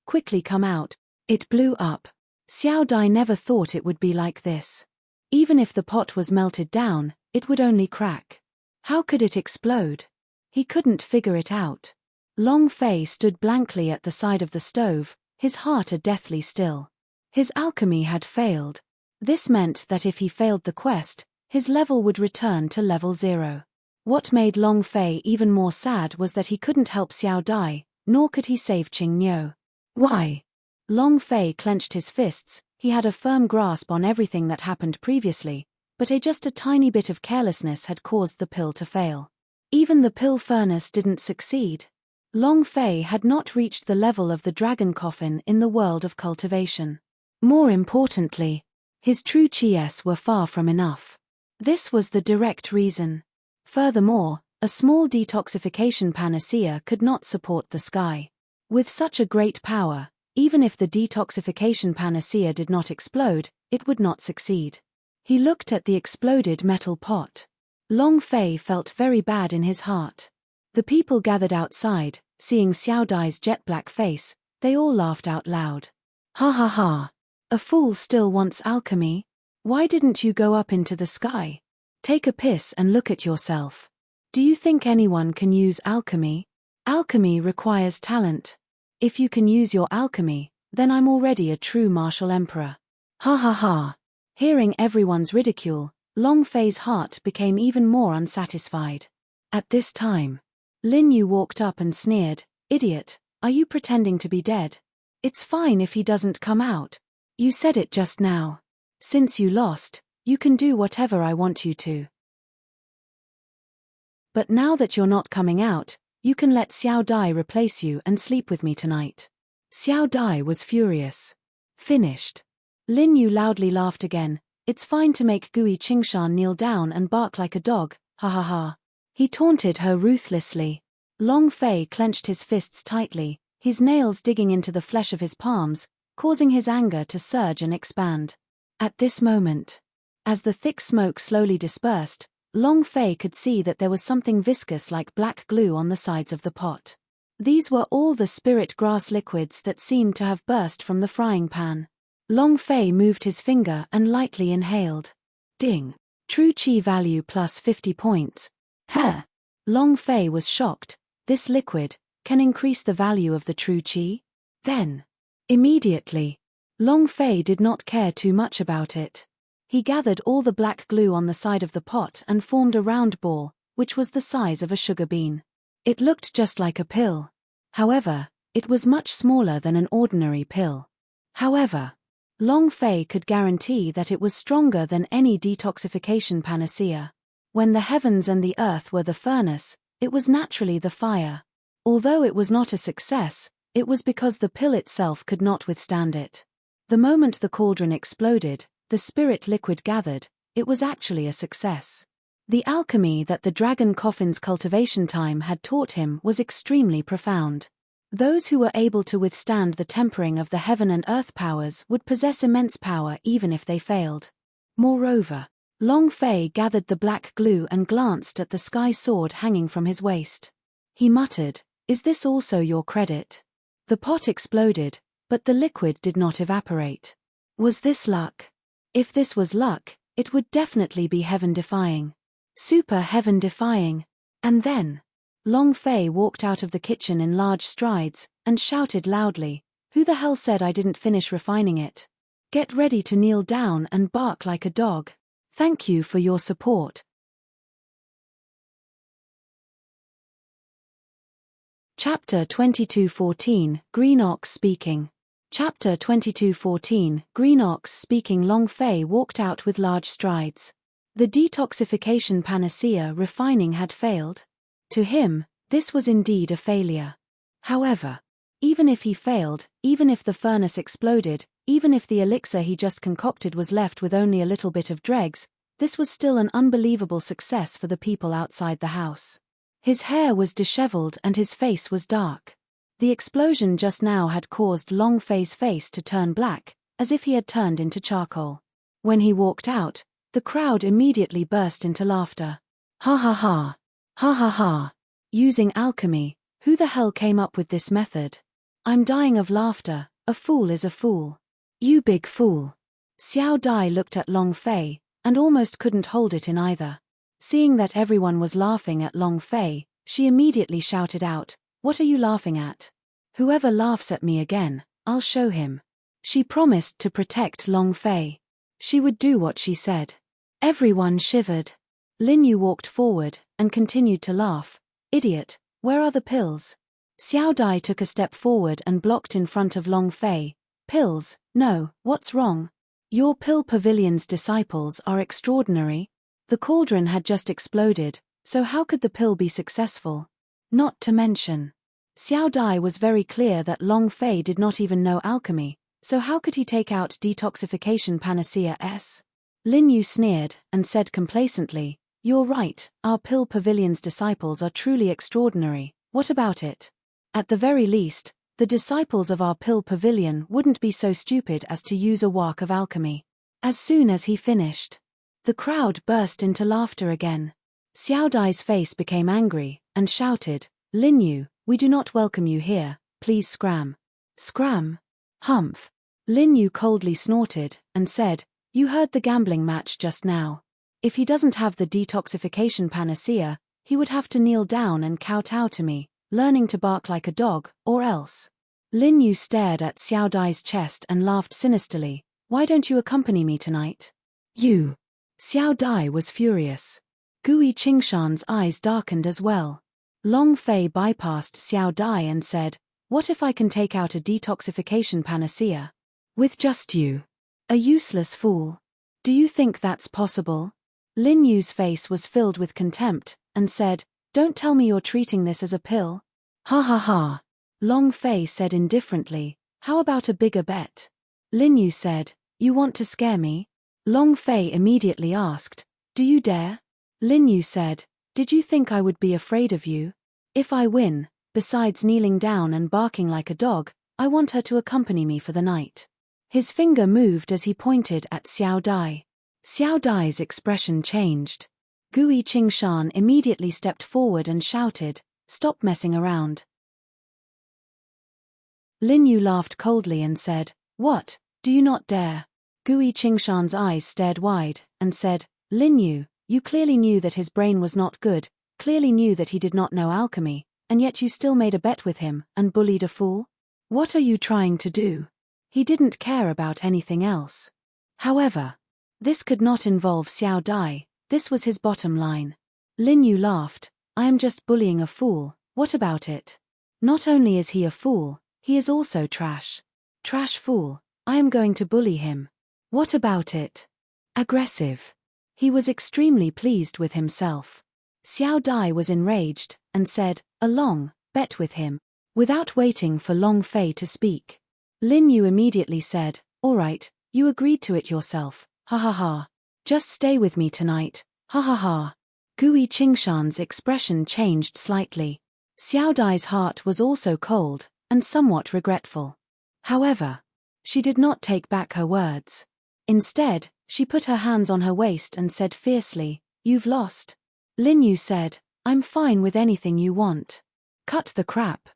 quickly come out. It blew up. Xiao Dai never thought it would be like this. Even if the pot was melted down, it would only crack. How could it explode? He couldn't figure it out. Long Fei stood blankly at the side of the stove, his heart a deathly still. His alchemy had failed. This meant that if he failed the quest, his level would return to level 0. What made Long Fei even more sad was that he couldn't help Xiao Dai, nor could he save Qing Niu. Why? Long Fei clenched his fists. He had a firm grasp on everything that happened previously, but just a tiny bit of carelessness had caused the pill to fail. Even the pill furnace didn't succeed. Long Fei had not reached the level of the dragon coffin in the world of cultivation. More importantly, his true Qis were far from enough. This was the direct reason. Furthermore, a small detoxification panacea could not support the sky. With such a great power, even if the detoxification panacea did not explode, it would not succeed. He looked at the exploded metal pot. Long Fei felt very bad in his heart. The people gathered outside, seeing Xiao Dai's jet-black face, they all laughed out loud. Ha ha ha. A fool still wants alchemy? Why didn't you go up into the sky? Take a piss and look at yourself. Do you think anyone can use alchemy? Alchemy requires talent. If you can use your alchemy, then I'm already a true martial emperor. Ha ha ha. Hearing everyone's ridicule, Long Fei's heart became even more unsatisfied. At this time, Lin Yu walked up and sneered, Idiot, are you pretending to be dead? It's fine if he doesn't come out. You said it just now. Since you lost, you can do whatever I want you to. But now that you're not coming out, you can let Xiao Dai replace you and sleep with me tonight. Xiao Dai was furious. Finished. Lin Yu loudly laughed again. It's fine to make Gui Qingshan kneel down and bark like a dog, ha ha ha. He taunted her ruthlessly. Long Fei clenched his fists tightly, his nails digging into the flesh of his palms, causing his anger to surge and expand. At this moment, as the thick smoke slowly dispersed, Long Fei could see that there was something viscous like black glue on the sides of the pot. These were all the spirit grass liquids that seemed to have burst from the frying pan. Long Fei moved his finger and lightly inhaled. Ding. True Qi value plus 50 points. Huh. Long Fei was shocked. This liquid can increase the value of the true Qi? Then, immediately, Long Fei did not care too much about it. He gathered all the black glue on the side of the pot and formed a round ball, which was the size of a sugar bean. It looked just like a pill. However, it was much smaller than an ordinary pill. However, Long Fei could guarantee that it was stronger than any detoxification panacea. When the heavens and the earth were the furnace, it was naturally the fire. Although it was not a success, it was because the pill itself could not withstand it. The moment the cauldron exploded, the spirit liquid gathered, it was actually a success. The alchemy that the dragon coffin's cultivation time had taught him was extremely profound. Those who were able to withstand the tempering of the heaven and earth powers would possess immense power even if they failed. Moreover, Long Fei gathered the black glue and glanced at the sky sword hanging from his waist. He muttered, Is this also your credit? The pot exploded, but the liquid did not evaporate. Was this luck? If this was luck, it would definitely be heaven-defying. Super heaven-defying. And then, Long Fei walked out of the kitchen in large strides, and shouted loudly, "Who the hell said I didn't finish refining it? Get ready to kneel down and bark like a dog. Thank you for your support." Chapter 22:14, Green Ox Speaking. Chapter 22:14, Green Ox Speaking. Long Fei walked out with large strides. The detoxification panacea refining had failed. To him, this was indeed a failure. However, even if he failed, even if the furnace exploded, even if the elixir he just concocted was left with only a little bit of dregs, this was still an unbelievable success for the people outside the house. His hair was disheveled and his face was dark. The explosion just now had caused Long Fei's face to turn black, as if he had turned into charcoal. When he walked out, the crowd immediately burst into laughter. Ha ha ha. Ha ha ha. Using alchemy, who the hell came up with this method? I'm dying of laughter. A fool is a fool. You big fool. Xiao Dai looked at Long Fei, and almost couldn't hold it in either. Seeing that everyone was laughing at Long Fei, she immediately shouted out, "What are you laughing at? Whoever laughs at me again, I'll show him." She promised to protect Long Fei. She would do what she said. Everyone shivered. Lin Yu walked forward, and continued to laugh. "Idiot, where are the pills?" Xiao Dai took a step forward and blocked in front of Long Fei. "Pills? No, what's wrong? Your Pill Pavilion's disciples are extraordinary." The cauldron had just exploded, so how could the pill be successful? Not to mention, Xiao Dai was very clear that Long Fei did not even know alchemy, so how could he take out detoxification panacea S? Lin Yu sneered, and said complacently, "You're right, our Pill Pavilion's disciples are truly extraordinary. What about it? At the very least, the disciples of our Pill Pavilion wouldn't be so stupid as to use a work of alchemy." As soon as he finished, the crowd burst into laughter again. Xiao Dai's face became angry, and shouted, "Lin Yu, we do not welcome you here, please scram." "Scram? Humph." Lin Yu coldly snorted, and said, "You heard the gambling match just now. If he doesn't have the detoxification panacea, he would have to kneel down and kowtow to me, learning to bark like a dog, or else." Lin Yu stared at Xiao Dai's chest and laughed sinisterly. "Why don't you accompany me tonight?" "You." Xiao Dai was furious. Gui Qingshan's eyes darkened as well. Long Fei bypassed Xiao Dai and said, "What if I can take out a detoxification panacea? With just you? A useless fool. Do you think that's possible?" Lin Yu's face was filled with contempt, and said, "Don't tell me you're treating this as a pill." "Ha ha ha." Long Fei said indifferently, "How about a bigger bet?" Lin Yu said, "You want to scare me?" Long Fei immediately asked, "Do you dare?" Lin Yu said, "Did you think I would be afraid of you? If I win, besides kneeling down and barking like a dog, I want her to accompany me for the night." His finger moved as he pointed at Xiao Dai. Xiao Dai's expression changed. Gui Qingshan immediately stepped forward and shouted, "Stop messing around." Lin Yu laughed coldly and said, "What, do you not dare?" Gui Qingshan's eyes stared wide, and said, "Lin Yu, you clearly knew that his brain was not good, clearly knew that he did not know alchemy, and yet you still made a bet with him, and bullied a fool? What are you trying to do?" He didn't care about anything else. However, this could not involve Xiao Dai, this was his bottom line. Lin Yu laughed, "I am just bullying a fool, what about it? Not only is he a fool, he is also trash. Trash fool, I am going to bully him. What about it? Aggressive." He was extremely pleased with himself. Xiao Dai was enraged, and said, "A long bet with him." Without waiting for Long Fei to speak, Lin Yu immediately said, "All right, you agreed to it yourself, ha ha ha. Just stay with me tonight, ha ha ha." Gui Qingshan's expression changed slightly. Xiao Dai's heart was also cold, and somewhat regretful. However, she did not take back her words. Instead, she put her hands on her waist and said fiercely, "You've lost." Lin Yu said, "I'm fine with anything you want. Cut the crap.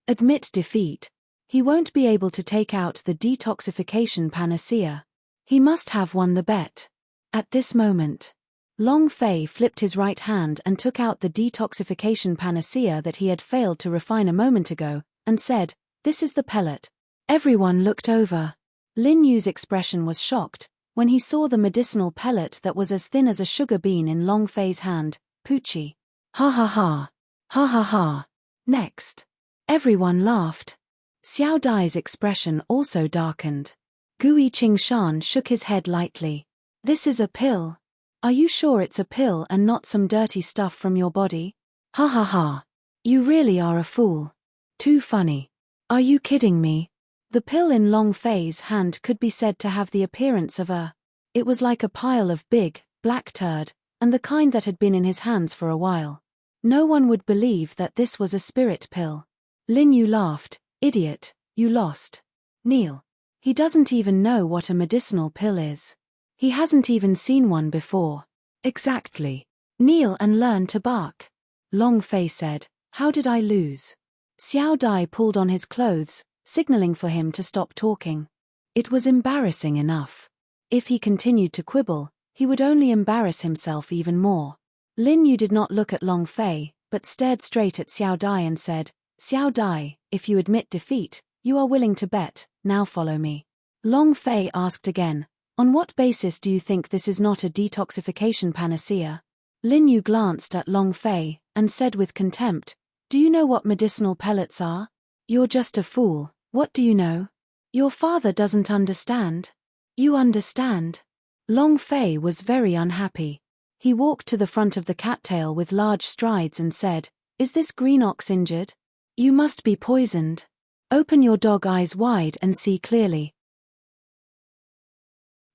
Admit defeat. He won't be able to take out the detoxification panacea. He must have won the bet." At this moment, Long Fei flipped his right hand and took out the detoxification panacea that he had failed to refine a moment ago, and said, "This is the pellet." Everyone looked over. Lin Yu's expression was shocked when he saw the medicinal pellet that was as thin as a sugar bean in Long Fei's hand. Poochie. Ha ha ha. Ha ha ha. Next. Everyone laughed. Xiao Dai's expression also darkened. Gui Qingshan shook his head lightly. "This is a pill. Are you sure it's a pill and not some dirty stuff from your body? Ha ha ha. You really are a fool. Too funny. Are you kidding me?" The pill in Long Fei's hand could be said to have the appearance of a... It was like a pile of big, black turd, and the kind that had been in his hands for a while. No one would believe that this was a spirit pill. Lin Yu laughed. "Idiot, you lost. Kneel. He doesn't even know what a medicinal pill is. He hasn't even seen one before." "Exactly. Kneel and learn to bark." Long Fei said. "How did I lose?" Xiao Dai pulled on his clothes, signaling for him to stop talking. It was embarrassing enough. If he continued to quibble, he would only embarrass himself even more. Lin Yu did not look at Long Fei, but stared straight at Xiao Dai and said, "Xiao Dai, if you admit defeat, you are willing to bet, now follow me." Long Fei asked again, "On what basis do you think this is not a detoxification panacea?" Lin Yu glanced at Long Fei, and said with contempt, "Do you know what medicinal pellets are? You're just a fool. What do you know? Your father doesn't understand. You understand." Long Fei was very unhappy. He walked to the front of the cattail with large strides and said, "Is this green ox injured? You must be poisoned. Open your dog eyes wide and see clearly."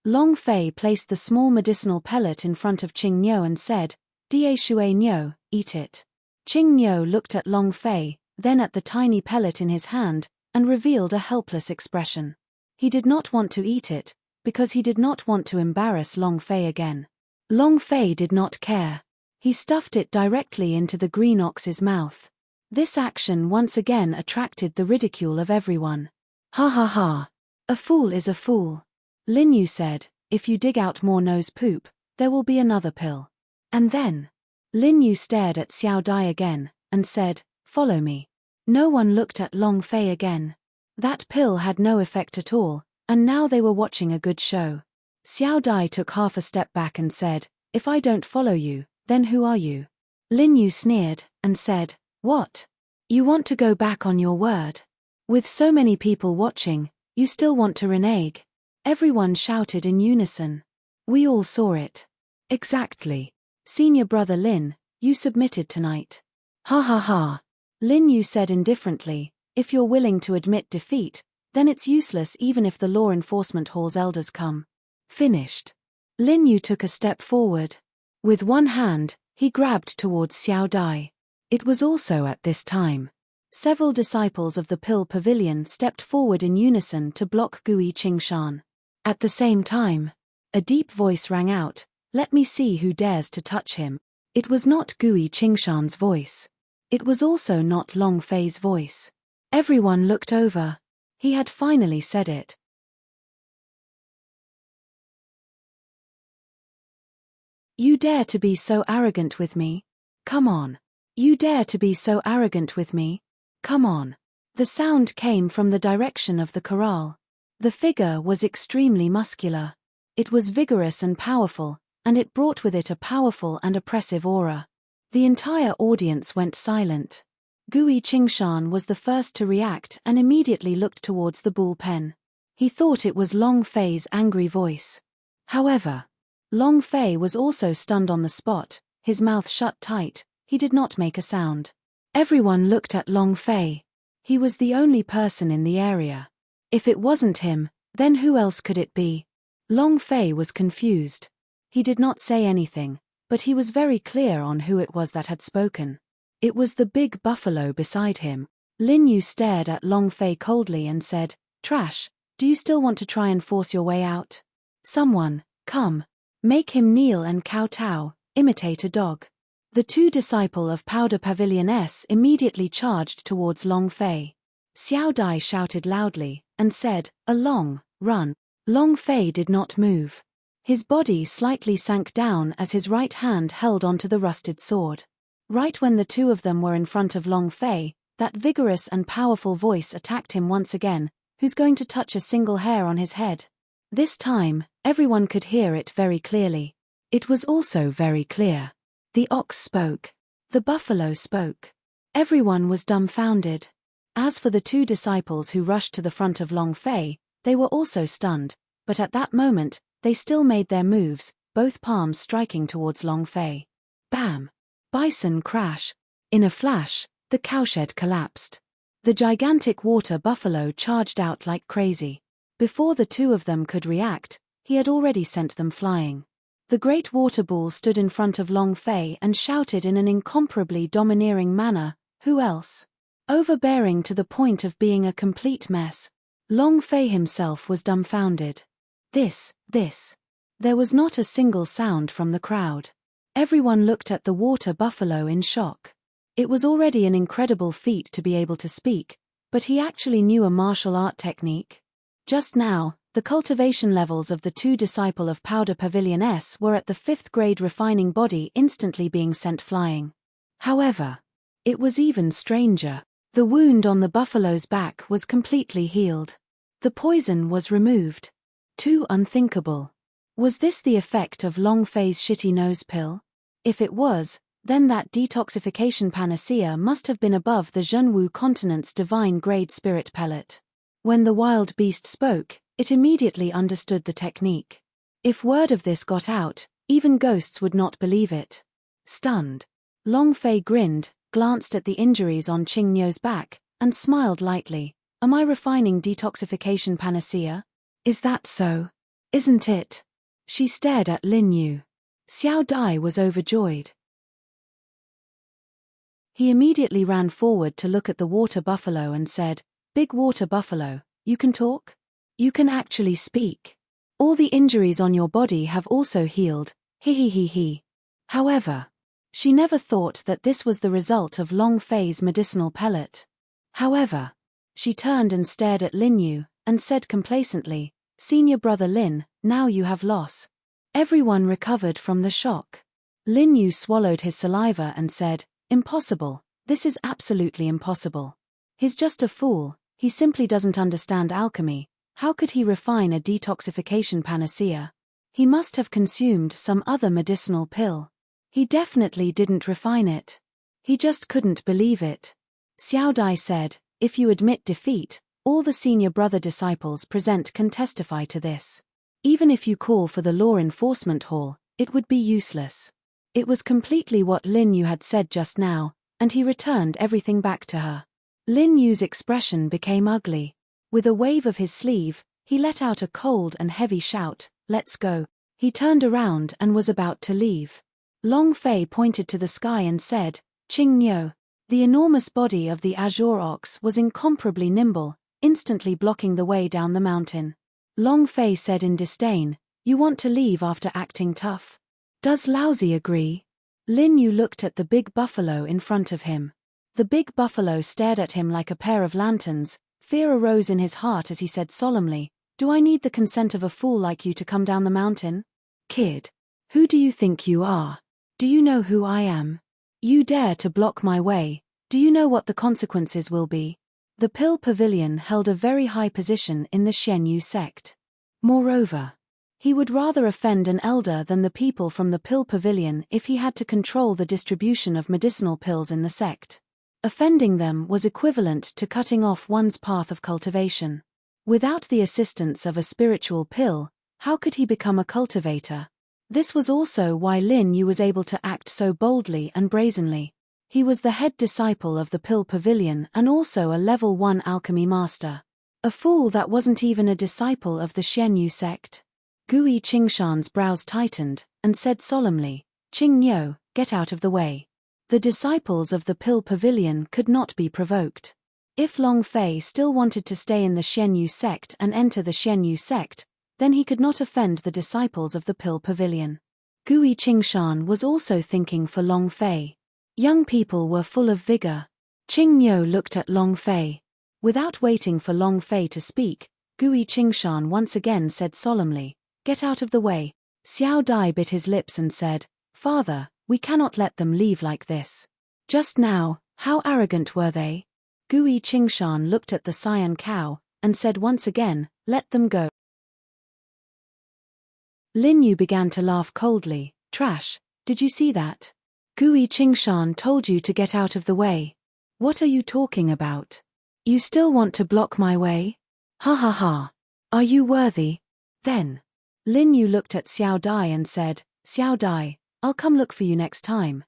Long Fei placed the small medicinal pellet in front of Qing Niu and said, "Die Shui Niu, eat it." Qing Niu looked at Long Fei, then at the tiny pellet in his hand, and revealed a helpless expression. He did not want to eat it, because he did not want to embarrass Long Fei again. Long Fei did not care. He stuffed it directly into the green ox's mouth. This action once again attracted the ridicule of everyone. "Ha ha ha. A fool is a fool." Lin Yu said, "If you dig out more nose poop, there will be another pill." And then, Lin Yu stared at Xiao Dai again, and said, "Follow me." No one looked at Long Fei again. That pill had no effect at all, and now they were watching a good show. Xiao Dai took half a step back and said, "If I don't follow you, then who are you?" Lin Yu sneered, and said, "What? You want to go back on your word? With so many people watching, you still want to renege?" Everyone shouted in unison. "We all saw it." "Exactly. Senior brother Lin, you submitted tonight." "Ha ha ha." Lin Yu said indifferently, "If you're willing to admit defeat, then it's useless even if the law enforcement hall's elders come." Finished. Lin Yu took a step forward. With one hand, he grabbed towards Xiao Dai. It was also at this time. Several disciples of the Pill Pavilion stepped forward in unison to block Gui Qingshan. At the same time, a deep voice rang out, "Let me see who dares to touch him." It was not Gui Qingshan's voice. It was also not Long Fei's voice. Everyone looked over. He had finally said it. "You dare to be so arrogant with me? Come on. You dare to be so arrogant with me? Come on." The sound came from the direction of the corral. The figure was extremely muscular. It was vigorous and powerful, and it brought with it a powerful and oppressive aura. The entire audience went silent. Gui Qingshan was the first to react and immediately looked towards the bullpen. He thought it was Long Fei's angry voice. However, Long Fei was also stunned on the spot, his mouth shut tight, he did not make a sound. Everyone looked at Long Fei. He was the only person in the area. If it wasn't him, then who else could it be? Long Fei was confused. He did not say anything, but he was very clear on who it was that had spoken. It was the big buffalo beside him. Lin Yu stared at Long Fei coldly and said, "Trash, do you still want to try and force your way out? Someone, come. Make him kneel and kowtow, imitate a dog." The two disciples of Powder Pavilion S immediately charged towards Long Fei. Xiao Dai shouted loudly, and said, "Along, run." Long Fei did not move. His body slightly sank down as his right hand held onto the rusted sword. Right when the two of them were in front of Long Fei, that vigorous and powerful voice attacked him once again. Who's going to touch a single hair on his head? This time, everyone could hear it very clearly. It was also very clear. The ox spoke. The buffalo spoke. Everyone was dumbfounded. As for the two disciples who rushed to the front of Long Fei, they were also stunned, but at that moment, they still made their moves, both palms striking towards Long Fei. Bam! Bison crash. In a flash, the cowshed collapsed. The gigantic water buffalo charged out like crazy. Before the two of them could react, he had already sent them flying. The great water bull stood in front of Long Fei and shouted in an incomparably domineering manner, "Who else?" Overbearing to the point of being a complete mess. Long Fei himself was dumbfounded. This. There was not a single sound from the crowd. Everyone looked at the water buffalo in shock. It was already an incredible feat to be able to speak, but he actually knew a martial art technique. Just now, the cultivation levels of the two disciple of Powder Pavilion S were at the 5th grade, refining body instantly being sent flying. However, it was even stranger. The wound on the buffalo's back was completely healed. The poison was removed. Too unthinkable. Was this the effect of Long Fei's shitty nose pill? If it was, then that detoxification panacea must have been above the Zhenwu continent's divine grade spirit pellet. When the wild beast spoke, it immediately understood the technique. If word of this got out, even ghosts would not believe it. Stunned, Long Fei grinned, glanced at the injuries on Qing Niu's back, and smiled lightly. Am I refining detoxification panacea? Is that so? Isn't it? She stared at Lin Yu. Xiao Dai was overjoyed. He immediately ran forward to look at the water buffalo and said, "Big water buffalo, you can talk? You can actually speak. All the injuries on your body have also healed, he. However, she never thought that this was the result of Long Fei's medicinal pellet. However, she turned and stared at Lin Yu, and said complacently, "Senior brother Lin, now you have loss." Everyone recovered from the shock. Lin Yu swallowed his saliva and said, "Impossible, this is absolutely impossible. He's just a fool, he simply doesn't understand alchemy. How could he refine a detoxification panacea? He must have consumed some other medicinal pill. He definitely didn't refine it. He just couldn't believe it." Xiao Dai said, "If you admit defeat, all the senior brother disciples present can testify to this. Even if you call for the law enforcement hall, it would be useless." It was completely what Lin Yu had said just now, and he returned everything back to her. Lin Yu's expression became ugly. With a wave of his sleeve, he let out a cold and heavy shout, "Let's go." He turned around and was about to leave. Long Fei pointed to the sky and said, "Qing Niu." The enormous body of the azure ox was incomparably nimble, instantly blocking the way down the mountain. Long Fei said in disdain, "You want to leave after acting tough? Does Laozi agree?" Lin Yu looked at the big buffalo in front of him. The big buffalo stared at him like a pair of lanterns. Fear arose in his heart as he said solemnly, "Do I need the consent of a fool like you to come down the mountain? Kid, who do you think you are? Do you know who I am? You dare to block my way, do you know what the consequences will be?" The Pill Pavilion held a very high position in the Xianyu sect. Moreover, he would rather offend an elder than the people from the Pill Pavilion if he had to control the distribution of medicinal pills in the sect. Offending them was equivalent to cutting off one's path of cultivation. Without the assistance of a spiritual pill, how could he become a cultivator? This was also why Lin Yu was able to act so boldly and brazenly. He was the head disciple of the Pill Pavilion and also a level 1 alchemy master. A fool that wasn't even a disciple of the Xianyu sect. Gui Qingshan's brows tightened, and said solemnly, "Qing Niu, get out of the way." The disciples of the Pill Pavilion could not be provoked. If Long Fei still wanted to stay in the Xianyu sect and enter the Xianyu sect, then he could not offend the disciples of the Pill Pavilion. Gui Qingshan was also thinking for Long Fei. Young people were full of vigor. Qing Niu looked at Long Fei. Without waiting for Long Fei to speak, Gui Qingshan once again said solemnly, "Get out of the way." Xiao Dai bit his lips and said, "Father, we cannot let them leave like this. Just now, how arrogant were they?" Gui Qingshan looked at the cyan cow, and said once again, "Let them go." Lin Yu began to laugh coldly. "Trash, did you see that? Gui Qingshan told you to get out of the way. What are you talking about? You still want to block my way? Ha ha ha. Are you worthy? Then." Lin Yu looked at Xiao Dai and said, "Xiao Dai, I'll come look for you next time."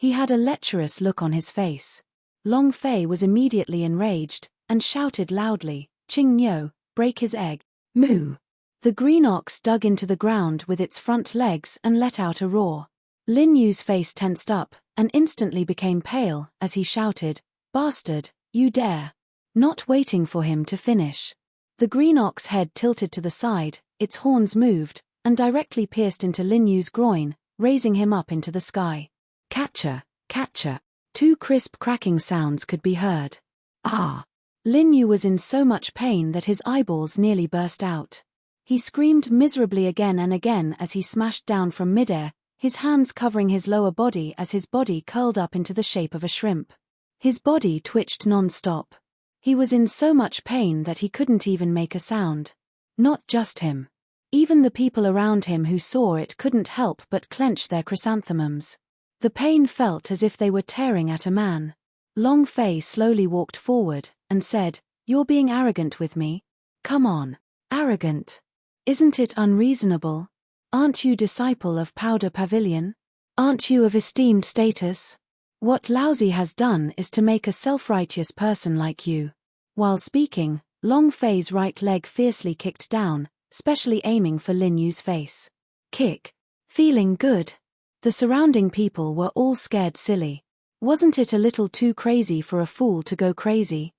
He had a lecherous look on his face. Long Fei was immediately enraged, and shouted loudly, "Qing Niu, break his egg." Moo! The green ox dug into the ground with its front legs and let out a roar. Lin Yu's face tensed up, and instantly became pale, as he shouted, "Bastard, you dare!" Not waiting for him to finish. The green ox head tilted to the side, its horns moved, and directly pierced into Lin Yu's groin, raising him up into the sky. Catcher, catcher. Two crisp cracking sounds could be heard. Ah! Lin Yu was in so much pain that his eyeballs nearly burst out. He screamed miserably again and again as he smashed down from midair, his hands covering his lower body as his body curled up into the shape of a shrimp. His body twitched non-stop. He was in so much pain that he couldn't even make a sound. Not just him. Even the people around him who saw it couldn't help but clench their chrysanthemums. The pain felt as if they were tearing at a man. Long Fei slowly walked forward, and said, "You're being arrogant with me? Come on. Arrogant? Isn't it unreasonable? Aren't you disciple of Powder Pavilion? Aren't you of esteemed status? What Laozi has done is to make a self-righteous person like you." While speaking, Long Fei's right leg fiercely kicked down, specially aiming for Lin Yu's face. Kick. Feeling good. The surrounding people were all scared silly. Wasn't it a little too crazy for a fool to go crazy?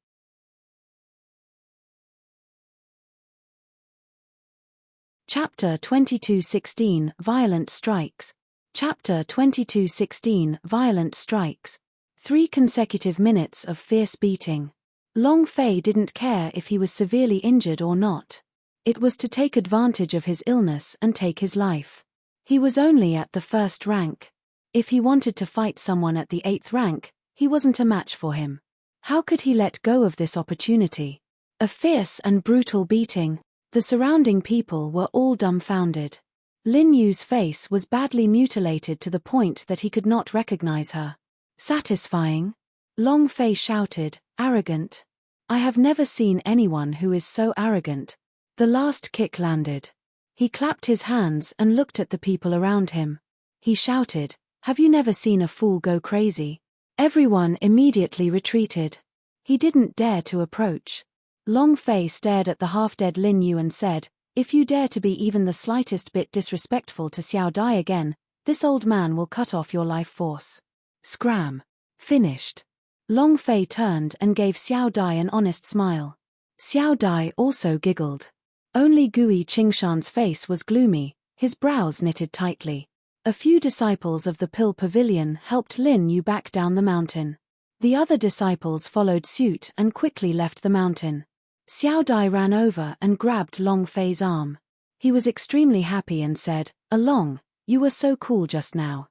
Chapter 22:16 Violent Strikes. Chapter 22:16 Violent Strikes. 3 consecutive minutes of fierce beating. Long Fei didn't care if he was severely injured or not. It was to take advantage of his illness and take his life. He was only at the 1st rank. If he wanted to fight someone at the 8th rank, he wasn't a match for him. How could he let go of this opportunity? A fierce and brutal beating. The surrounding people were all dumbfounded. Lin Yu's face was badly mutilated to the point that he could not recognize her. Satisfying? Long Fei shouted, "Arrogant? I have never seen anyone who is so arrogant." The last kick landed. He clapped his hands and looked at the people around him. He shouted, "Have you never seen a fool go crazy?" Everyone immediately retreated. He didn't dare to approach. Long Fei stared at the half-dead Lin Yu and said, "If you dare to be even the slightest bit disrespectful to Xiao Dai again, this old man will cut off your life force." Scram. Finished. Long Fei turned and gave Xiao Dai an honest smile. Xiao Dai also giggled. Only Gui Qingshan's face was gloomy, his brows knitted tightly. A few disciples of the Pill Pavilion helped Lin Yu back down the mountain. The other disciples followed suit and quickly left the mountain. Xiao Dai ran over and grabbed Long Fei's arm. He was extremely happy and said, "Along, you were so cool just now."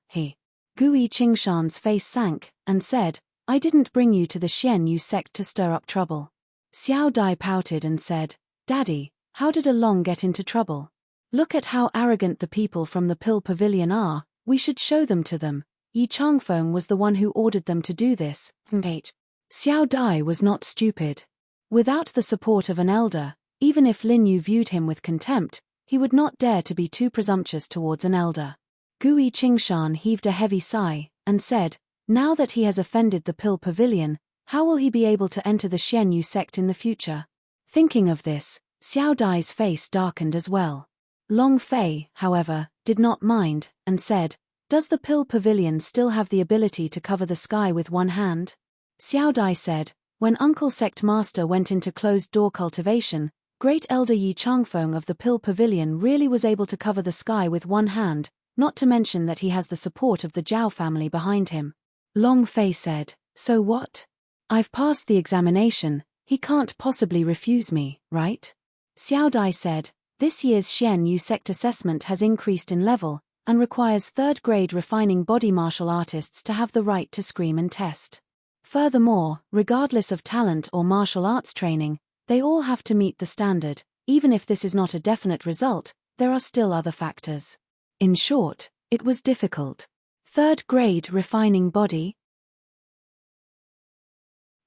Gui Qingshan's face sank, and said, "I didn't bring you to the Xian Yu sect to stir up trouble." Xiao Dai pouted and said, "Daddy, how did Along get into trouble? Look at how arrogant the people from the Pill Pavilion are, we should show them to them. Yi Changfeng was the one who ordered them to do this." Xiao Dai was not stupid. Without the support of an elder, even if Lin Yu viewed him with contempt, he would not dare to be too presumptuous towards an elder. Gui Qingshan heaved a heavy sigh, and said, "Now that he has offended the Pill Pavilion, how will he be able to enter the Xian Yu sect in the future?" Thinking of this, Xiao Dai's face darkened as well. Long Fei, however, did not mind, and said, "Does the Pill Pavilion still have the ability to cover the sky with one hand?" Xiao Dai said, "When Uncle Sect Master went into closed-door cultivation, Great Elder Yi Changfeng of the Pill Pavilion really was able to cover the sky with one hand, not to mention that he has the support of the Zhao family behind him." Long Fei said, "So what? I've passed the examination, he can't possibly refuse me, right?" Xiao Dai said, This year's Xian Yu sect assessment has increased in level, and requires third-grade refining body martial artists to have the right to scream and test. Furthermore, regardless of talent or martial arts training, they all have to meet the standard. Even if this is not a definite result, there are still other factors. In short, it was difficult. Third-grade refining body?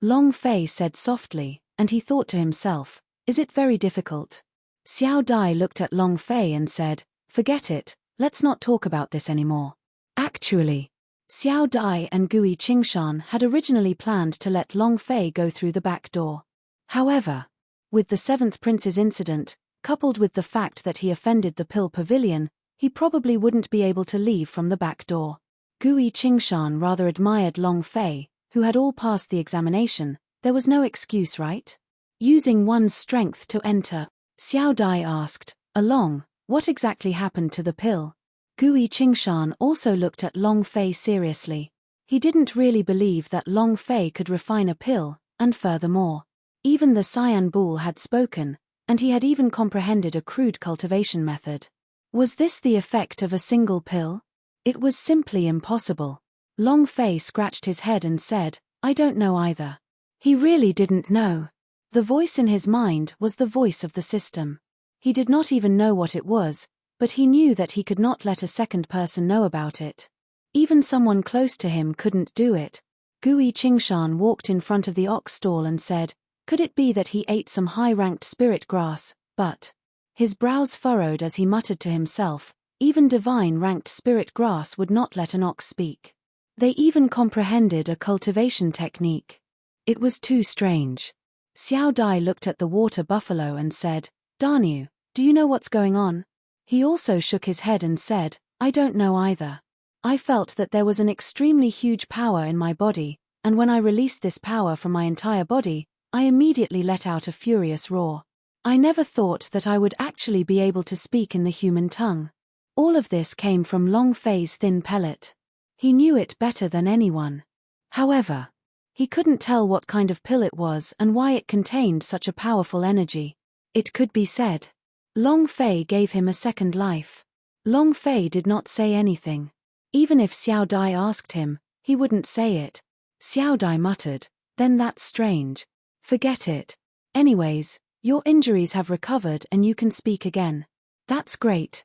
Long Fei said softly, and he thought to himself, is it very difficult? Xiao Dai looked at Long Fei and said, forget it, let's not talk about this anymore. Actually, Xiao Dai and Gui Qingshan had originally planned to let Long Fei go through the back door. However, with the 7th Prince's incident, coupled with the fact that he offended the Pill Pavilion, he probably wouldn't be able to leave from the back door. Gui Qingshan rather admired Long Fei, who had all passed the examination. There was no excuse, right? Using one's strength to enter. Xiao Dai asked, along, what exactly happened to the pill? Gui Qingshan also looked at Long Fei seriously. He didn't really believe that Long Fei could refine a pill, and furthermore, even the Cyan Bull had spoken, and he had even comprehended a crude cultivation method. Was this the effect of a single pill? It was simply impossible. Long Fei scratched his head and said, I don't know either. He really didn't know. The voice in his mind was the voice of the system. He did not even know what it was, but he knew that he could not let a second person know about it. Even someone close to him couldn't do it. Gui Qingshan walked in front of the ox stall and said, could it be that he ate some high-ranked spirit grass, but... His brows furrowed as he muttered to himself, even divine-ranked spirit grass would not let an ox speak. They even comprehended a cultivation technique. It was too strange. Xiao Dai looked at the water buffalo and said, Darnu, do you know what's going on? He also shook his head and said, I don't know either. I felt that there was an extremely huge power in my body, and when I released this power from my entire body, I immediately let out a furious roar. I never thought that I would actually be able to speak in the human tongue. All of this came from Long Fei's thin pellet. He knew it better than anyone. However, he couldn't tell what kind of pill it was and why it contained such a powerful energy. It could be said. Long Fei gave him a second life. Long Fei did not say anything. Even if Xiao Dai asked him, he wouldn't say it. Xiao Dai muttered, then that's strange. Forget it. Anyways, your injuries have recovered and you can speak again. That's great,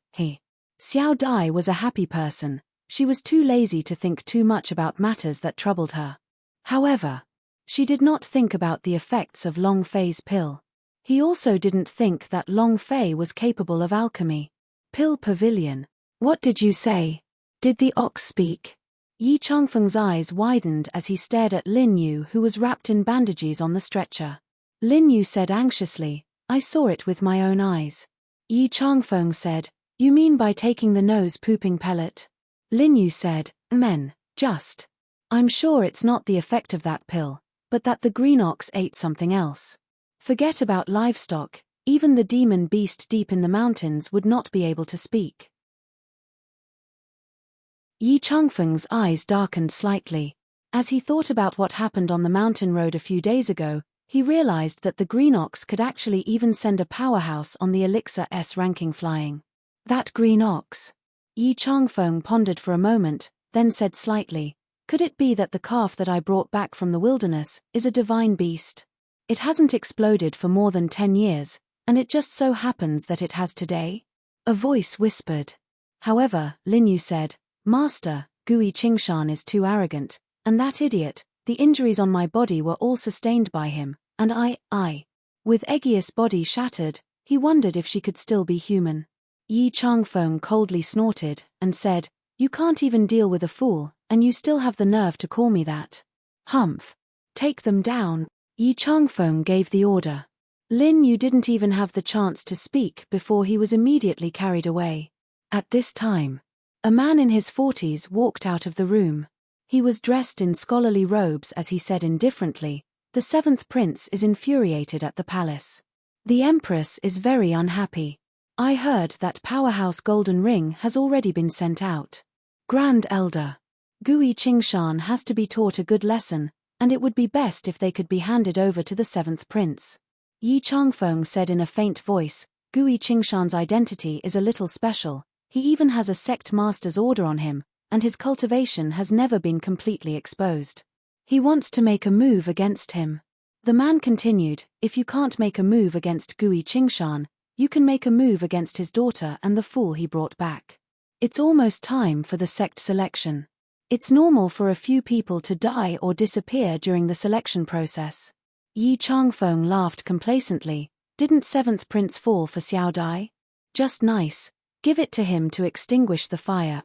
Xiao Dai was a happy person. She was too lazy to think too much about matters that troubled her. However, she did not think about the effects of Long Fei's pill. He also didn't think that Long Fei was capable of alchemy. Pill Pavilion. What did you say? Did the ox speak? Yi Changfeng's eyes widened as he stared at Lin Yu, who was wrapped in bandages on the stretcher. Lin Yu said anxiously, I saw it with my own eyes. Yi Changfeng said, you mean by taking the nose-pooping pellet? Lin Yu said, just. I'm sure it's not the effect of that pill, but that the green ox ate something else. Forget about livestock, even the demon beast deep in the mountains would not be able to speak. Yi Changfeng's eyes darkened slightly. As he thought about what happened on the mountain road a few days ago, he realized that the green ox could actually even send a powerhouse on the Elixir S ranking flying. That green ox. Yi Changfeng pondered for a moment, then said slightly, could it be that the calf that I brought back from the wilderness is a divine beast? It hasn't exploded for more than 10 years, and it just so happens that it has today? A voice whispered. However, Lin Yu said, Master, Gui Qingshan is too arrogant, and that idiot, the injuries on my body were all sustained by him, and I. With Aegeus' body shattered, he wondered if she could still be human. Yi Changfeng coldly snorted, and said, you can't even deal with a fool, and you still have the nerve to call me that. Humph. Take them down. Yi Changfeng gave the order. Lin Yu didn't even have the chance to speak before he was immediately carried away. At this time, a man in his 40s walked out of the room. He was dressed in scholarly robes as he said indifferently, the 7th Prince is infuriated at the palace. The Empress is very unhappy. I heard that Powerhouse Golden Ring has already been sent out. Grand Elder. Gui Qingshan has to be taught a good lesson, and it would be best if they could be handed over to the 7th Prince. Yi Changfeng said in a faint voice, Gui Qingshan's identity is a little special. He even has a sect master's order on him, and his cultivation has never been completely exposed. He wants to make a move against him. The man continued, if you can't make a move against Gui Qingshan, you can make a move against his daughter and the fool he brought back. It's almost time for the sect selection. It's normal for a few people to die or disappear during the selection process. Yi Changfeng laughed complacently. Didn't 7th Prince fall for Xiao Dai? Just nice. Give it to him to extinguish the fire.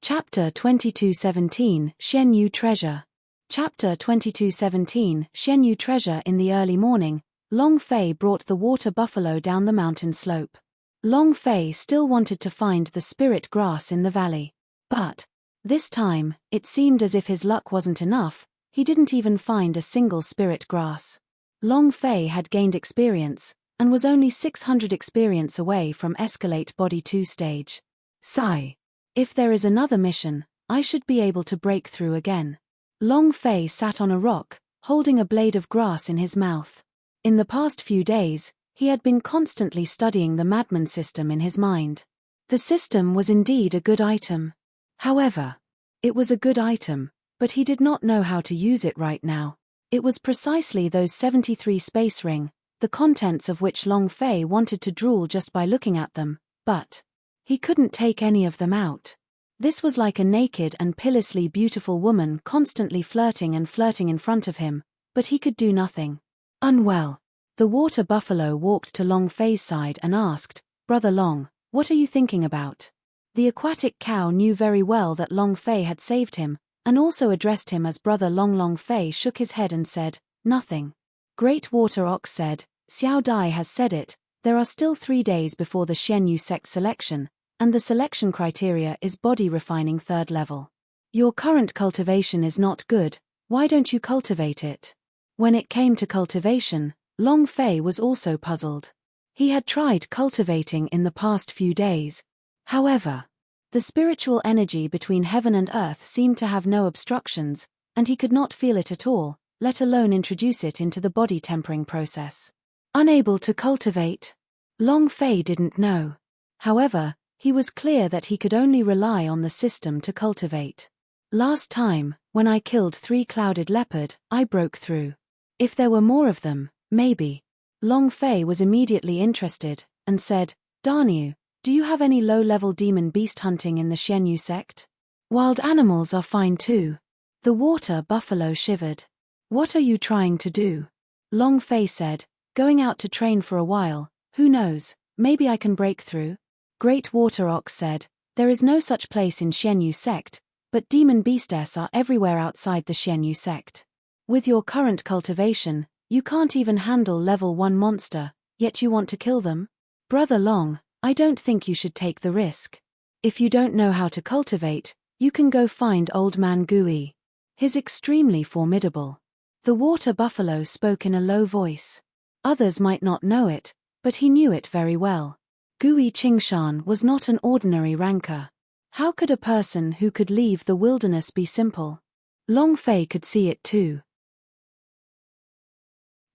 Chapter 22:17 Shenyu Treasure. Chapter 22:17 Shenyu Treasure. In the early morning, Long Fei brought the water buffalo down the mountain slope. Long Fei still wanted to find the spirit grass in the valley. But this time, it seemed as if his luck wasn't enough. He didn't even find a single spirit grass. Long Fei had gained experience, and was only 600 experience away from Escalate Body 2 stage. Sigh. If there is another mission, I should be able to break through again. Long Fei sat on a rock, holding a blade of grass in his mouth. In the past few days, he had been constantly studying the madman system in his mind. The system was indeed a good item. However, it was a good item, but he did not know how to use it right now. It was precisely those 73 space ring, the contents of which Long Fei wanted to drool just by looking at them, but he couldn't take any of them out. This was like a naked and pillously beautiful woman constantly flirting and flirting in front of him, but he could do nothing. Unwell. The water buffalo walked to Long Fei's side and asked, Brother Long, what are you thinking about? The aquatic cow knew very well that Long Fei had saved him, and also addressed him as Brother Long. Long Fei shook his head and said, nothing. Great Water Ox said, Xiao Dai has said it, there are still 3 days before the Shenyu sect selection, and the selection criteria is body refining 3rd level. Your current cultivation is not good, why don't you cultivate it? When it came to cultivation, Long Fei was also puzzled. He had tried cultivating in the past few days. However, the spiritual energy between heaven and earth seemed to have no obstructions, and he could not feel it at all, let alone introduce it into the body tempering process. Unable to cultivate? Long Fei didn't know. However, he was clear that he could only rely on the system to cultivate. Last time, when I killed 3 clouded leopard, I broke through. If there were more of them, maybe. Long Fei was immediately interested, and said, Darniu, do you have any low-level demon beast hunting in the Shenyu sect? Wild animals are fine too. The water buffalo shivered. What are you trying to do? Long Fei said, going out to train for a while, who knows, maybe I can break through. Great Water Ox said, there is no such place in Shenyu sect, but demon beastess are everywhere outside the Shenyu sect. With your current cultivation, you can't even handle level 1 monster, yet you want to kill them? Brother Long, I don't think you should take the risk. If you don't know how to cultivate, you can go find Old Man Gui. He's extremely formidable. The water buffalo spoke in a low voice. Others might not know it, but he knew it very well. Gui Qingshan was not an ordinary rancor. How could a person who could leave the wilderness be simple? Long Fei could see it too.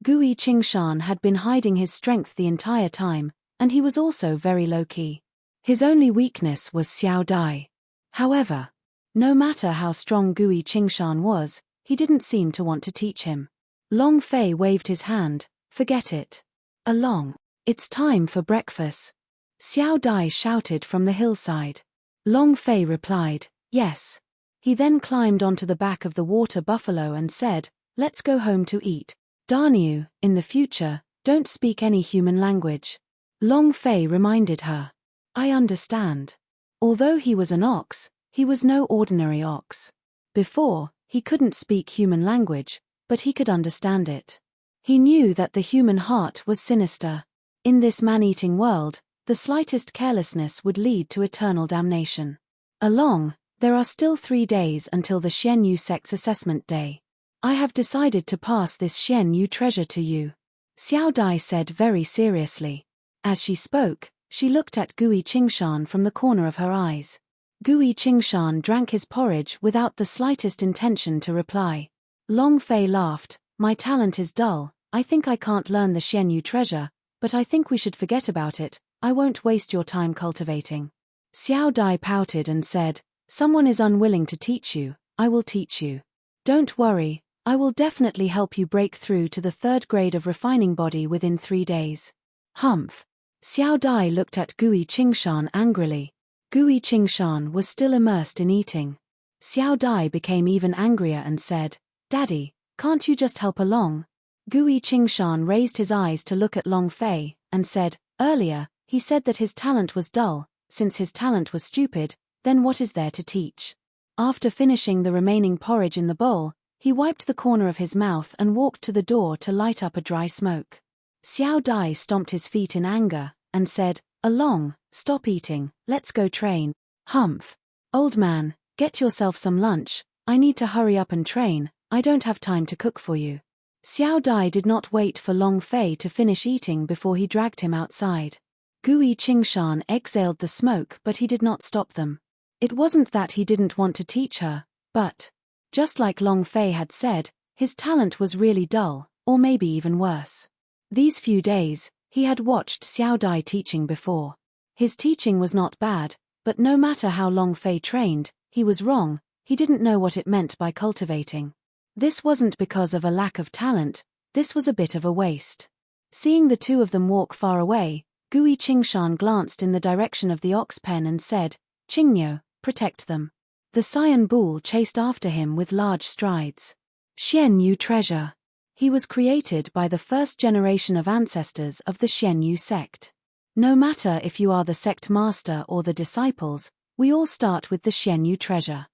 Gui Qingshan had been hiding his strength the entire time, and he was also very low-key. His only weakness was Xiao Dai. However, no matter how strong Gui Qingshan was, he didn't seem to want to teach him. Long Fei waved his hand, forget it. Along. It's time for breakfast. Xiao Dai shouted from the hillside. Long Fei replied, yes. He then climbed onto the back of the water buffalo and said, let's go home to eat. Darniu, in the future, don't speak any human language. Long Fei reminded her. I understand. Although he was an ox, he was no ordinary ox. Before, he couldn't speak human language, but he could understand it. He knew that the human heart was sinister. In this man-eating world, the slightest carelessness would lead to eternal damnation. Along, there are still 3 days until the Shenyu Sect's assessment day. I have decided to pass this Shenyu treasure to you. Xiao Dai said very seriously. As she spoke, she looked at Gui Qingshan from the corner of her eyes. Gui Qingshan drank his porridge without the slightest intention to reply. Long Fei laughed, my talent is dull, I think I can't learn the Xianyu treasure, but I think we should forget about it, I won't waste your time cultivating. Xiao Dai pouted and said, someone is unwilling to teach you, I will teach you. Don't worry, I will definitely help you break through to the 3rd grade of refining body within 3 days. Humph. Xiao Dai looked at Gui Qingshan angrily. Gui Qingshan was still immersed in eating. Xiao Dai became even angrier and said, Daddy, can't you just help along? Gui Qingshan raised his eyes to look at Long Fei, and said, earlier, he said that his talent was dull, since his talent was stupid, then what is there to teach? After finishing the remaining porridge in the bowl, he wiped the corner of his mouth and walked to the door to light up a dry smoke. Xiao Dai stomped his feet in anger, and said, Along, stop eating, let's go train. Humph. Old man, get yourself some lunch, I need to hurry up and train, I don't have time to cook for you. Xiao Dai did not wait for Long Fei to finish eating before he dragged him outside. Gui Qingshan exhaled the smoke, but he did not stop them. It wasn't that he didn't want to teach her, but, just like Long Fei had said, his talent was really dull, or maybe even worse. These few days, he had watched Xiao Dai teaching before. His teaching was not bad, but no matter how Long Fei trained, he was wrong, he didn't know what it meant by cultivating. This wasn't because of a lack of talent, this was a bit of a waste. Seeing the two of them walk far away, Gui Qingshan glanced in the direction of the ox pen and said, Qingniu, protect them. The Cyan Bull chased after him with large strides. Xianyu treasure. He was created by the 1st generation of ancestors of the Xianyu sect. No matter if you are the sect master or the disciples, we all start with the Xianyu treasure.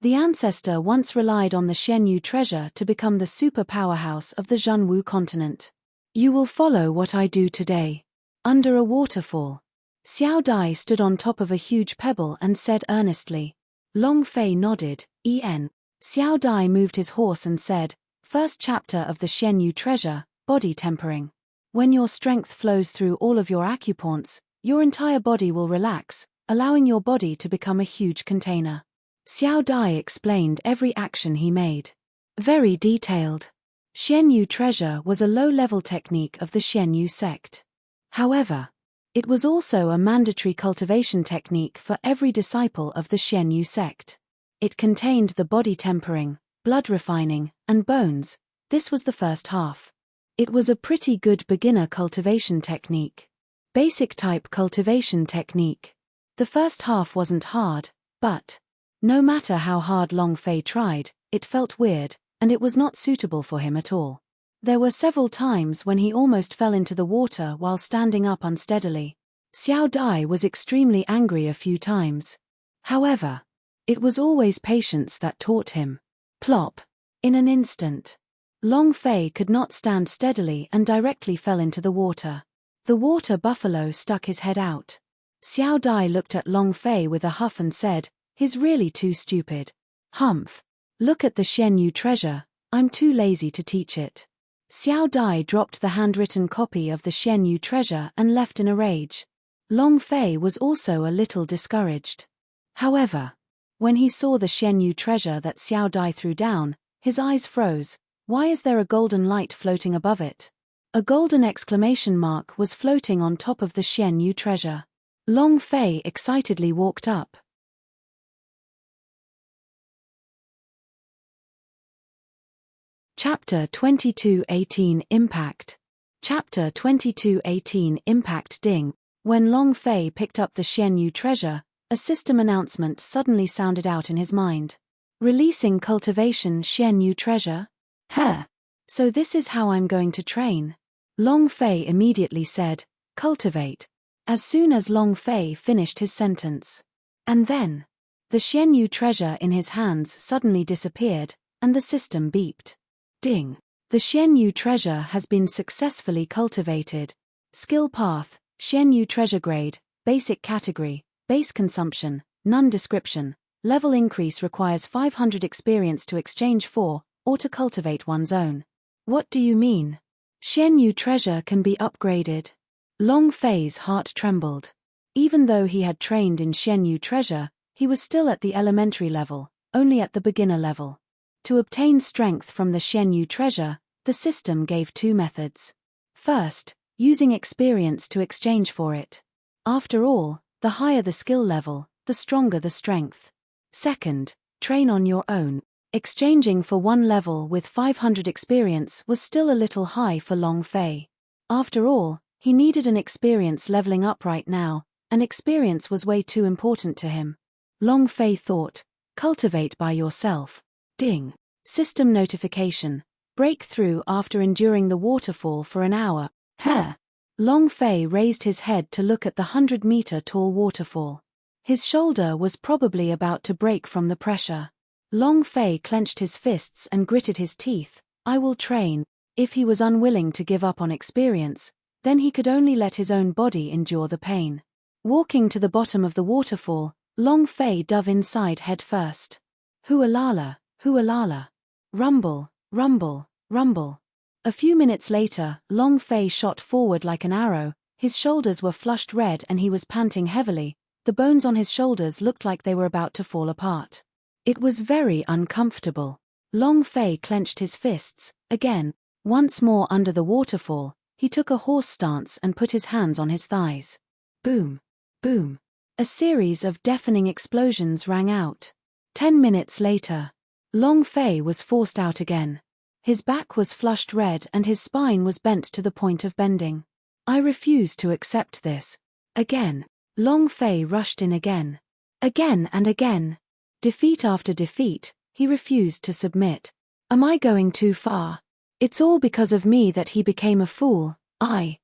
The ancestor once relied on the Xianyu treasure to become the super powerhouse of the Zhenwu continent. You will follow what I do today. Under a waterfall. Xiao Dai stood on top of a huge pebble and said earnestly. Long Fei nodded, En. Xiao Dai moved his horse and said, First chapter of the Xianyu treasure, body tempering. When your strength flows through all of your acupoints, your entire body will relax, allowing your body to become a huge container. Xiao Dai explained every action he made. Very detailed. Xianyu treasure was a low-level technique of the Xianyu sect. However, it was also a mandatory cultivation technique for every disciple of the Xianyu sect. It contained the body tempering, blood refining, and bones. This was the first half. It was a pretty good beginner cultivation technique. Basic type cultivation technique. The first half wasn't hard, but no matter how hard Long Fei tried, it felt weird, and it was not suitable for him at all. There were several times when he almost fell into the water while standing up unsteadily. Xiao Dai was extremely angry a few times. However, it was always patience that taught him. Plop. In an instant. Long Fei could not stand steadily and directly fell into the water. The water buffalo stuck his head out. Xiao Dai looked at Long Fei with a huff and said, He's really too stupid. Humph. Look at the Xianyu treasure, I'm too lazy to teach it. Xiao Dai dropped the handwritten copy of the Xianyu treasure and left in a rage. Long Fei was also a little discouraged. However, when he saw the Xianyu treasure that Xiao Dai threw down, his eyes froze. Why is there a golden light floating above it? A golden exclamation mark was floating on top of the Xianyu treasure. Long Fei excitedly walked up. Chapter 22:18 Impact. Chapter 22:18 Impact Ding. When Long Fei picked up the Xianyu treasure, a system announcement suddenly sounded out in his mind. Releasing cultivation Xianyu treasure? Huh. So this is how I'm going to train. Long Fei immediately said, cultivate. As soon as Long Fei finished his sentence. And then, the Xianyu treasure in his hands suddenly disappeared, and the system beeped. Ding. The Xianyu treasure has been successfully cultivated. Skill path, Xianyu treasure grade, basic category, base consumption, none description. Level increase requires 500 experience to exchange for, or to cultivate one's own. What do you mean? Xianyu treasure can be upgraded. Long Fei's heart trembled. Even though he had trained in Xianyu treasure, he was still at the elementary level, only at the beginner level. To obtain strength from the Xianyu treasure, the system gave two methods. First, using experience to exchange for it. After all, the higher the skill level, the stronger the strength. Second, train on your own. Exchanging for one level with 500 experience was still a little high for Long Fei. After all, he needed an experience leveling up right now, and experience was way too important to him. Long Fei thought, cultivate by yourself. Ding. System notification. Breakthrough after enduring the waterfall for an hour. Heh. Long Fei raised his head to look at the 100-meter tall waterfall. His shoulder was probably about to break from the pressure. Long Fei clenched his fists and gritted his teeth. I will train. If he was unwilling to give up on experience, then he could only let his own body endure the pain. Walking to the bottom of the waterfall, Long Fei dove inside head first. Hualala, hualala. Rumble, rumble, rumble. A few minutes later, Long Fei shot forward like an arrow. His shoulders were flushed red and he was panting heavily. The bones on his shoulders looked like they were about to fall apart. It was very uncomfortable. Long Fei clenched his fists, again. Once more under the waterfall, he took a horse stance and put his hands on his thighs. Boom, boom. A series of deafening explosions rang out. 10 minutes later, Long Fei was forced out again. His back was flushed red and his spine was bent to the point of bending. I refuse to accept this. Again. Long Fei rushed in again. Again and again. Defeat after defeat, he refused to submit. Am I going too far? It's all because of me that he became a fool. I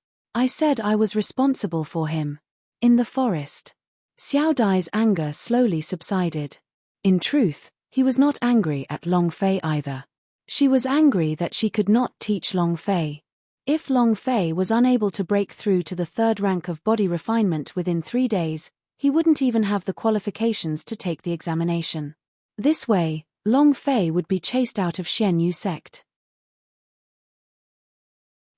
said I was responsible for him. In the forest. Xiao Dai's anger slowly subsided. In truth, he was not angry at Long Fei either. She was angry that she could not teach Long Fei. If Long Fei was unable to break through to the third rank of body refinement within 3 days, he wouldn't even have the qualifications to take the examination. This way, Long Fei would be chased out of Xianyu sect.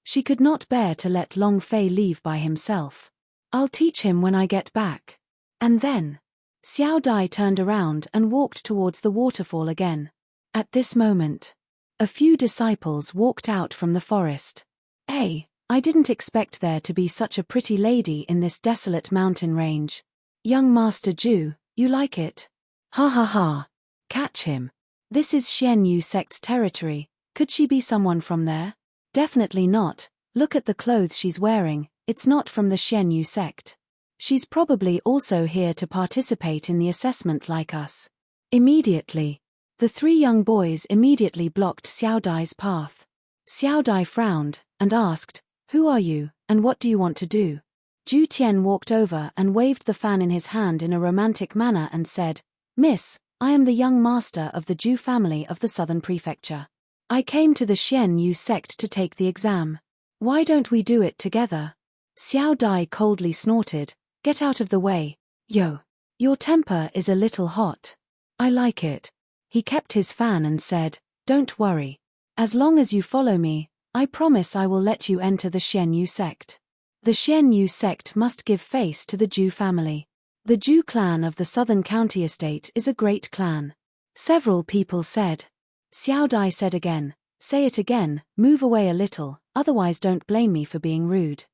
She could not bear to let Long Fei leave by himself. I'll teach him when I get back. And then, Xiao Dai turned around and walked towards the waterfall again. At this moment, a few disciples walked out from the forest. Hey, I didn't expect there to be such a pretty lady in this desolate mountain range. Young Master Ju, you like it? Ha ha ha. Catch him. This is Xianyu sect's territory. Could she be someone from there? Definitely not. Look at the clothes she's wearing, it's not from the Xianyu sect. She's probably also here to participate in the assessment like us. Immediately. The 3 young boys immediately blocked Xiao Dai's path. Xiao Dai frowned, and asked, who are you, and what do you want to do? Ju Tian walked over and waved the fan in his hand in a romantic manner and said, Miss, I am the young master of the Ju family of the southern prefecture. I came to the Xianyu sect to take the exam. Why don't we do it together? Xiao Dai coldly snorted, get out of the way. Yo. Your temper is a little hot. I like it. He kept his fan and said, don't worry. As long as you follow me, I promise I will let you enter the Xianyu sect. The Xianyu sect must give face to the Ju family. The Ju clan of the Southern County Estate is a great clan. Several people said. Xiao Dai said again, say it again, move away a little, otherwise don't blame me for being rude.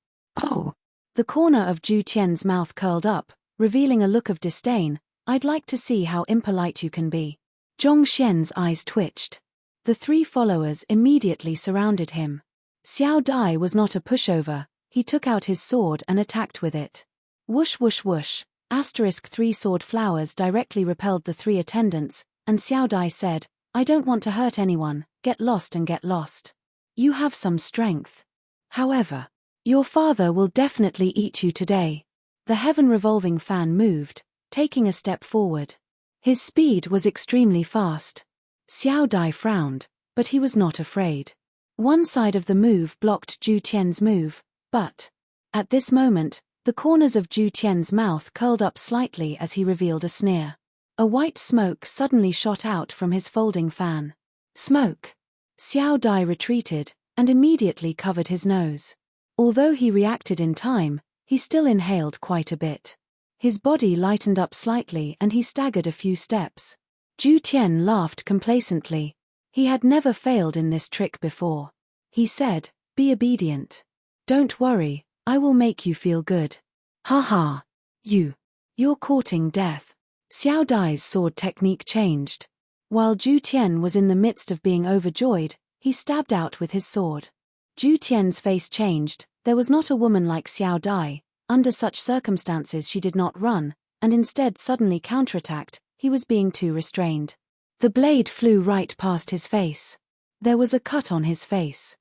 Oh. The corner of Ju Tian's mouth curled up, revealing a look of disdain. I'd like to see how impolite you can be. Zhong Xian's eyes twitched. The 3 followers immediately surrounded him. Xiao Dai was not a pushover, he took out his sword and attacked with it. Whoosh whoosh whoosh, * 3 sword flowers directly repelled the 3 attendants, and Xiao Dai said, I don't want to hurt anyone, get lost and get lost. You have some strength. However, your father will definitely eat you today. The heaven revolving fan moved, taking a step forward. His speed was extremely fast. Xiao Dai frowned, but he was not afraid. One side of the move blocked Ju Tian's move, but at this moment, the corners of Ju Tian's mouth curled up slightly as he revealed a sneer. A white smoke suddenly shot out from his folding fan. Smoke! Xiao Dai retreated, and immediately covered his nose. Although he reacted in time, he still inhaled quite a bit. His body lightened up slightly and he staggered a few steps. Ju Tian laughed complacently. He had never failed in this trick before. He said, "Be obedient. Don't worry, I will make you feel good." "Ha ha. You're courting death." Xiao Dai's sword technique changed. While Zhu Tian was in the midst of being overjoyed, he stabbed out with his sword. Zhu Tian's face changed. There was not a woman like Xiao Dai. Under such circumstances she did not run, and instead suddenly counterattacked. He was being too restrained. The blade flew right past his face. There was a cut on his face.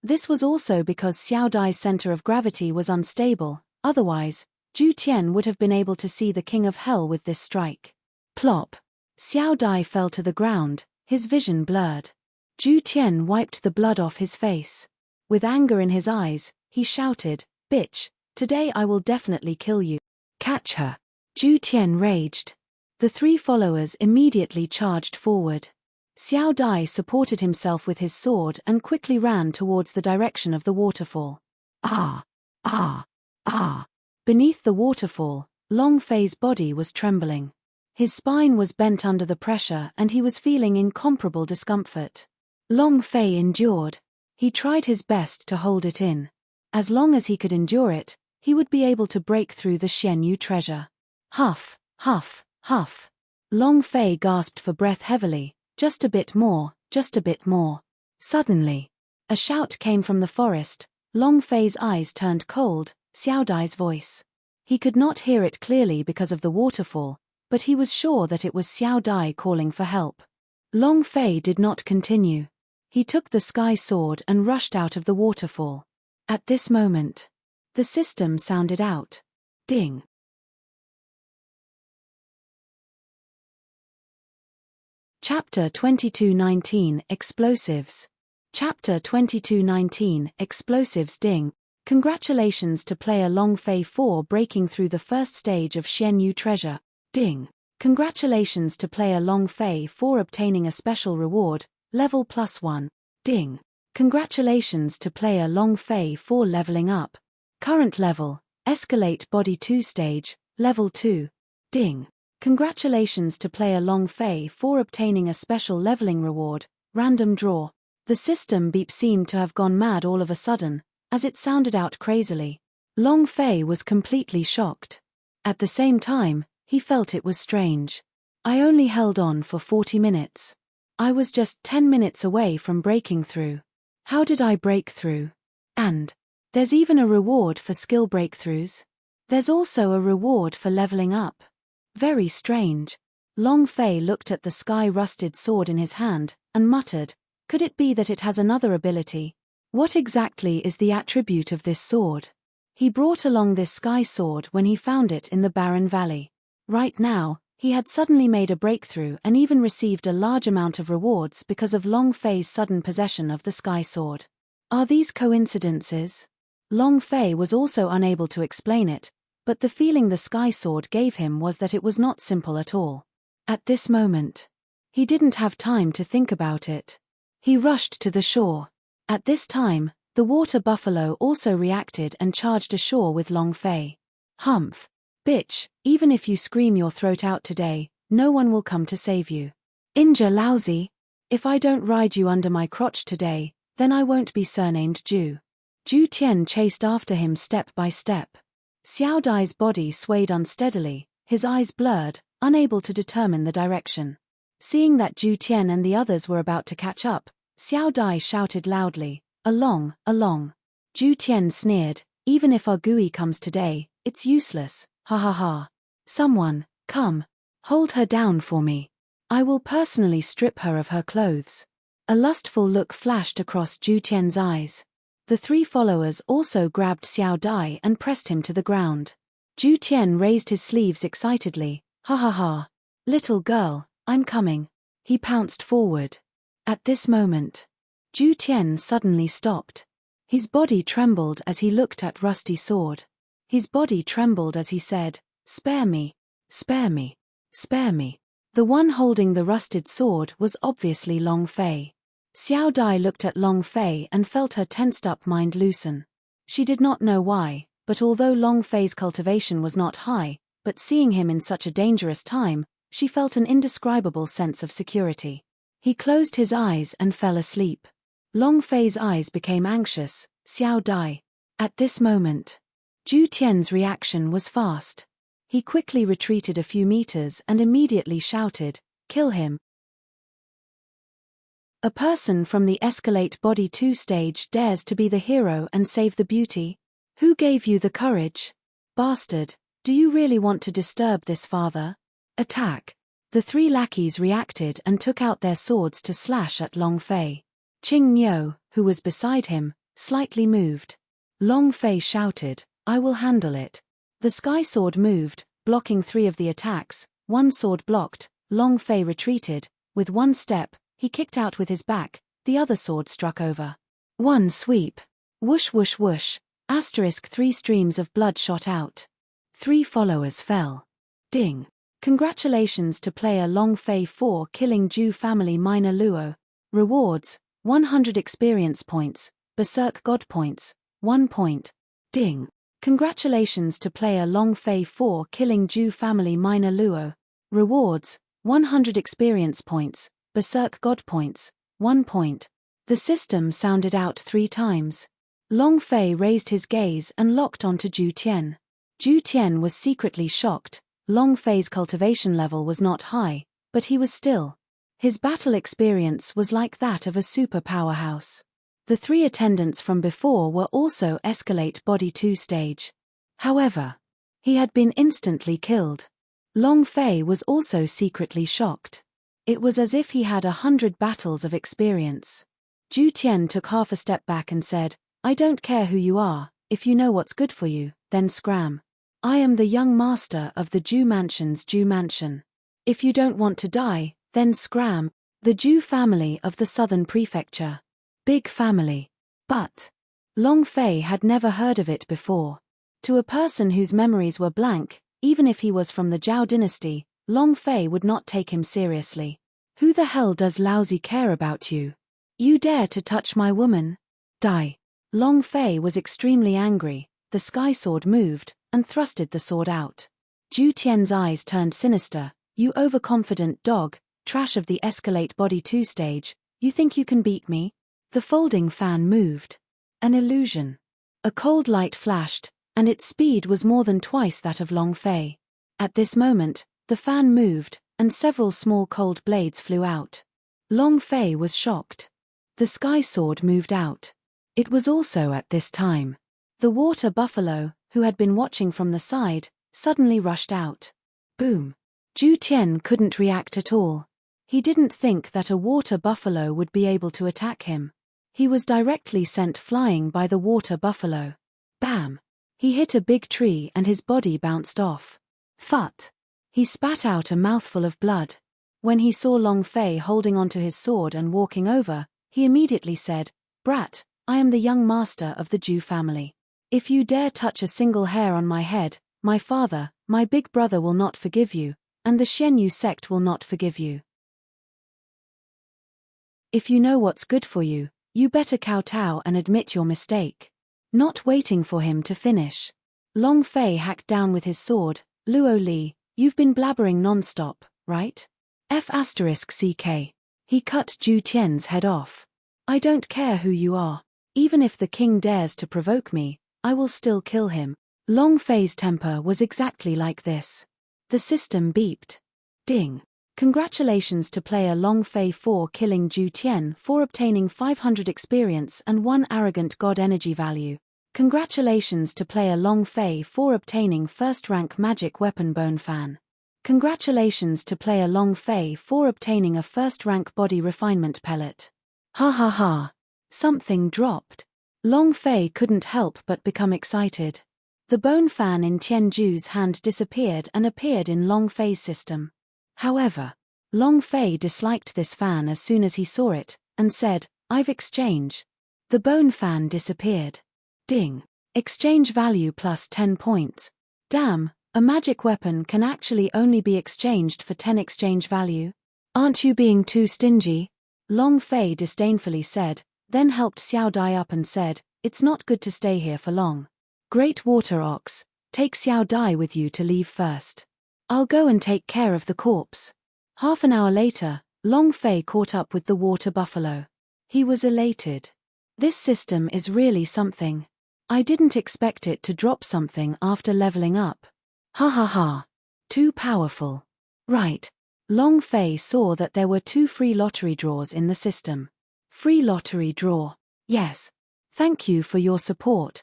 This was also because Xiao Dai's center of gravity was unstable, otherwise, Zhu Tian would have been able to see the King of Hell with this strike. Plop! Xiao Dai fell to the ground, his vision blurred. Zhu Tian wiped the blood off his face. With anger in his eyes, he shouted, "Bitch, today I will definitely kill you. Catch her." Zhu Tian raged. The three followers immediately charged forward. Xiao Dai supported himself with his sword and quickly ran towards the direction of the waterfall. Ah! Ah! Ah! Beneath the waterfall, Long Fei's body was trembling. His spine was bent under the pressure and he was feeling incomparable discomfort. Long Fei endured. He tried his best to hold it in. As long as he could endure it, he would be able to break through the Xianyu treasure. Huff, huff, huff. Long Fei gasped for breath heavily. Just a bit more, just a bit more. Suddenly, a shout came from the forest. Long Fei's eyes turned cold. Xiao Dai's voice. He could not hear it clearly because of the waterfall, but he was sure that it was Xiao Dai calling for help. Long Fei did not continue. He took the sky sword and rushed out of the waterfall. At this moment, the system sounded out. Ding. Chapter 22:19 Explosives. Chapter 22:19 Explosives. Ding. Congratulations to player Long Fei for breaking through the first stage of Xianyu treasure. Ding. Congratulations to player Long Fei for obtaining a special reward, level +1. Ding. Congratulations to player Long Fei for leveling up. Current level, Escalate Body 2 stage, level 2. Ding. Congratulations to player Long Fei for obtaining a special leveling reward, random draw. The system beep seemed to have gone mad all of a sudden, as it sounded out crazily. Long Fei was completely shocked. At the same time, he felt it was strange. I only held on for 40 minutes. I was just 10 minutes away from breaking through. How did I break through? And there's even a reward for skill breakthroughs. There's also a reward for leveling up. Very strange. Long Fei looked at the sky-rusted sword in his hand, and muttered, "Could it be that it has another ability? What exactly is the attribute of this sword?" He brought along this sky sword when he found it in the barren valley. Right now, he had suddenly made a breakthrough and even received a large amount of rewards because of Long Fei's sudden possession of the sky sword. Are these coincidences? Long Fei was also unable to explain it, but the feeling the sky sword gave him was that it was not simple at all. At this moment, he didn't have time to think about it. He rushed to the shore. At this time, the water buffalo also reacted and charged ashore with Long Fei. "Humph. Bitch, even if you scream your throat out today, no one will come to save you. Inja lousy. If I don't ride you under my crotch today, then I won't be surnamed Zhu." Zhu Tian chased after him step by step. Xiao Dai's body swayed unsteadily, his eyes blurred, unable to determine the direction. Seeing that Zhu Tian and the others were about to catch up, Xiao Dai shouted loudly, "Along, along." Zhu Tian sneered, "Even if our Gui comes today, it's useless, ha ha ha. Someone, come. Hold her down for me. I will personally strip her of her clothes." A lustful look flashed across Zhu Tian's eyes. The three followers also grabbed Xiao Dai and pressed him to the ground. Zhu Tian raised his sleeves excitedly, "Ha ha ha. Little girl, I'm coming." He pounced forward. At this moment, Zhu Tian suddenly stopped. His body trembled as he looked at Rusty Sword. His body trembled as he said, "Spare me, spare me, spare me." The one holding the rusted sword was obviously Long Fei. Xiao Dai looked at Long Fei and felt her tensed-up mind loosen. She did not know why, but although Long Fei's cultivation was not high, but seeing him in such a dangerous time, she felt an indescribable sense of security. He closed his eyes and fell asleep. Long Fei's eyes became anxious. Xiao Dai. At this moment, Zhu Tian's reaction was fast. He quickly retreated a few meters and immediately shouted, "Kill him." A person from the Escalate Body 2 stage dares to be the hero and save the beauty? Who gave you the courage? Bastard, do you really want to disturb this father? Attack. The three lackeys reacted and took out their swords to slash at Long Fei. Qing Niu, who was beside him, slightly moved. Long Fei shouted, "I will handle it." The sky sword moved, blocking three of the attacks. One sword blocked, Long Fei retreated. With one step, he kicked out with his back, the other sword struck over. One sweep. Whoosh whoosh whoosh. Asterisk 3 streams of blood shot out. 3 followers fell. Ding. Congratulations to player Long Fei for killing Zhu family minor Luo. Rewards, 100 experience points, Berserk God points, 1 point. Ding. Congratulations to player Long Fei for killing Zhu family minor Luo. Rewards, 100 experience points, Berserk God points, 1 point. The system sounded out 3 times. Long Fei raised his gaze and locked onto Zhu Tian. Zhu Tian was secretly shocked. Long Fei's cultivation level was not high, but he was still. His battle experience was like that of a super powerhouse. The 3 attendants from before were also Escalate Body 2 stage. However, he had been instantly killed. Long Fei was also secretly shocked. It was as if he had 100 battles of experience. Zhu Tian took half a step back and said, "I don't care who you are, if you know what's good for you, then scram. I am the young master of the Zhu Mansion's Zhu Mansion. If you don't want to die, then scram." The Zhu family of the southern prefecture. Big family. But Long Fei had never heard of it before. To a person whose memories were blank, even if he was from the Zhao dynasty, Long Fei would not take him seriously. "Who the hell does lousy care about you? You dare to touch my woman? Die." Long Fei was extremely angry. The sky sword moved, and thrusted the sword out. Zhu Tian's eyes turned sinister. "You overconfident dog, trash of the Escalate Body 2 stage, you think you can beat me?" The folding fan moved. An illusion. A cold light flashed, and its speed was more than twice that of Long Fei. At this moment, the fan moved, and several small cold blades flew out. Long Fei was shocked. The sky sword moved out. It was also at this time. The water buffalo, who had been watching from the side, suddenly rushed out. Boom. Zhu Tian couldn't react at all. He didn't think that a water buffalo would be able to attack him. He was directly sent flying by the water buffalo. Bam! He hit a big tree and his body bounced off. Phut! He spat out a mouthful of blood. When he saw Long Fei holding onto his sword and walking over, he immediately said, "Brat, I am the young master of the Zhu family. If you dare touch a single hair on my head, my father, my big brother will not forgive you, and the Xianyu sect will not forgive you. If you know what's good for you, you better kowtow and admit your mistake." Not waiting for him to finish, Long Fei hacked down with his sword. "Luo Li, you've been blabbering non-stop, right? F***ck. He cut Zhu Tian's head off. "I don't care who you are. Even if the king dares to provoke me, I will still kill him." Long Fei's temper was exactly like this. The system beeped. Ding. Congratulations to player Long Fei for killing Zhu Tian for obtaining 500 experience and 1 arrogant god energy value. Congratulations to player Long Fei for obtaining first rank magic weapon bone fan. Congratulations to player Long Fei for obtaining a first rank body refinement pellet. Ha ha ha. Something dropped. Long Fei couldn't help but become excited. The bone fan in Tianju's hand disappeared and appeared in Long Fei's system. However, Long Fei disliked this fan as soon as he saw it, and said, "I've exchange." The bone fan disappeared. Ding. Exchange value plus 10 points. Damn, a magic weapon can actually only be exchanged for 10 exchange value? Aren't you being too stingy? Long Fei disdainfully said, then helped Xiao Dai up and said, "It's not good to stay here for long. Great Water Ox, take Xiao Dai with you to leave first." I'll go and take care of the corpse. Half an hour later, Long Fei caught up with the water buffalo. He was elated. This system is really something. I didn't expect it to drop something after leveling up. Ha ha ha. Too powerful. Right. Long Fei saw that there were 2 free lottery draws in the system. Free lottery draw. Yes. Thank you for your support.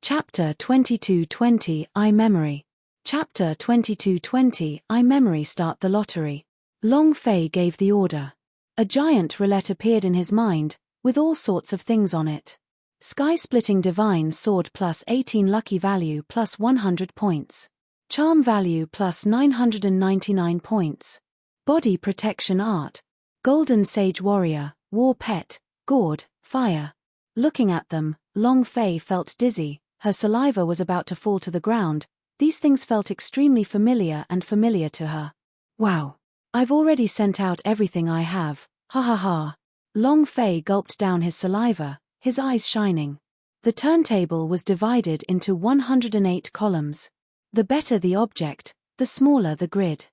Chapter 2220 iMemory. Chapter 2220 iMemory. Start the lottery. Long Fei gave the order. A giant roulette appeared in his mind, with all sorts of things on it. Sky-splitting divine sword plus 18 lucky value plus 100 points. Charm value plus 999 points. Body protection art. Golden sage warrior, war pet, gourd, fire. Looking at them, Long Fei felt dizzy, her saliva was about to fall to the ground. These things felt extremely familiar to her. Wow. I've already sent out everything I have, ha ha ha. Long Fei gulped down his saliva, his eyes shining. The turntable was divided into 108 columns. The better the object, the smaller the grid.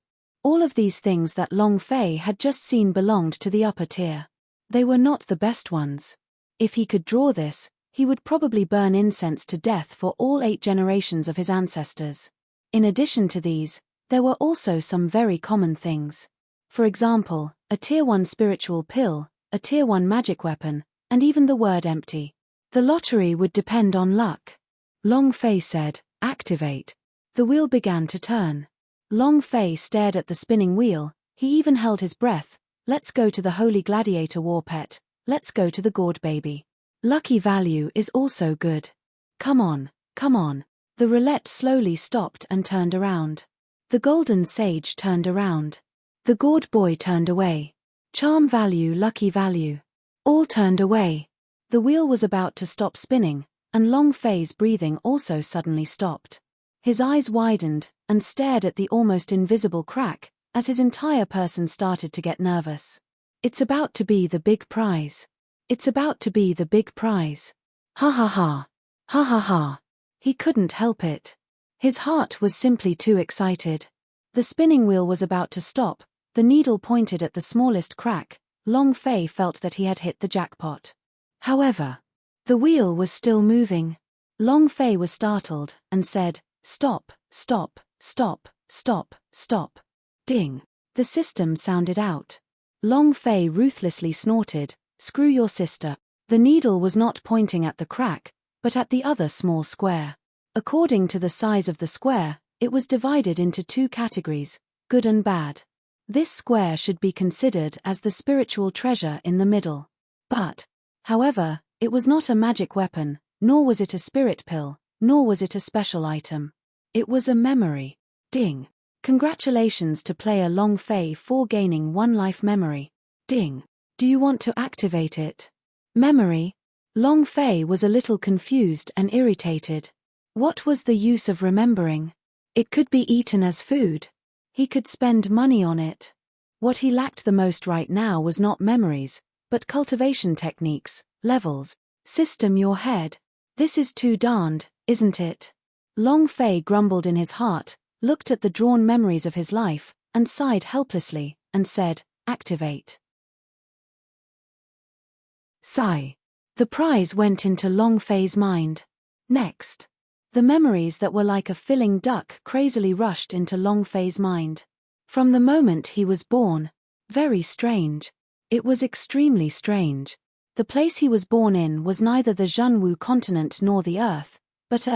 All of these things that Long Fei had just seen belonged to the upper tier. They were not the best ones. If he could draw this, he would probably burn incense to death for all 8 generations of his ancestors. In addition to these, there were also some very common things. For example, a Tier 1 spiritual pill, a Tier 1 magic weapon, and even the word empty. The lottery would depend on luck. Long Fei said, activate. The wheel began to turn. Long Fei stared at the spinning wheel, he even held his breath. Let's go to the holy gladiator war pet, let's go to the gourd baby. Lucky value is also good. Come on, come on. The roulette slowly stopped and turned around. The golden sage turned around. The gourd boy turned away. Charm value, lucky value. All turned away. The wheel was about to stop spinning, and Long Fei's breathing also suddenly stopped. His eyes widened and stared at the almost invisible crack, as his entire person started to get nervous. It's about to be the big prize. It's about to be the big prize. Ha ha ha. Ha ha ha. He couldn't help it. His heart was simply too excited. The spinning wheel was about to stop, the needle pointed at the smallest crack. Long Fei felt that he had hit the jackpot. However, the wheel was still moving. Long Fei was startled and said, stop, stop, stop, stop, stop. Ding. The system sounded out. Long Fei ruthlessly snorted, screw your sister. The needle was not pointing at the crack, but at the other small square. According to the size of the square, it was divided into 2 categories, good and bad. This square should be considered as the spiritual treasure in the middle. But, however, it was not a magic weapon, nor was it a spirit pill, nor was it a special item. It was a memory. Ding. Congratulations to player Long Fei for gaining 1 life memory. Ding. Do you want to activate it? Memory? Long Fei was a little confused and irritated. What was the use of remembering? It could be eaten as food. He could spend money on it. What he lacked the most right now was not memories, but cultivation techniques, levels. System your head. This is too darned, isn't it? Long Fei grumbled in his heart, looked at the drawn memories of his life, and sighed helplessly, and said, activate. Sigh. The prize went into Long Fei's mind. Next. The memories that were like a filling duck crazily rushed into Long Fei's mind. From the moment he was born. Very strange. It was extremely strange. The place he was born in was neither the Zhenwu continent nor the Earth, but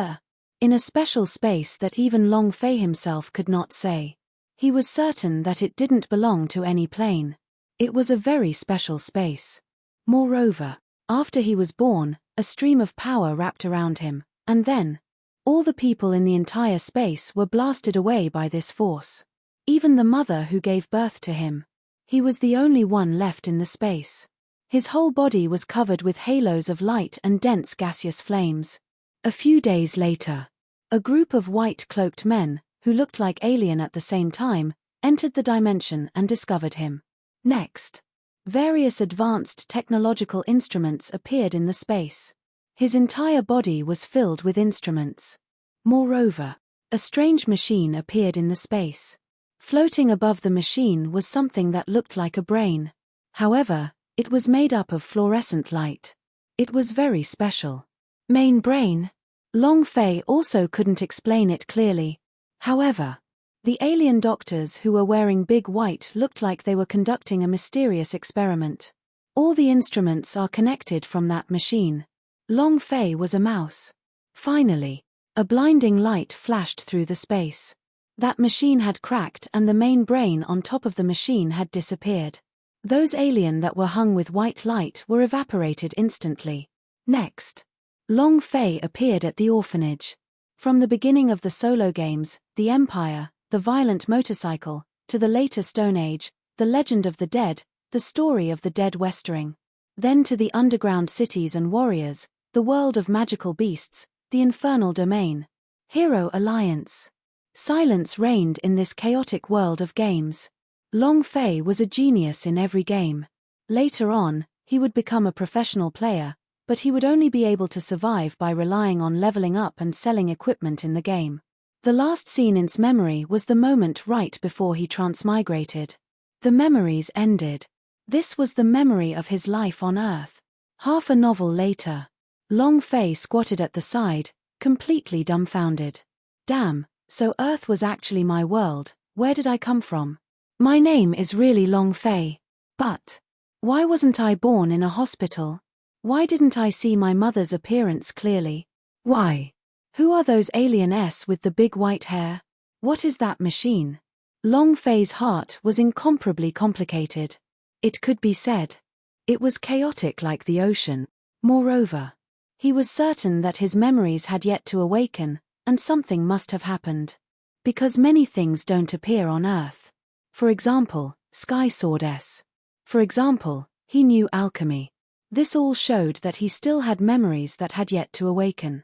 in a special space that even Long Fei himself could not say. He was certain that it didn't belong to any plane. It was a very special space. Moreover, after he was born, a stream of power wrapped around him, and then, all the people in the entire space were blasted away by this force. Even the mother who gave birth to him. He was the only one left in the space. His whole body was covered with halos of light and dense gaseous flames. A few days later, a group of white-cloaked men, who looked like alien at the same time, entered the dimension and discovered him. Next, various advanced technological instruments appeared in the space. His entire body was filled with instruments. Moreover, a strange machine appeared in the space. Floating above the machine was something that looked like a brain. However, it was made up of fluorescent light. It was very special. Main brain? Long Fei also couldn't explain it clearly. However, the alien doctors who were wearing big white looked like they were conducting a mysterious experiment. All the instruments are connected from that machine. Long Fei was a mouse. Finally, a blinding light flashed through the space. That machine had cracked and the main brain on top of the machine had disappeared. Those alien that were hung with white light were evaporated instantly. Next, Long Fei appeared at the orphanage. From the beginning of the solo games, the Empire, the violent motorcycle, to the later Stone Age, the legend of the dead, the story of the dead Westering. Then to the underground cities and warriors, the world of magical beasts, the infernal domain. Hero Alliance. Silence reigned in this chaotic world of games. Long Fei was a genius in every game. Later on, he would become a professional player, but he would only be able to survive by relying on leveling up and selling equipment in the game. The last scene in his memory was the moment right before he transmigrated. The memories ended. This was the memory of his life on Earth. Half a novel later, Long Fei squatted at the side, completely dumbfounded. Damn. So Earth was actually my world. Where did I come from? My name is really Long Fei. But why wasn't I born in a hospital? Why didn't I see my mother's appearance clearly? Why? Who are those aliens with the big white hair? What is that machine? Long Fei's heart was incomparably complicated. It could be said. It was chaotic like the ocean. Moreover, he was certain that his memories had yet to awaken, and something must have happened. Because many things don't appear on Earth. For example, Sky Sword S. For example, he knew alchemy. This all showed that he still had memories that had yet to awaken.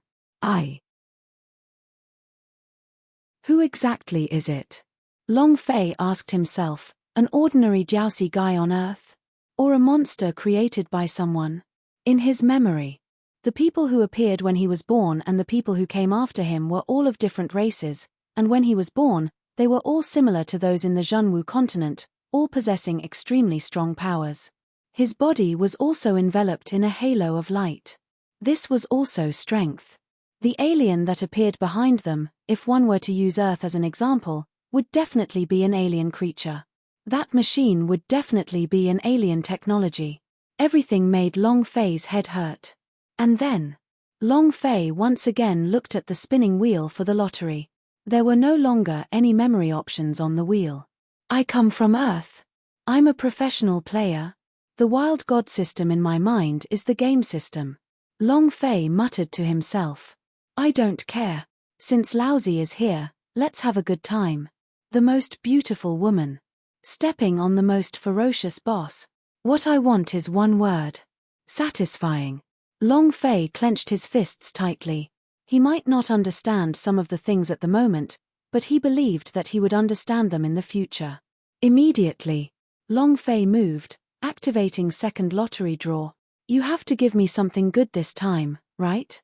Who exactly is it? Long Fei asked himself, an ordinary Jiaoxi guy on Earth? Or a monster created by someone? In his memory, the people who appeared when he was born and the people who came after him were all of different races, and when he was born, they were all similar to those in the Zhenwu continent, all possessing extremely strong powers. His body was also enveloped in a halo of light. This was also strength. The alien that appeared behind them, if one were to use Earth as an example, would definitely be an alien creature. That machine would definitely be an alien technology. Everything made Long Fei's head hurt. And then, Long Fei once again looked at the spinning wheel for the lottery. There were no longer any memory options on the wheel. I come from Earth. I'm a professional player. The wild god system in my mind is the game system. Long Fei muttered to himself. I don't care. Since Laozi is here, let's have a good time. The most beautiful woman. Stepping on the most ferocious boss. What I want is one word. Satisfying. Long Fei clenched his fists tightly. He might not understand some of the things at the moment, but he believed that he would understand them in the future. Immediately, Long Fei moved, activating second lottery draw. You have to give me something good this time, right?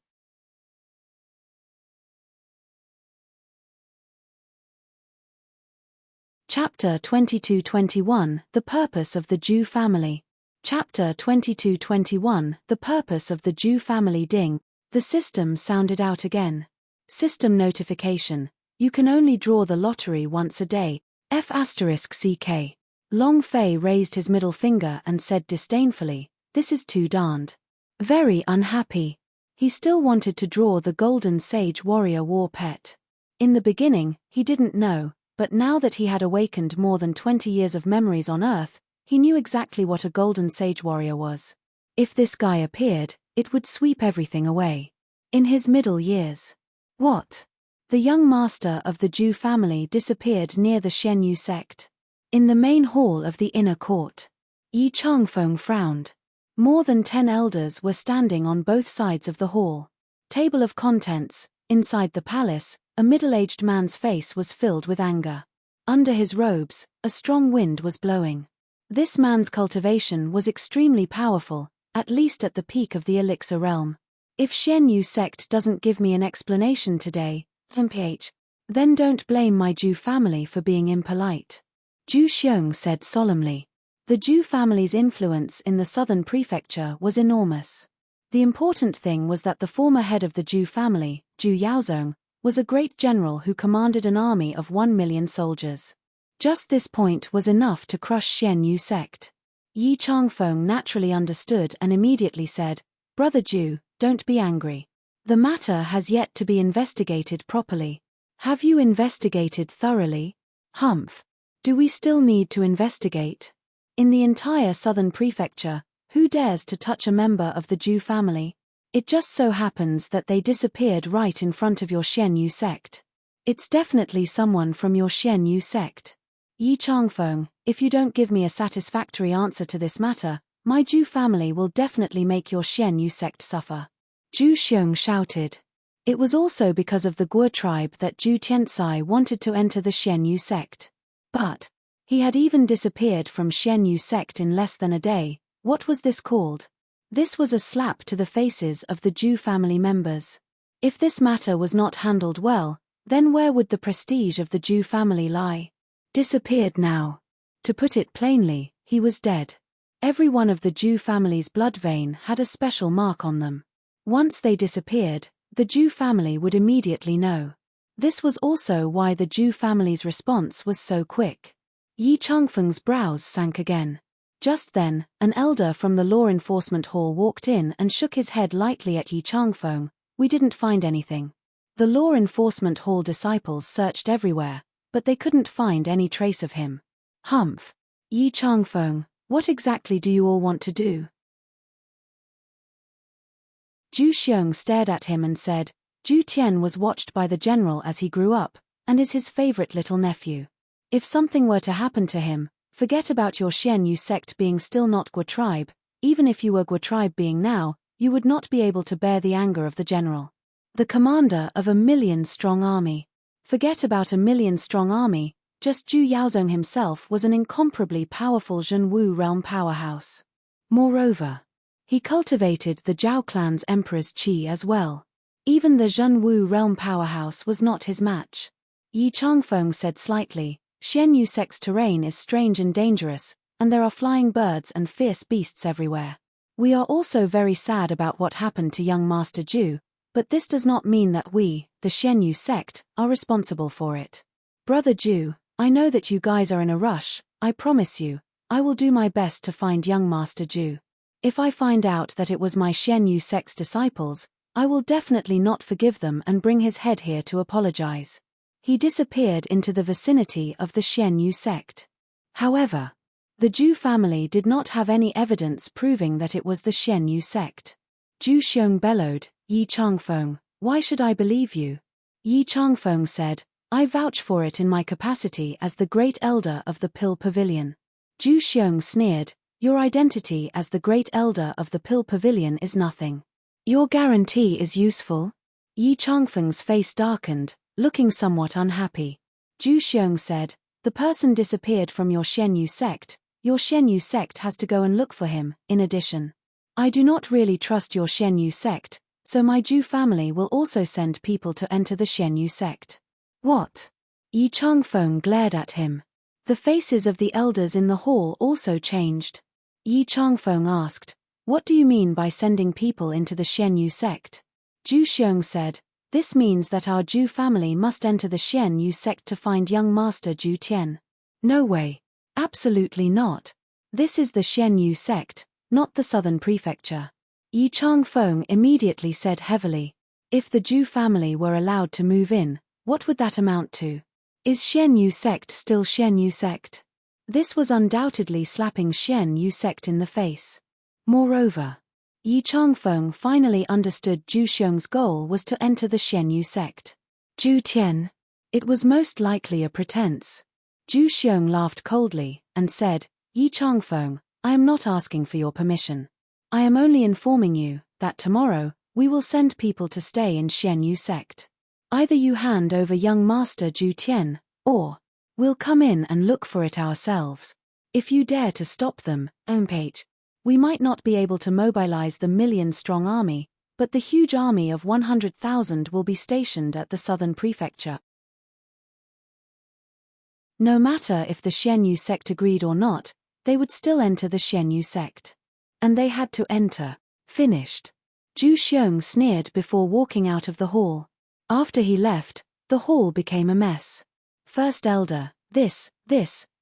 Chapter 22-21, The Purpose of the Zhu Family. Chapter 22-21, The Purpose of the Zhu Family. Ding. The system sounded out again. System notification. You can only draw the lottery once a day. F***CK. Long Fei raised his middle finger and said disdainfully, this is too darned. Very unhappy. He still wanted to draw the Golden Sage Warrior War Pet. In the beginning, he didn't know, but now that he had awakened more than 20 years of memories on Earth, he knew exactly what a Golden Sage Warrior was. If this guy appeared, it would sweep everything away. In his middle years. What? The young master of the Zhu family disappeared near the Xianyu sect. In the main hall of the inner court. Yi Changfeng frowned. More than 10 elders were standing on both sides of the hall. Table of contents. Inside the palace, a middle-aged man's face was filled with anger. Under his robes, a strong wind was blowing. This man's cultivation was extremely powerful, at least at the peak of the elixir realm. If Shen Yu sect doesn't give me an explanation today, then don't blame my Zhu family for being impolite. Zhu Xiong said solemnly. The Zhu family's influence in the southern prefecture was enormous. The important thing was that the former head of the Zhu family, Zhu Yaozong, was a great general who commanded an army of 1 million soldiers. Just this point was enough to crush Shen Yu sect. Yi Changfeng naturally understood and immediately said, "Brother Zhu, don't be angry. The matter has yet to be investigated properly." "Have you investigated thoroughly?" "Humph. Do we still need to investigate? In the entire southern prefecture, who dares to touch a member of the Zhu family? It just so happens that they disappeared right in front of your Shen Yu sect. It's definitely someone from your Shen Yu sect. Yi Changfeng, if you don't give me a satisfactory answer to this matter, my Zhu family will definitely make your Shen Yu sect suffer." Zhu Xiong shouted. It was also because of the Guo tribe that Zhu Tianxai wanted to enter the Shen Yu sect. But he had even disappeared from Shen Yu sect in less than a day. What was this called? This was a slap to the faces of the Zhu family members. If this matter was not handled well, then where would the prestige of the Zhu family lie? Disappeared now. To put it plainly, he was dead. Every one of the Zhu family's blood vein had a special mark on them. Once they disappeared, the Zhu family would immediately know. This was also why the Zhu family's response was so quick. Yi Changfeng's brows sank again. Just then, an elder from the law enforcement hall walked in and shook his head lightly at Yi Changfeng. "We didn't find anything." The law enforcement hall disciples searched everywhere, but they couldn't find any trace of him. "Humph. Yi Changfeng, what exactly do you all want to do?" Zhu Xiong stared at him and said, "Zhu Tian was watched by the general as he grew up, and is his favorite little nephew. If something were to happen to him, forget about your Shen Yu sect being still not Guo tribe. Even if you were Guo tribe being now, you would not be able to bear the anger of the general. The commander of a 1,000,000-strong army. Forget about a 1,000,000-strong army, just Zhu Yaozong himself was an incomparably powerful Zhenwu realm powerhouse. Moreover, he cultivated the Zhao clan's emperor's qi as well. Even the Zhenwu realm powerhouse was not his match." Yi Changfeng said slightly, "Shen Yu sect's terrain is strange and dangerous, and there are flying birds and fierce beasts everywhere. We are also very sad about what happened to young Master Zhu, but this does not mean that we, the Shen Yu sect, are responsible for it. Brother Zhu, I know that you guys are in a rush. I promise you, I will do my best to find young Master Zhu. If I find out that it was my Shen Yu sect's disciples, I will definitely not forgive them and bring his head here to apologize." He disappeared into the vicinity of the Shen Yu sect. However, the Zhu family did not have any evidence proving that it was the Shen Yu sect. Zhu Xiong bellowed, "Yi Changfeng, why should I believe you?" Yi Changfeng said, "I vouch for it in my capacity as the great elder of the Pill Pavilion." Zhu Xiong sneered, "Your identity as the great elder of the Pill Pavilion is nothing. Your guarantee is useful?" Yi Changfeng's face darkened, looking somewhat unhappy. Zhu Xiong said, "The person disappeared from your Shen Yu sect. Your Shen Yu sect has to go and look for him. In addition, I do not really trust your Shen Yu sect, so my Zhu family will also send people to enter the Shen Yu sect." "What?" Yi Changfeng glared at him. The faces of the elders in the hall also changed. Yi Changfeng asked, "What do you mean by sending people into the Shen Yu sect?" Zhu Xiong said, "This means that our Zhu family must enter the Shen Yu sect to find young Master Zhu Tian." "No way. Absolutely not. This is the Shen Yu sect, not the southern prefecture." Yi Changfeng immediately said heavily, "If the Zhu family were allowed to move in, what would that amount to? Is Shen Yu sect still Shen Yu sect?" This was undoubtedly slapping Shen Yu sect in the face. Moreover, Yi Changfeng finally understood Zhu Xiong's goal was to enter the Shen Yu sect. Zhu Tian. It was most likely a pretense. Zhu Xiong laughed coldly, and said, "Yi Changfeng, I am not asking for your permission. I am only informing you that tomorrow, we will send people to stay in Shen Yu sect. Either you hand over young Master Zhu Tian, or we'll come in and look for it ourselves. If you dare to stop them, we might not be able to mobilize the 1,000,000-strong army, but the huge army of 100,000 will be stationed at the southern prefecture. No matter if the Xianyu sect agreed or not, they would still enter the Xianyu sect. And they had to enter. Finished. Zhu Xiong sneered before walking out of the hall. After he left, the hall became a mess. First Elder, this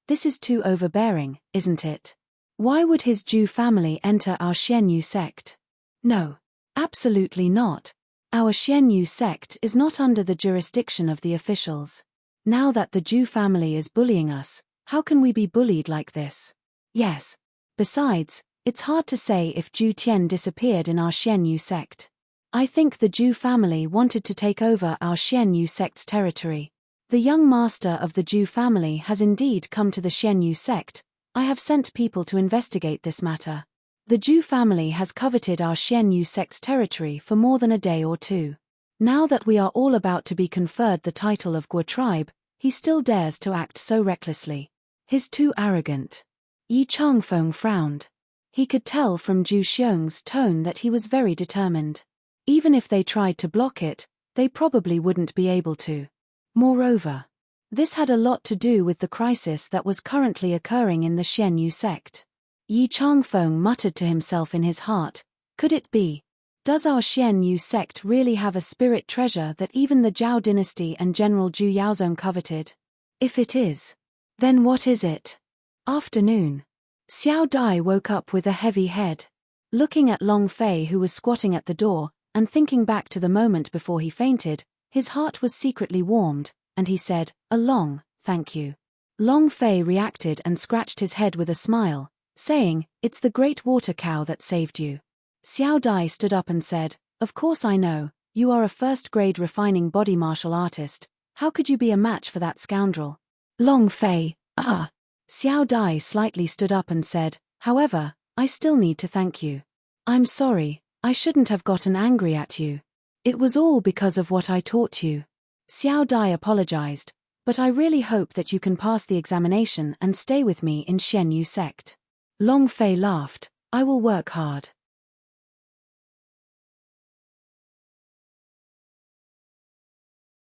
is too overbearing, isn't it? Why would his Zhu family enter our Xianyu sect? No. Absolutely not. Our Xianyu sect is not under the jurisdiction of the officials. Now that the Zhu family is bullying us, how can we be bullied like this? Yes. Besides, it's hard to say if Zhu Tian disappeared in our Xianyu sect. I think the Zhu family wanted to take over our Xianyu sect's territory. The young master of the Zhu family has indeed come to the Xianyu sect. I have sent people to investigate this matter. The Zhu family has coveted our Xianyu sect's territory for more than a day or two. Now that we are all about to be conferred the title of Guo tribe, he still dares to act so recklessly. He's too arrogant. Yi Changfeng frowned. He could tell from Zhu Xiong's tone that he was very determined. Even if they tried to block it, they probably wouldn't be able to. Moreover, this had a lot to do with the crisis that was currently occurring in the Xianyu sect. Yi Changfeng muttered to himself in his heart, could it be? Does our Xianyu sect really have a spirit treasure that even the Zhao dynasty and General Zhu Yaozong coveted? If it is, then what is it? Afternoon. Xiao Dai woke up with a heavy head. Looking at Long Fei, who was squatting at the door, and thinking back to the moment before he fainted, his heart was secretly warmed, and he said, "A long, thank you." Long Fei reacted and scratched his head with a smile, saying, "It's the great water cow that saved you." Xiao Dai stood up and said, "Of course I know, you are a first-grade refining body martial artist. How could you be a match for that scoundrel?" Long Fei, Xiao Dai slightly stood up and said, "However, I still need to thank you. I'm sorry, I shouldn't have gotten angry at you. It was all because of what I taught you." Xiao Dai apologized, "But I really hope that you can pass the examination and stay with me in Xianyu sect." Long Fei laughed, "I will work hard."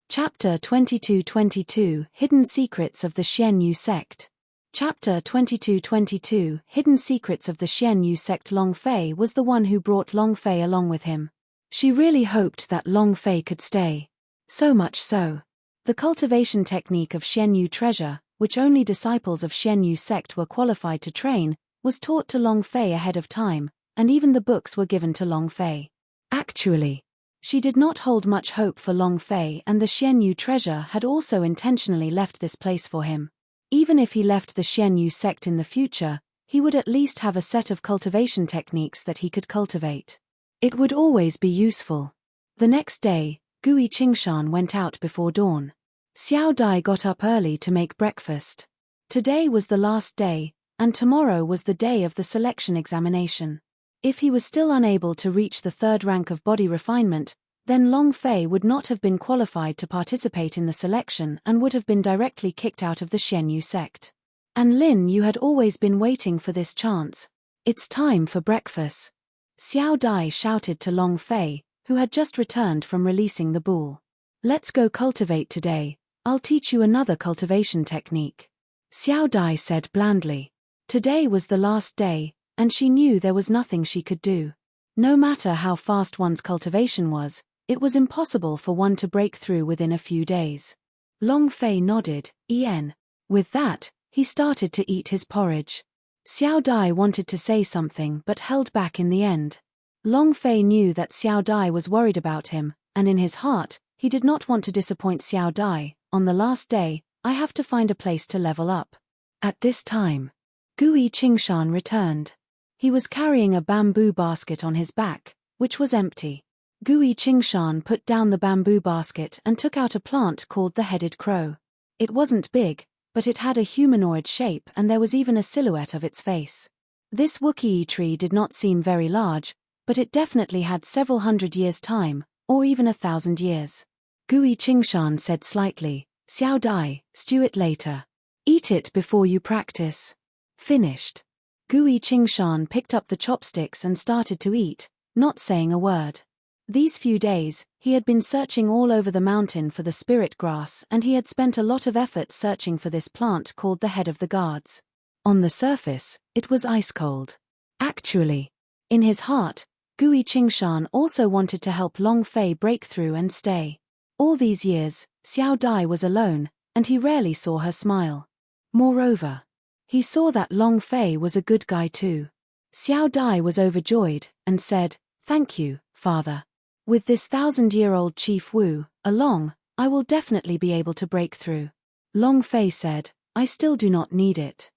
Chapter 22-22 Hidden Secrets of the Xianyu Sect. Chapter 22-22 Hidden Secrets of the Xianyu Sect. Long Fei was the one who brought Long Fei along with him. She really hoped that Long Fei could stay. So much so. The cultivation technique of Xianyu treasure, which only disciples of Xianyu sect were qualified to train, was taught to Long Fei ahead of time, and even the books were given to Long Fei. Actually, she did not hold much hope for Long Fei, and the Xianyu treasure had also intentionally left this place for him. Even if he left the Xianyu sect in the future, he would at least have a set of cultivation techniques that he could cultivate. It would always be useful. The next day, Gui Qingshan went out before dawn. Xiao Dai got up early to make breakfast. Today was the last day, and tomorrow was the day of the selection examination. If he was still unable to reach the third rank of body refinement, then Long Fei would not have been qualified to participate in the selection and would have been directly kicked out of the Xianyu sect. And Lin Yu had always been waiting for this chance. "It's time for breakfast." Xiao Dai shouted to Long Fei, who had just returned from releasing the bull. "Let's go cultivate today, I'll teach you another cultivation technique." Xiao Dai said blandly. Today was the last day, and she knew there was nothing she could do. No matter how fast one's cultivation was, it was impossible for one to break through within a few days. Long Fei nodded, "En." With that, he started to eat his porridge. Xiao Dai wanted to say something but held back in the end. Long Fei knew that Xiao Dai was worried about him, and in his heart, he did not want to disappoint Xiao Dai. On the last day, I have to find a place to level up. At this time, Gui Qingshan returned. He was carrying a bamboo basket on his back, which was empty. Gui Qingshan put down the bamboo basket and took out a plant called the headed crow. It wasn't big, but it had a humanoid shape and there was even a silhouette of its face. This Wookiee tree did not seem very large, but it definitely had several hundred years' time, or even 1,000 years. Gui Qingshan said slightly, "Xiao Dai, stew it later. Eat it before you practice." Finished. Gui Qingshan picked up the chopsticks and started to eat, not saying a word. These few days, he had been searching all over the mountain for the spirit grass, and he had spent a lot of effort searching for this plant called the head of the guards. On the surface, it was ice cold. Actually, in his heart, Gui Qingshan also wanted to help Long Fei break through and stay. All these years, Xiao Dai was alone, and he rarely saw her smile. Moreover, he saw that Long Fei was a good guy too. Xiao Dai was overjoyed, and said, "Thank you, father. With this 1,000-year-old Chief Wu along, I will definitely be able to break through." Long Fei said, "I still do not need it."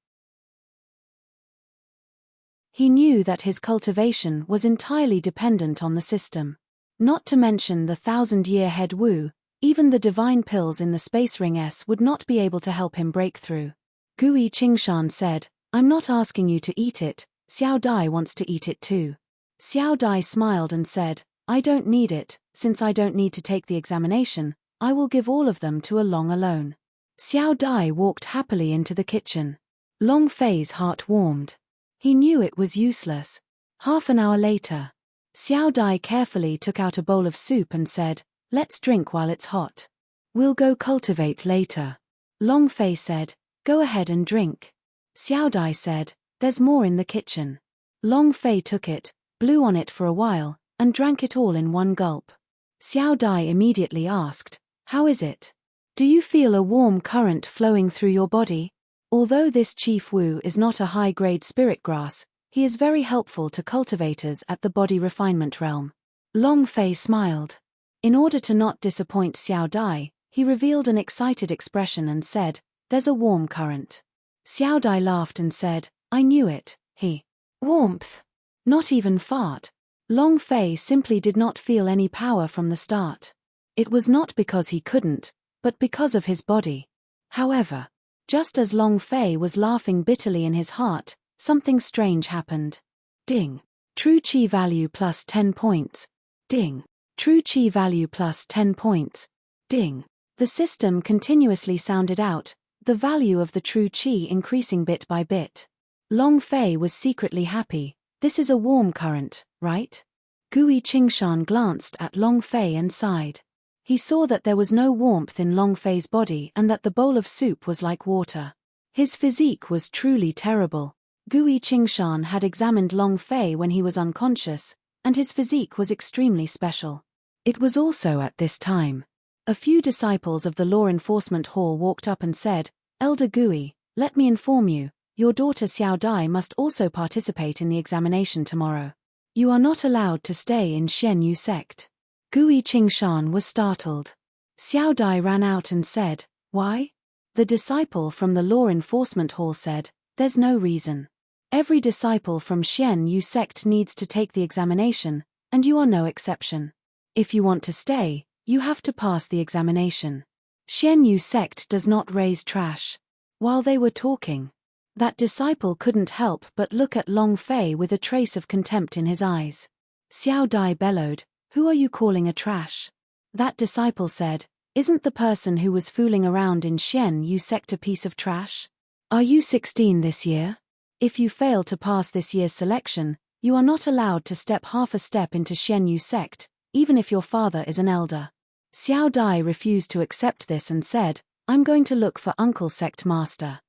He knew that his cultivation was entirely dependent on the system. Not to mention the 1,000-year head Wu, even the divine pills in the space ring S would not be able to help him break through. Gui Qingshan said, "I'm not asking you to eat it, Xiao Dai wants to eat it too." Xiao Dai smiled and said, "I don't need it, since I don't need to take the examination, I will give all of them to Long alone." Xiao Dai walked happily into the kitchen. Long Fei's heart warmed. He knew it was useless. Half an hour later, Xiao Dai carefully took out a bowl of soup and said, "Let's drink while it's hot. We'll go cultivate later." Long Fei said, "Go ahead and drink." Xiao Dai said, "There's more in the kitchen." Long Fei took it, blew on it for a while, and drank it all in one gulp. Xiao Dai immediately asked, "How is it? Do you feel a warm current flowing through your body?" Although this Chief Wu is not a high-grade spirit grass, he is very helpful to cultivators at the body refinement realm. Long Fei smiled. In order to not disappoint Xiao Dai, he revealed an excited expression and said, "There's a warm current." Xiao Dai laughed and said, "I knew it, warmth. Not even fart." Long Fei simply did not feel any power from the start. It was not because he couldn't, but because of his body. However, just as Long Fei was laughing bitterly in his heart, something strange happened. Ding. True Qi value plus 10 points. Ding. True Qi value plus 10 points. Ding. The system continuously sounded out, the value of the true Qi increasing bit by bit. Long Fei was secretly happy. This is a warm current, right? Gui Qingshan glanced at Long Fei and sighed. He saw that there was no warmth in Long Fei's body and that the bowl of soup was like water. His physique was truly terrible. Gui Qingshan had examined Long Fei when he was unconscious, and his physique was extremely special. It was also at this time. A few disciples of the Law Enforcement Hall walked up and said, "Elder Gui, let me inform you, your daughter Xiao Dai must also participate in the examination tomorrow. You are not allowed to stay in Xian Yu sect." Gui Qingshan was startled. Xiao Dai ran out and said, "Why?" The disciple from the Law Enforcement Hall said, "There's no reason. Every disciple from Xian Yu sect needs to take the examination, and you are no exception. If you want to stay, you have to pass the examination. Xian Yu sect does not raise trash." While they were talking, that disciple couldn't help but look at Long Fei with a trace of contempt in his eyes. Xiao Dai bellowed, "Who are you calling a trash?" That disciple said, "Isn't the person who was fooling around in Xian Yu sect a piece of trash? Are you 16 this year? If you fail to pass this year's selection, you are not allowed to step half a step into Xian Yu sect, even if your father is an elder." Xiao Dai refused to accept this and said, "I'm going to look for Uncle Sect Master."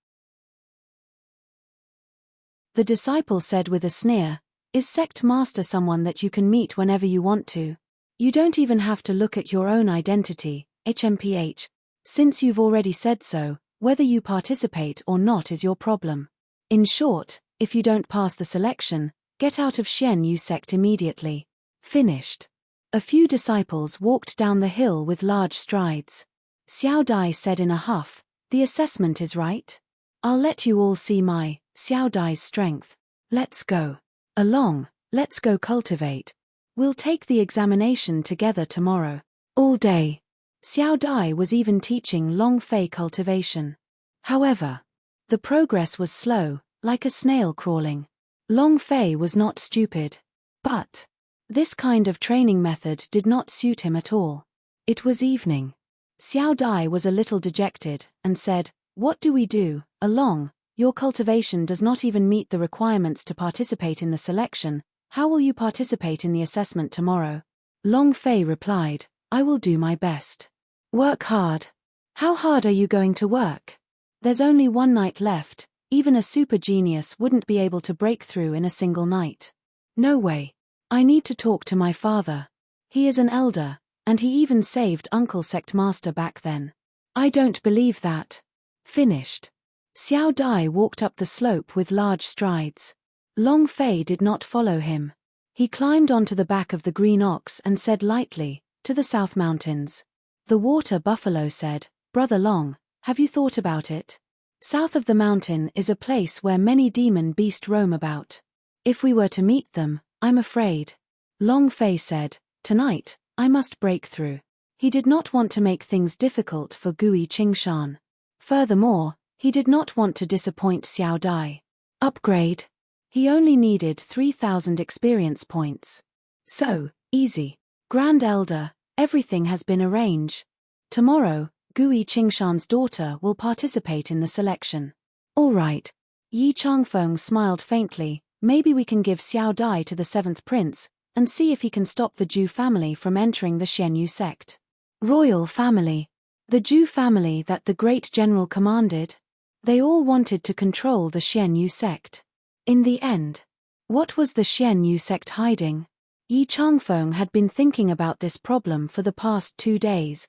The disciple said with a sneer, "Is Sect Master someone that you can meet whenever you want to? You don't even have to look at your own identity, HMPH. Since you've already said so, whether you participate or not is your problem. In short, if you don't pass the selection, get out of Xian Yu sect immediately." Finished. A few disciples walked down the hill with large strides. Xiao Dai said in a huff, "The assessment is right. I'll let you all see my, Xiao Dai's strength. Let's go. Along, let's go cultivate. We'll take the examination together tomorrow. All day." Xiao Dai was even teaching Long Fei cultivation. However, the progress was slow, like a snail crawling. Long Fei was not stupid. But this kind of training method did not suit him at all. It was evening. Xiao Dai was a little dejected, and said, "What do we do, Along? Your cultivation does not even meet the requirements to participate in the selection. How will you participate in the assessment tomorrow?" Long Fei replied, I will do my best. Work hard. How hard are you going to work? There's only one night left, even a super genius wouldn't be able to break through in a single night. No way. I need to talk to my father. He is an elder, and he even saved Uncle Sect Master back then. I don't believe that. Finished. Xiao Dai walked up the slope with large strides. Long Fei did not follow him. He climbed onto the back of the green ox and said lightly, to the South Mountains. The water buffalo said, Brother Long, have you thought about it? South of the mountain is a place where many demon beasts roam about. If we were to meet them, I'm afraid. Long Fei said, tonight, I must break through. He did not want to make things difficult for Gui Qingshan. Furthermore, he did not want to disappoint Xiao Dai. Upgrade. He only needed 3,000 experience points. So, easy. Grand Elder, everything has been arranged. Tomorrow, Gui Qingshan's daughter will participate in the selection. All right. Yi Changfeng smiled faintly, maybe we can give Xiao Dai to the 7th prince, and see if he can stop the Zhu family from entering the Xianyu sect. Royal family. The Zhu family that the great general commanded. They all wanted to control the Xianyu sect. In the end, what was the Xianyu sect hiding? Yi Changfeng had been thinking about this problem for the past 2 days.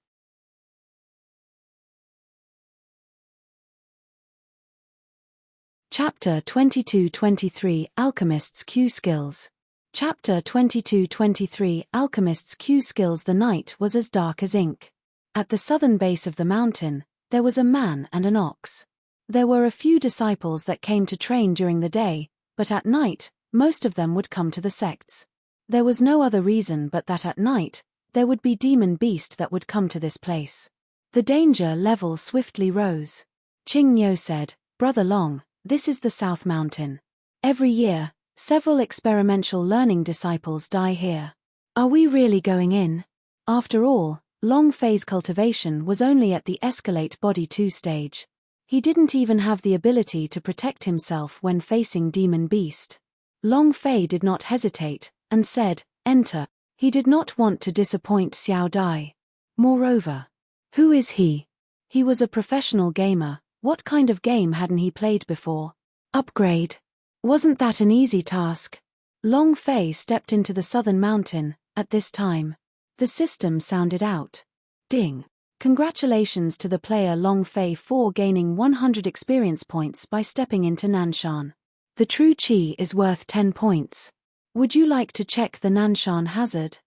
Chapter 22-23 Alchemist's Q Skills. Chapter 22-23 Alchemist's Q Skills. The night was as dark as ink. At the southern base of the mountain, there was a man and an ox. There were a few disciples that came to train during the day, but at night, most of them would come to the sects. There was no other reason but that at night, there would be demon beast that would come to this place. The danger level swiftly rose. Qing Niu said, Brother Long, this is the South Mountain. Every year, several experimental learning disciples die here. Are we really going in? After all, Long Fei's cultivation was only at the escalate body 2 stage. He didn't even have the ability to protect himself when facing demon beast. Long Fei did not hesitate, and said, enter. He did not want to disappoint Xiao Dai. Moreover, who is he? He was a professional gamer. What kind of game hadn't he played before? Upgrade. Wasn't that an easy task? Long Fei stepped into the southern mountain. At this time, the system sounded out. Ding. Congratulations to the player Long Fei for gaining 100 experience points by stepping into Nanshan. The true Qi is worth 10 points. Would you like to check the Nanshan hazard?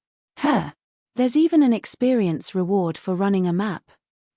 There's even an experience reward for running a map.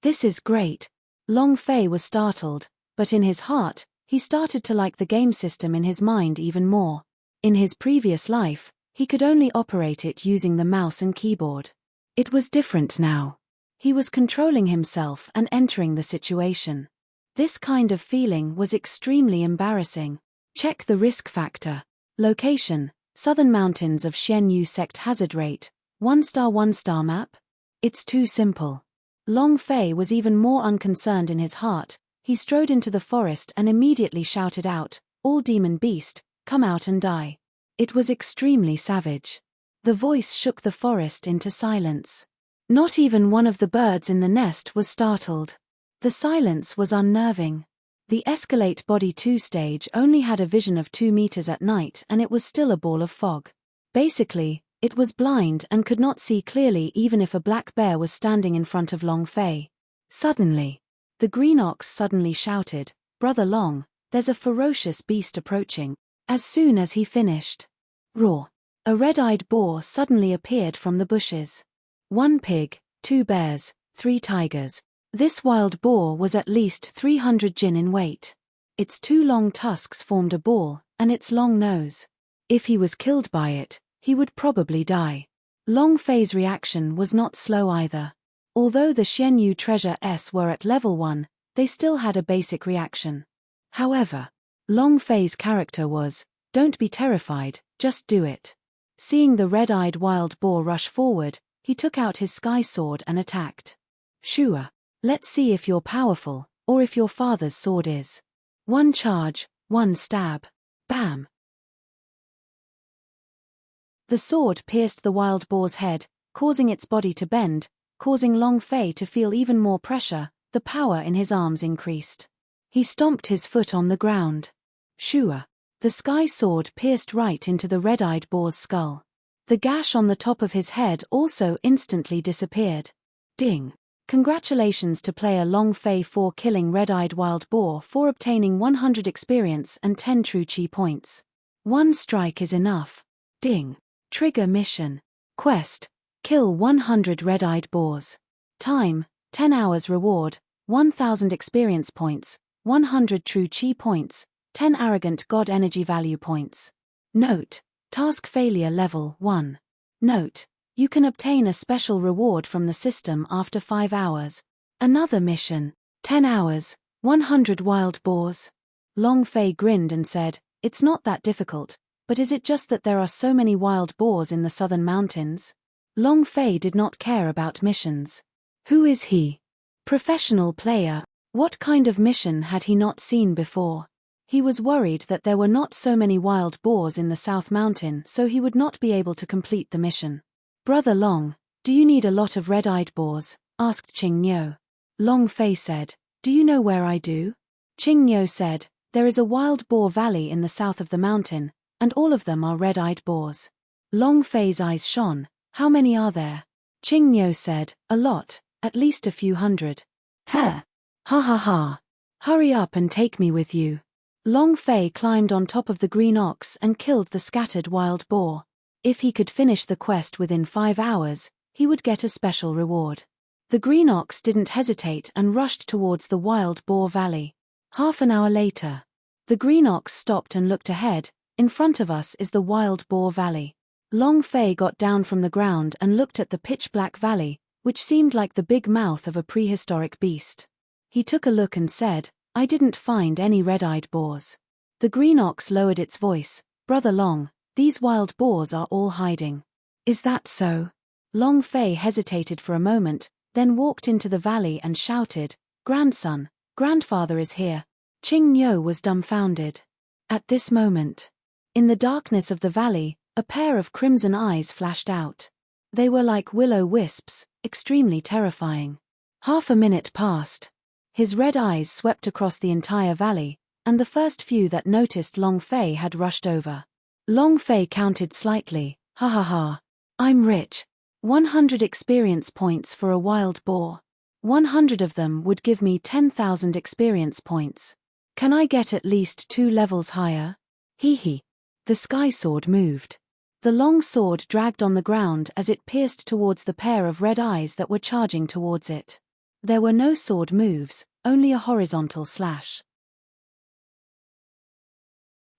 This is great. Long Fei was startled, but in his heart, he started to like the game system in his mind even more. In his previous life, he could only operate it using the mouse and keyboard. It was different now. He was controlling himself and entering the situation. This kind of feeling was extremely embarrassing. Check the risk factor. Location, Southern Mountains of Xianyu Sect. Hazard rate, 1-star 1-star map? It's too simple. Long Fei was even more unconcerned in his heart. He strode into the forest and immediately shouted out, all demon beast, come out and die. It was extremely savage. The voice shook the forest into silence. Not even one of the birds in the nest was startled. The silence was unnerving. The escalate body 2 stage only had a vision of 2 meters at night and it was still a ball of fog. Basically, it was blind and could not see clearly even if a black bear was standing in front of Long Fei. Suddenly, the green ox suddenly shouted, Brother Long, there's a ferocious beast approaching. As soon as he finished, roar, a red-eyed boar suddenly appeared from the bushes. 1 pig, 2 bears, 3 tigers. This wild boar was at least 300 jin in weight. Its 2 long tusks formed a ball, and its long nose. If he was killed by it, he would probably die. Long Fei's reaction was not slow either. Although the Xianyu treasure S were at level 1, they still had a basic reaction. However, Long Fei's character was, don't be terrified, just do it. Seeing the red-eyed wild boar rush forward, he took out his sky sword and attacked. Shua, let's see if you're powerful, or if your father's sword is. 1 charge, 1 stab. Bam! The sword pierced the wild boar's head, causing its body to bend, causing Long Fei to feel even more pressure. The power in his arms increased. He stomped his foot on the ground. Shua. The sky sword pierced right into the red-eyed boar's skull. The gash on the top of his head also instantly disappeared. Ding. Congratulations to player Long Fei for killing red-eyed wild boar, for obtaining 100 experience and 10 true chi points. One strike is enough. Ding. Trigger mission. Quest. Kill 100 red-eyed boars. Time, 10 hours. Reward, 1000 experience points, 100 true chi points, 10 arrogant god energy value points. Note. Task failure level 1. Note. You can obtain a special reward from the system after 5 hours. Another mission. 10 hours, 100 wild boars. Long Fei grinned and said, "It's not that difficult, but is it just that there are so many wild boars in the southern mountains?" Long Fei did not care about missions. Who is he? Professional player. What kind of mission had he not seen before? He was worried that there were not so many wild boars in the South Mountain, so he would not be able to complete the mission. "Brother Long, do you need a lot of red-eyed boars?" asked Qing Niu. Long Fei said, "Do you know where I do?" Qing Niu said, "There is a wild boar valley in the south of the mountain, and all of them are red-eyed boars." Long Fei's eyes shone. "How many are there?" Qing Niu said, "A lot, at least a few hundred." "Heh! Ha ha ha! Hurry up and take me with you." Long Fei climbed on top of the green ox and killed the scattered wild boar. If he could finish the quest within 5 hours, he would get a special reward. The green ox didn't hesitate and rushed towards the wild boar valley. Half an hour later, the green ox stopped and looked ahead. "In front of us is the wild boar valley." Long Fei got down from the ground and looked at the pitch-black valley, which seemed like the big mouth of a prehistoric beast. He took a look and said, "I didn't find any red-eyed boars." The green ox lowered its voice, "Brother Long, these wild boars are all hiding." "Is that so?" Long Fei hesitated for a moment, then walked into the valley and shouted, "Grandson, grandfather is here." Qing Niu was dumbfounded. At this moment, in the darkness of the valley, a pair of crimson eyes flashed out. They were like will-o-wisps, extremely terrifying. Half a minute passed. His red eyes swept across the entire valley, and the first few that noticed Long Fei had rushed over. Long Fei counted slightly. "Ha ha ha. I'm rich. 100 experience points for a wild boar. 100 of them would give me 10,000 experience points. Can I get at least 2 levels higher?" Hee hee. The sky sword moved. The long sword dragged on the ground as it pierced towards the pair of red eyes that were charging towards it. There were no sword moves, only a horizontal slash.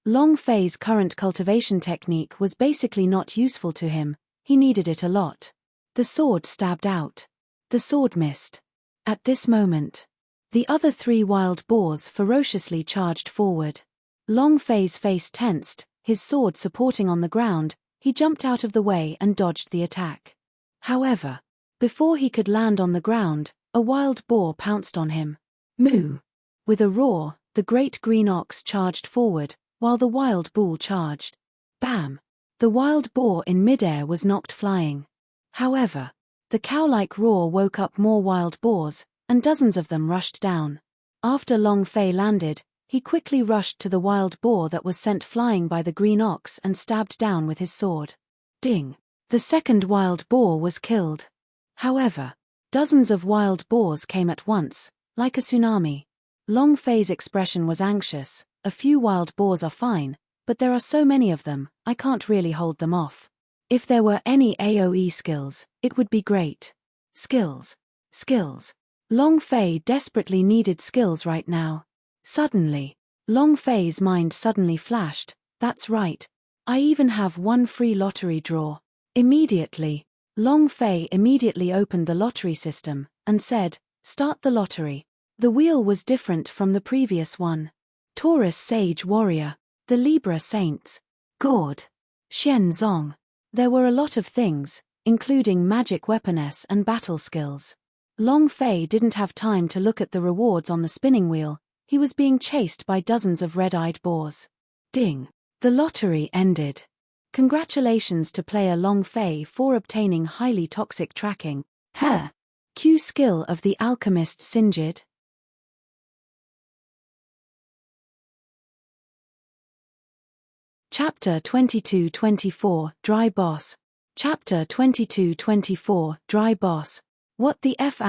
Long Fei's current cultivation technique was basically not useful to him. He needed it a lot. The sword stabbed out. The sword missed. At this moment, the other 3 wild boars ferociously charged forward. Long Fei's face tensed, his sword supporting on the ground. He jumped out of the way and dodged the attack. However, before he could land on the ground, a wild boar pounced on him. Moo! With a roar, the great green ox charged forward, while the wild bull charged. Bam! The wild boar in midair was knocked flying. However, the cow-like roar woke up more wild boars, and dozens of them rushed down. After Long Fei landed, he quickly rushed to the wild boar that was sent flying by the green ox and stabbed down with his sword. Ding! The second wild boar was killed. However, dozens of wild boars came at once, like a tsunami. Long Fei's expression was anxious. "A few wild boars are fine, but there are so many of them, I can't really hold them off. If there were any AoE skills, it would be great." Skills. Skills. Long Fei desperately needed skills right now. Suddenly, Long Fei's mind suddenly flashed, "That's right. I even have 1 free lottery draw." Immediately, Long Fei immediately opened the lottery system and said, "Start the lottery." The wheel was different from the previous one. Taurus Sage Warrior, the Libra Saints, Gord, Xian Zong. There were a lot of things, including magic weaponess and battle skills. Long Fei didn't have time to look at the rewards on the spinning wheel. He was being chased by dozens of red-eyed boars. Ding! The lottery ended. Congratulations to player Long Fei for obtaining highly toxic tracking. Q skill of the alchemist Sinjid. Chapter 22-24, Dry Boss. Chapter 22-24, Dry Boss. What the F***?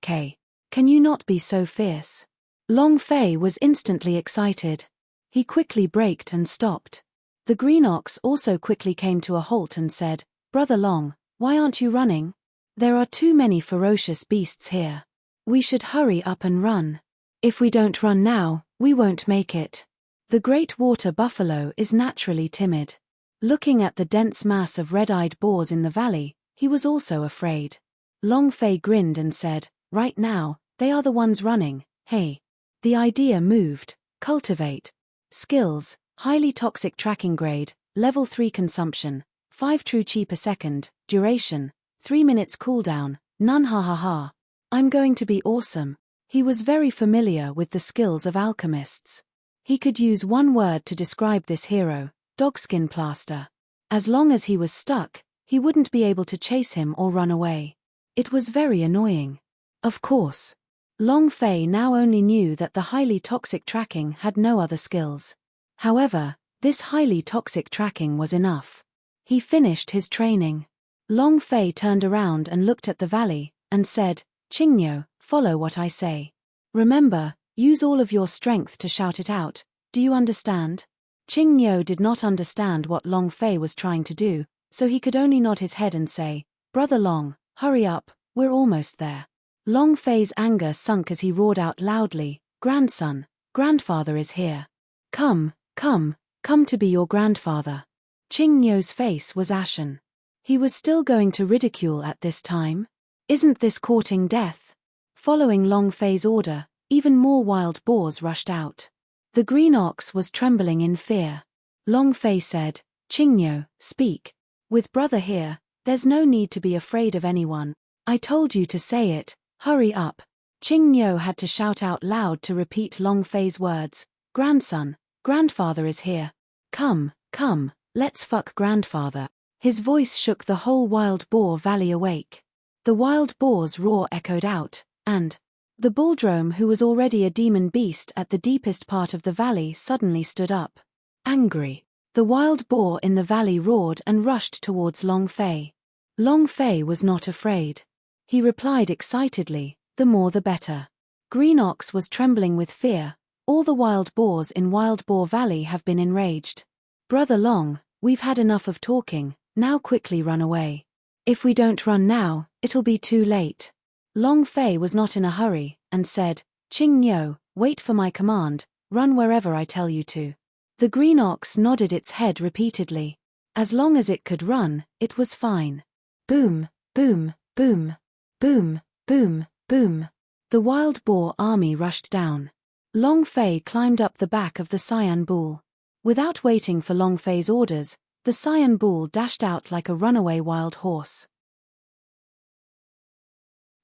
K. Can you not be so fierce? Long Fei was instantly excited. He quickly braked and stopped. The green ox also quickly came to a halt and said, Brother Long, why aren't you running? There are too many ferocious beasts here. We should hurry up and run. If we don't run now, we won't make it. The great water buffalo is naturally timid. Looking at the dense mass of red-eyed boars in the valley, he was also afraid. Long Fei grinned and said, Right now, they are the ones running, hey. The idea moved. Cultivate. Skills, highly toxic tracking grade, level 3 consumption, 5 true chi per second, duration, 3 minutes cooldown, none ha. I'm going to be awesome. He was very familiar with the skills of alchemists. He could use one word to describe this hero, dogskin plaster. As long as he was stuck, he wouldn't be able to chase him or run away. It was very annoying. Of course. Long Fei now only knew that the highly toxic tracking had no other skills. However, this highly toxic tracking was enough. He finished his training. Long Fei turned around and looked at the valley, and said, Qingniu, follow what I say. Remember, use all of your strength to shout it out, do you understand? Qingniu did not understand what Long Fei was trying to do, so he could only nod his head and say, Brother Long, hurry up, we're almost there. Long Fei's anger sunk as he roared out loudly, Grandson, grandfather is here. Come to be your grandfather. Qingniu's face was ashen. He was still going to ridicule at this time? Isn't this courting death? Following Long Fei's order, even more wild boars rushed out. The green ox was trembling in fear. Long Fei said, Qingniu, speak. With brother here, there's no need to be afraid of anyone. I told you to say it, hurry up. Qingniu had to shout out loud to repeat Long Fei's words, Grandson, grandfather is here. Come, let's fuck grandfather. His voice shook the whole wild boar valley awake. The wild boar's roar echoed out, and the bulldrome, who was already a demon beast at the deepest part of the valley, suddenly stood up. Angry. The wild boar in the valley roared and rushed towards Long Fei. Long Fei was not afraid. He replied excitedly, the more the better. Green Ox was trembling with fear. All the wild boars in Wild Boar Valley have been enraged. Brother Long, we've had enough of talking, now quickly run away. If we don't run now, it'll be too late. Long Fei was not in a hurry, and said, Qingniu, wait for my command, run wherever I tell you to. The green ox nodded its head repeatedly. As long as it could run, it was fine. Boom, boom, boom, boom, boom, boom. The wild boar army rushed down. Long Fei climbed up the back of the Cyan Bull. Without waiting for Long Fei's orders, the Cyan Bull dashed out like a runaway wild horse.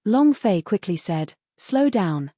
Long Fei quickly said, slow down,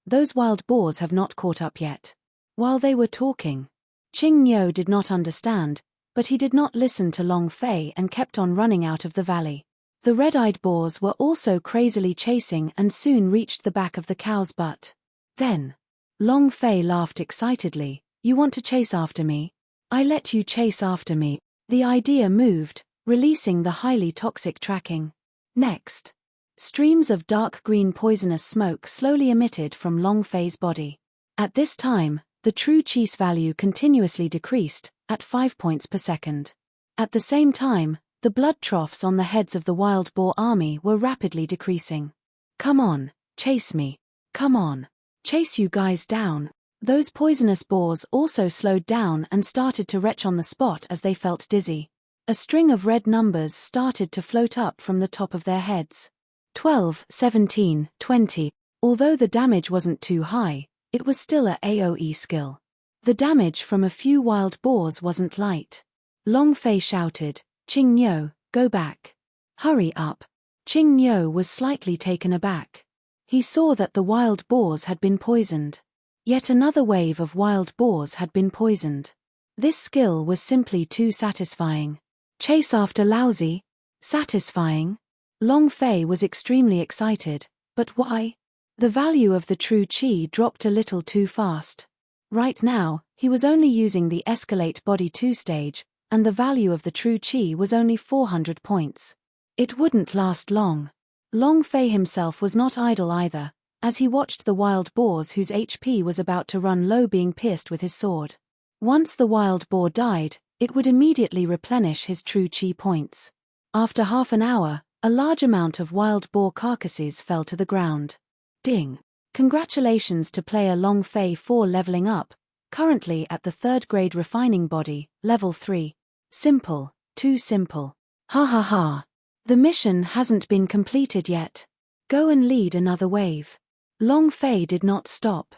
those wild boars have not caught up yet. While they were talking, Qingniu did not understand, but he did not listen to Long Fei and kept on running out of the valley. The red-eyed boars were also crazily chasing and soon reached the back of the cow's butt. Then, Long Fei laughed excitedly, you want to chase after me? I let you chase after me. The idea moved, releasing the highly toxic tracking. Next, streams of dark green poisonous smoke slowly emitted from Long Fei's body. At this time, the true cheese value continuously decreased, at 5 points per second. At the same time, the blood troughs on the heads of the wild boar army were rapidly decreasing. Come on, chase me. Come on. Chase you guys down. Those poisonous boars also slowed down and started to retch on the spot as they felt dizzy. A string of red numbers started to float up from the top of their heads. 12, 17, 20. Although the damage wasn't too high, it was still a AoE skill. The damage from a few wild boars wasn't light. Long Fei shouted, Qingniu, go back. Hurry up. Qingniu was slightly taken aback. He saw that the wild boars had been poisoned. Yet another wave of wild boars had been poisoned. This skill was simply too satisfying. Chase after lousy? Satisfying? Long Fei was extremely excited, but why? The value of the true chi dropped a little too fast. Right now, he was only using the escalate body 2 stage, and the value of the true chi was only 400 points. It wouldn't last long. Long Fei himself was not idle either, as he watched the wild boars whose HP was about to run low being pierced with his sword. Once the wild boar died, it would immediately replenish his true chi points. After half an hour, a large amount of wild boar carcasses fell to the ground. Ding! Congratulations to player Long Fei for leveling up, currently at the 3rd grade refining body, level 3. Simple, too simple. Ha ha ha. The mission hasn't been completed yet. Go and lead another wave. Long Fei did not stop.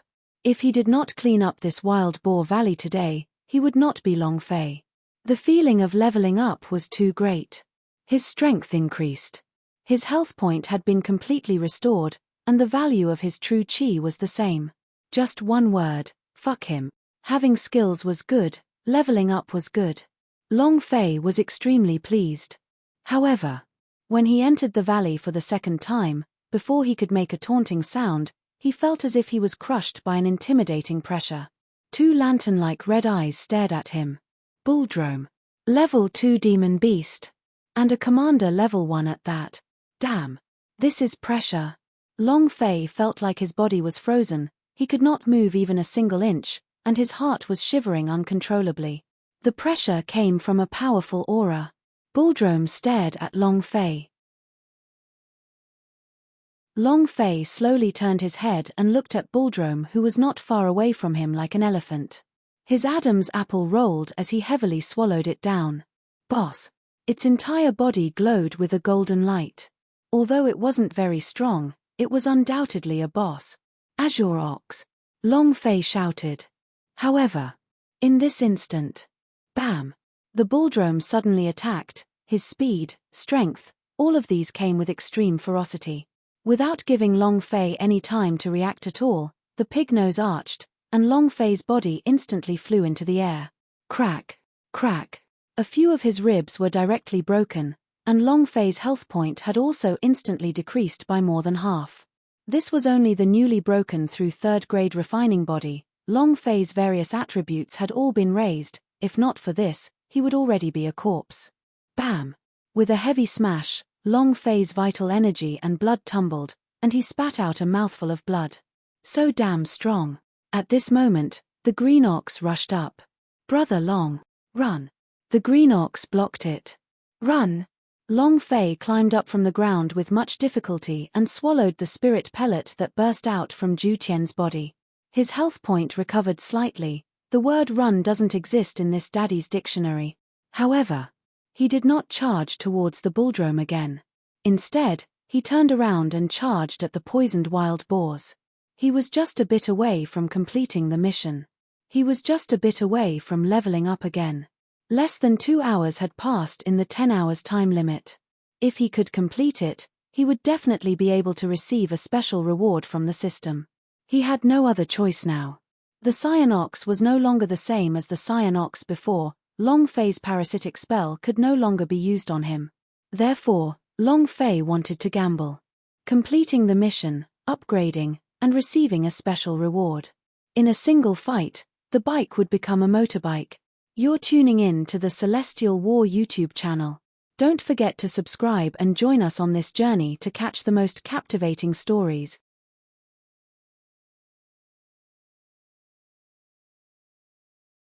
If he did not clean up this wild boar valley today, he would not be Long Fei. The feeling of leveling up was too great. His strength increased. His health point had been completely restored, and the value of his true chi was the same. Just one word, fuck him. Having skills was good, leveling up was good. Long Fei was extremely pleased. However, when he entered the valley for the 2nd time, before he could make a taunting sound, he felt as if he was crushed by an intimidating pressure. 2 lantern-like red eyes stared at him. Bulldrome. Level 2 demon beast. And a commander level 1 at that. Damn. This is pressure. Long Fei felt like his body was frozen, he could not move even a single inch, and his heart was shivering uncontrollably. The pressure came from a powerful aura. Bulldrome stared at Long Fei. Long Fei slowly turned his head and looked at Bulldrome, who was not far away from him like an elephant. His Adam's apple rolled as he heavily swallowed it down. Boss. Its entire body glowed with a golden light. Although it wasn't very strong, it was undoubtedly a boss. Azure Ox. Long Fei shouted. However, in this instant, bam! The Bulldrome suddenly attacked. His speed, strength, all of these came with extreme ferocity. Without giving Long Fei any time to react at all, the pig nose arched, and Long Fei's body instantly flew into the air. Crack, crack. A few of his ribs were directly broken, and Long Fei's health point had also instantly decreased by more than half. This was only the newly broken through 3rd grade refining body. Long Fei's various attributes had all been raised. If not for this, he would already be a corpse. Bam! With a heavy smash, Long Fei's vital energy and blood tumbled, and he spat out a mouthful of blood. So damn strong. At this moment, the green ox rushed up. Brother Long, run. The green ox blocked it. Run. Long Fei climbed up from the ground with much difficulty and swallowed the spirit pellet that burst out from Ju Tian's body. His health point recovered slightly. The word run doesn't exist in this daddy's dictionary. However, he did not charge towards the Bulldrome again. Instead, he turned around and charged at the poisoned wild boars. He was just a bit away from completing the mission. He was just a bit away from leveling up again. Less than 2 hours had passed in the 10 hours time limit. If he could complete it, he would definitely be able to receive a special reward from the system. He had no other choice now. The Cyan Ox was no longer the same as the Cyan Ox before. Long Fei's parasitic spell could no longer be used on him. Therefore, Long Fei wanted to gamble. Completing the mission, upgrading, and receiving a special reward. In a single fight, the bike would become a motorbike. You're tuning in to the Celestial War YouTube channel. Don't forget to subscribe and join us on this journey to catch the most captivating stories.